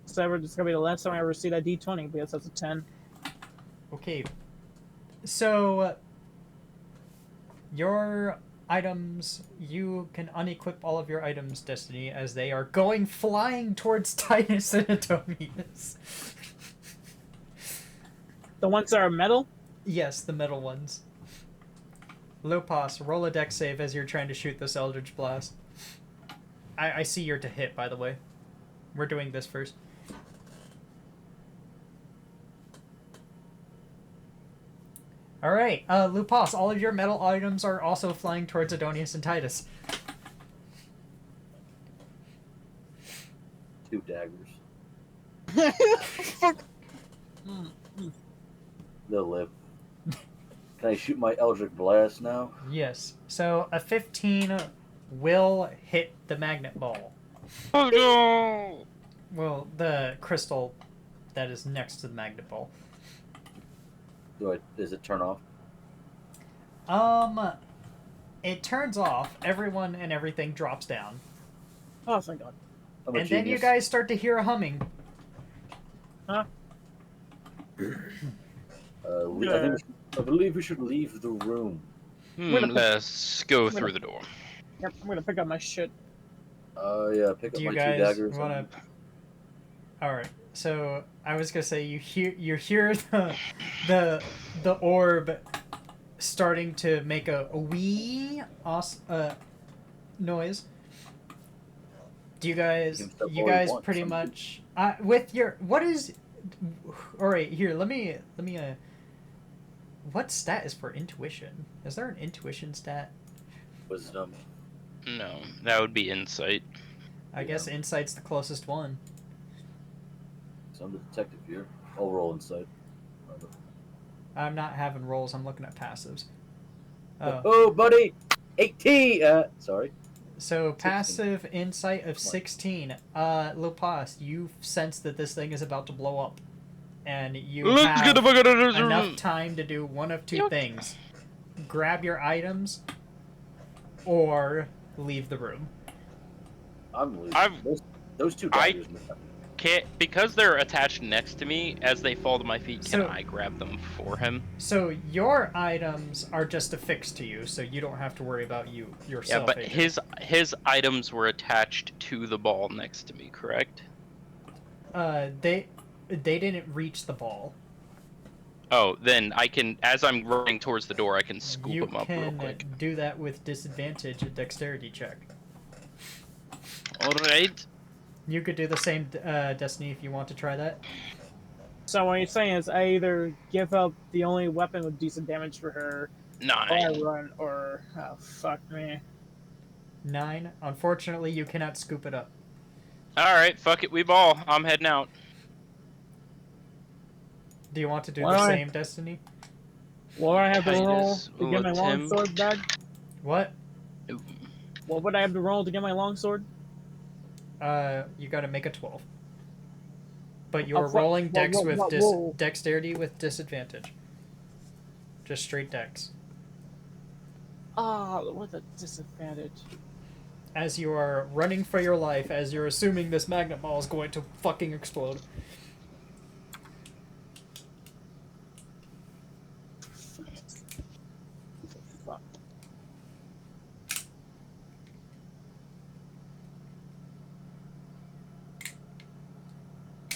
it's gonna be the last time I ever see that D20 because that's a 10. Okay. So, your items. You can unequip all of your items, Destiny, as they are going flying towards Titus and Adonius. The ones that are metal? Yes, the metal ones. Lopos, roll a dex save as you're trying to shoot this Eldritch Blast. I see you're to hit, by the way. We're doing this first. Alright, Lupos, all of your metal items are also flying towards Adonius and Titus. 2 daggers. Fuck. They'll live. Can I shoot my Eldritch Blast now? Yes. So, a 15 will hit the magnet ball. Oh no! Well, the crystal that is next to the magnet ball. Does it turn off? It turns off, everyone and everything drops down. Oh, thank God. I'm a And then you genius. guys start to hear a humming. Huh? I believe we should leave the room. Let's go through the door. Yep, I'm gonna pick up my shit. Yeah, pick Do up you my 2 guys daggers. want to... Alright, so I was gonna say you hear the orb starting to make a wee noise. Do you guys Give stuff you all he guys wants, pretty some- much with your what is all right here let me what stat is for intuition? Is there an intuition stat? Wisdom. No, that would be insight. I guess insight's the closest one. So I'm the detective here. I'll roll insight. I'm not having rolls, I'm looking at passives. Oh, buddy! 18! Sorry. So passive insight of 16. Lopas, you sense that this thing is about to blow up. And you Let's have get the fuck out of this enough room. time to do one of 2 Yuck. things. Grab your items or leave the room. I'm leaving. I've- Those 2 I- daggers. Can't, because they're attached next to me, as they fall to my feet, can So- I grab them for him? So your items are just affixed to you, so you don't have to worry about Yeah, yourself. but Adrian. his items were attached to the ball next to me, correct? They didn't reach the ball. Oh, then I can, as I'm running towards the door, I can scoop You them up real can quick. do that with disadvantage, a dexterity check. Alright. You could do the same, Destiny, if you want to try that. So what you're saying is I either give up the only weapon with decent damage for her, or I 9. run, or oh fuck me. 9. Unfortunately, you cannot scoop it up. Alright, fuck it, we ball. I'm heading out. Do you want to do Why the don't I- same, Destiny? What would I have to roll Titus to get my looked long him. sword back? What? What would I have to roll to get my long sword? You gotta make a 12. But you're what- rolling what- dex what- with what roll? dexterity with disadvantage. Just straight dex. Ah, what a disadvantage. As you are running for your life, as you're assuming this magnet ball is going to fucking explode. Fuck.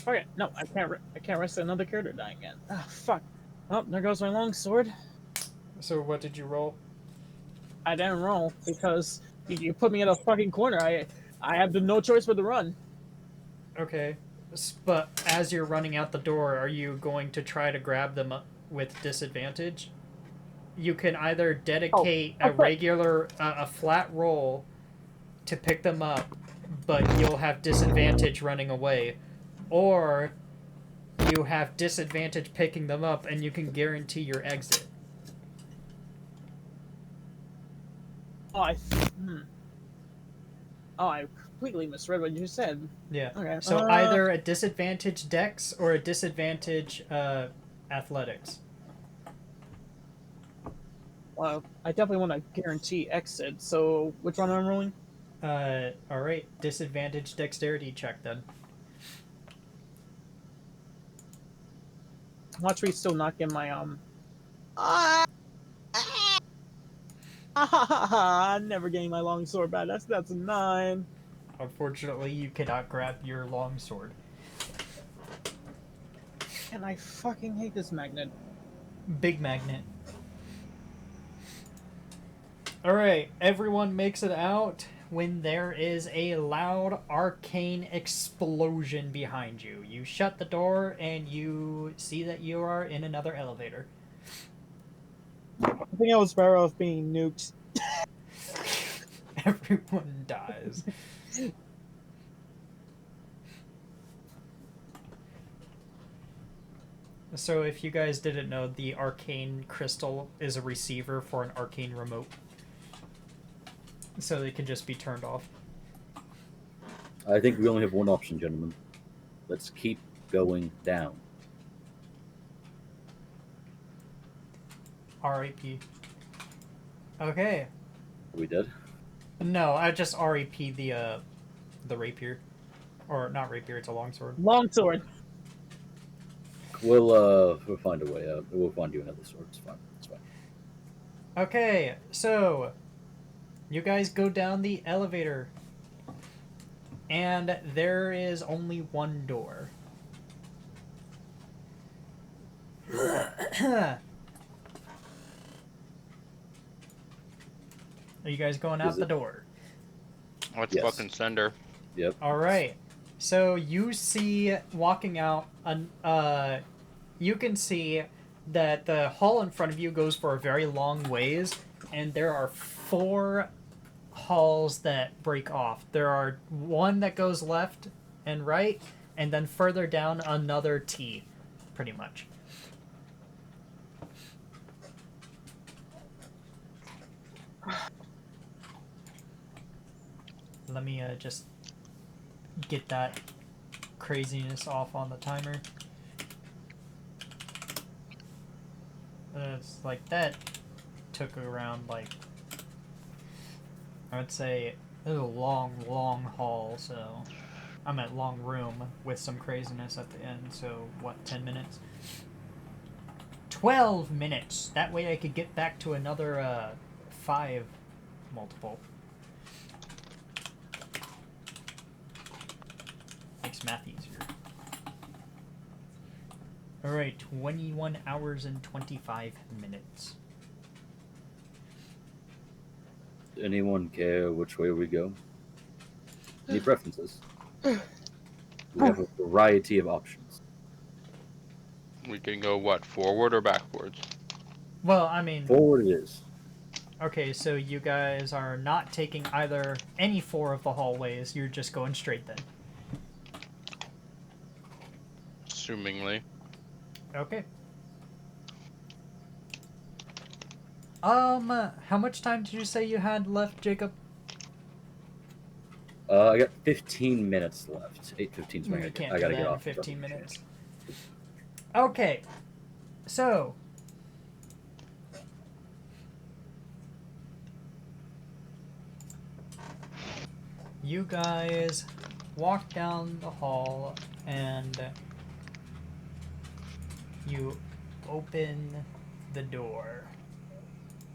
Okay, no, I can't risk another character dying again. Ah, fuck. Oh, there goes my long sword. So what did you roll? I didn't roll because you put me in a fucking corner. I have no choice but to run. Okay. But as you're running out the door, are you going to try to grab them with disadvantage? You can either dedicate a okay. regular, a flat roll to pick them up, but you'll have disadvantage running away. Or you have disadvantage picking them up and you can guarantee your exit. Oh, I completely misread what you said. Yeah. Okay. So either a disadvantage dex or a disadvantage athletics. Well, I definitely want to guarantee exit. So which one am I rolling? Alright. Disadvantage dexterity check then. Watch me still not get my I'm never getting my long sword back. That's a 9. Unfortunately, you cannot grab your long sword. And I fucking hate this magnet. Big magnet. Alright, everyone makes it out when there is a loud arcane explosion behind you. You shut the door and you see that you are in another elevator. I think I was better off being nuked. Everyone dies. So if you guys didn't know, the arcane crystal is a receiver for an arcane remote. So they can just be turned off. I think we only have one option, gentlemen. Let's keep going down. R.I.P. Okay. Are we dead? No, I just R.I.P. the rapier. Or not rapier, it's a longsword. Longsword. We'll find a way. We'll find you another sword. It's fine. It's fine. Okay, so you guys go down the elevator. And there is only one door. Are you guys going out the door? Let's Yes. fucking send her. Yep. All right. So you see walking out, you can see that the hall in front of you goes for a very long ways, and there are 4 halls that break off. There are one that goes left and right, and then further down another T, pretty much. Let me just get that craziness off on the timer. It's like that took around like, I would say it was a long haul, so I'm at long room with some craziness at the end, so what, 10 minutes? 12 minutes! That way I could get back to another 5 multiple. Makes math easier. Alright, 21 hours and 25 minutes. Anyone care which way we go? Any preferences? We have a variety of options. We can go, what, forward or backwards? Well, I mean, Forward it is. okay, so you guys are not taking any 4 of the hallways, you're just going straight then. Assumingly. Okay. How much time did you say you had left, Jacob? I got 15 minutes left. 8:15 is We my can't I do gotta that get in off. 15 minutes. Okay. So, you guys walk down the hall and you open the door.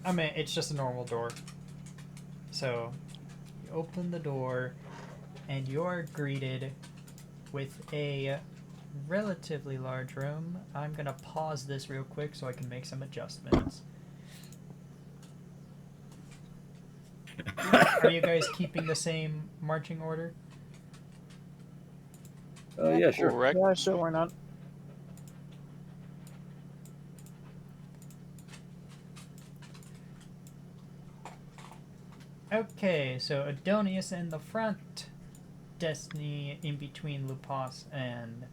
I mean, it's just a normal door. So, you open the door and you're greeted with a relatively large room. I'm gonna pause this real quick so I can make some adjustments. Are you guys keeping the same marching order? Yeah, sure. Correct. Yeah, sure, why not? Okay, so Adonius in the front, Destiny in between Lupas and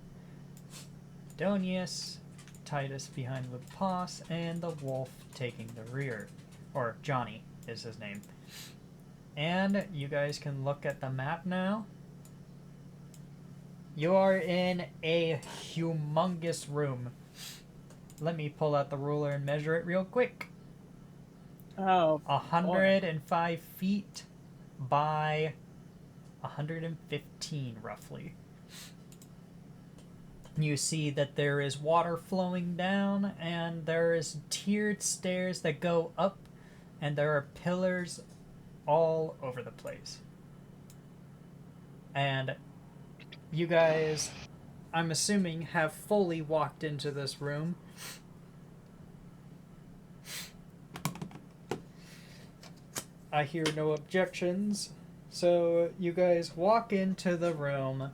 Adonius, Titus behind Lupas, and the wolf taking the rear. Or Johnny is his name. And you guys can look at the map now. You are in a humongous room. Let me pull out the ruler and measure it real quick. Oh, 105 feet by 115 roughly. You see that there is water flowing down and there is tiered stairs that go up and there are pillars all over the place. And you guys, I'm assuming, have fully walked into this room. I hear no objections. So you guys walk into the room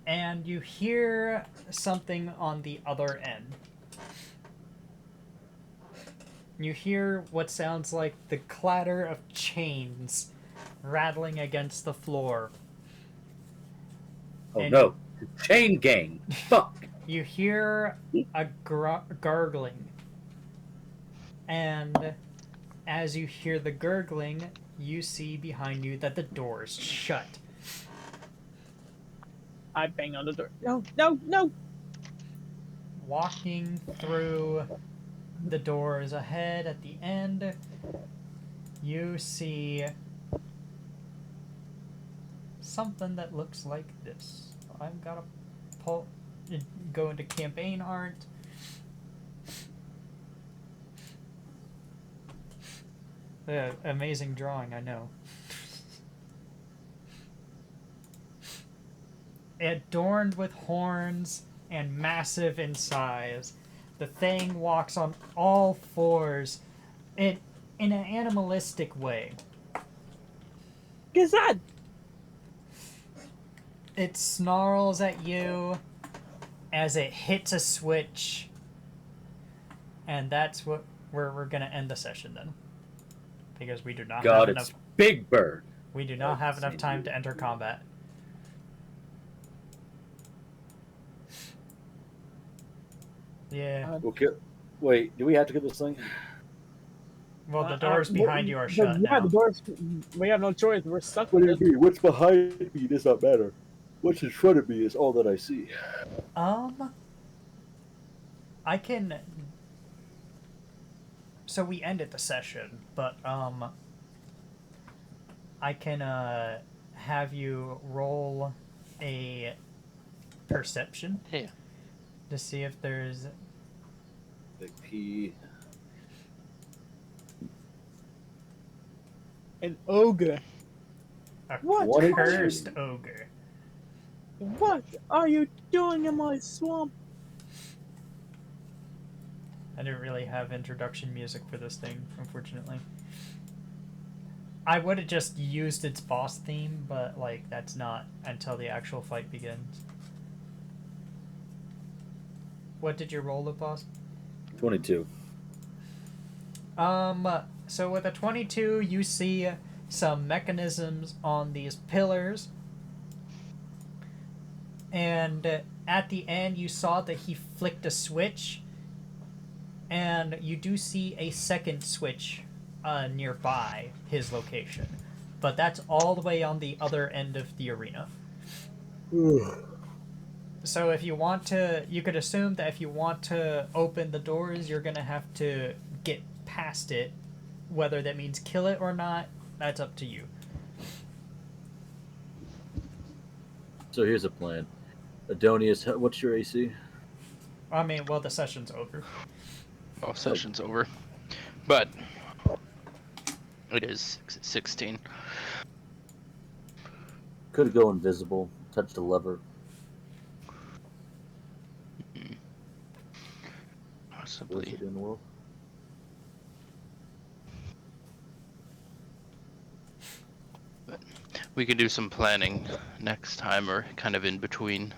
and you hear something on the other end. You hear what sounds like the clatter of chains rattling against the floor. Oh And no. Chain gang. Fuck. You hear a gurgling. And as you hear the gurgling, you see behind you that the door is shut. I bang on the door. No, no, no! Walking through the doors ahead at the end, you see something that looks like this. I've got to go into campaign art. Yeah, amazing drawing, I know. Adorned with horns and massive in size, the thing walks on all fours in an animalistic way. Gazad! It snarls at you as it hits a switch, and that's where we're gonna end the session then, because we do not God, have it's enough. Big Bird. We do not have enough time to enter combat. Yeah. Okay. Wait, do we have to get this thing? Well, the doors behind you are shut yeah, now. the doors. We have no choice. We're stuck What with do it. you mean? What's behind me does not matter. What's in front of me is all that I see. I can. So we ended the session, but I can have you roll a perception. Yeah. To see if there's Big P. An ogre. a What? cursed ogre. What are you doing in my swamp? I didn't really have introduction music for this thing, unfortunately. I would have just used its boss theme, but like that's not until the actual fight begins. What did you roll, boss? 22. So with a 22, you see some mechanisms on these pillars. And at the end, you saw that he flicked a switch. And you do see a second switch nearby his location. But that's all the way on the other end of the arena. So if you want to, you could assume that if you want to open the doors, you're going to have to get past it. Whether that means kill it or not, that's up to you. So here's a plan. Adonius, what's your AC? I mean, well, the session's over. Oh, session's over. But it is 16. Could go invisible. Touch the lever. What's Possibly. it in the world? But we can do some planning next time, or kind of in between.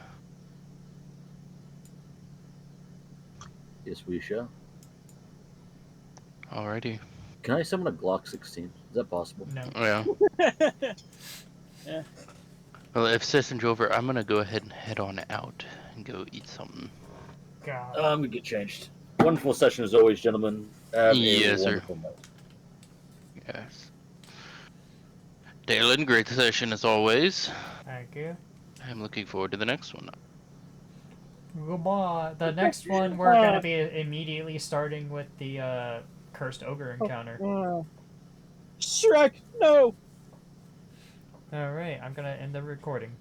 Yes, we shall. Alrighty. Can I summon a Glock 16? Is that possible? No. Oh, yeah. Yeah. Well, if session's over, I'm gonna go ahead and head on out and go eat something. God. I'm gonna get changed. Wonderful session as always, gentlemen. Have Yes, a sir. wonderful night. Yes. Dalen, great session as always. Thank you. I'm looking forward to the next one. Goodbye. The next one, we're going to be immediately starting with the cursed ogre encounter. Shrek, no! Alright, I'm going to end the recording.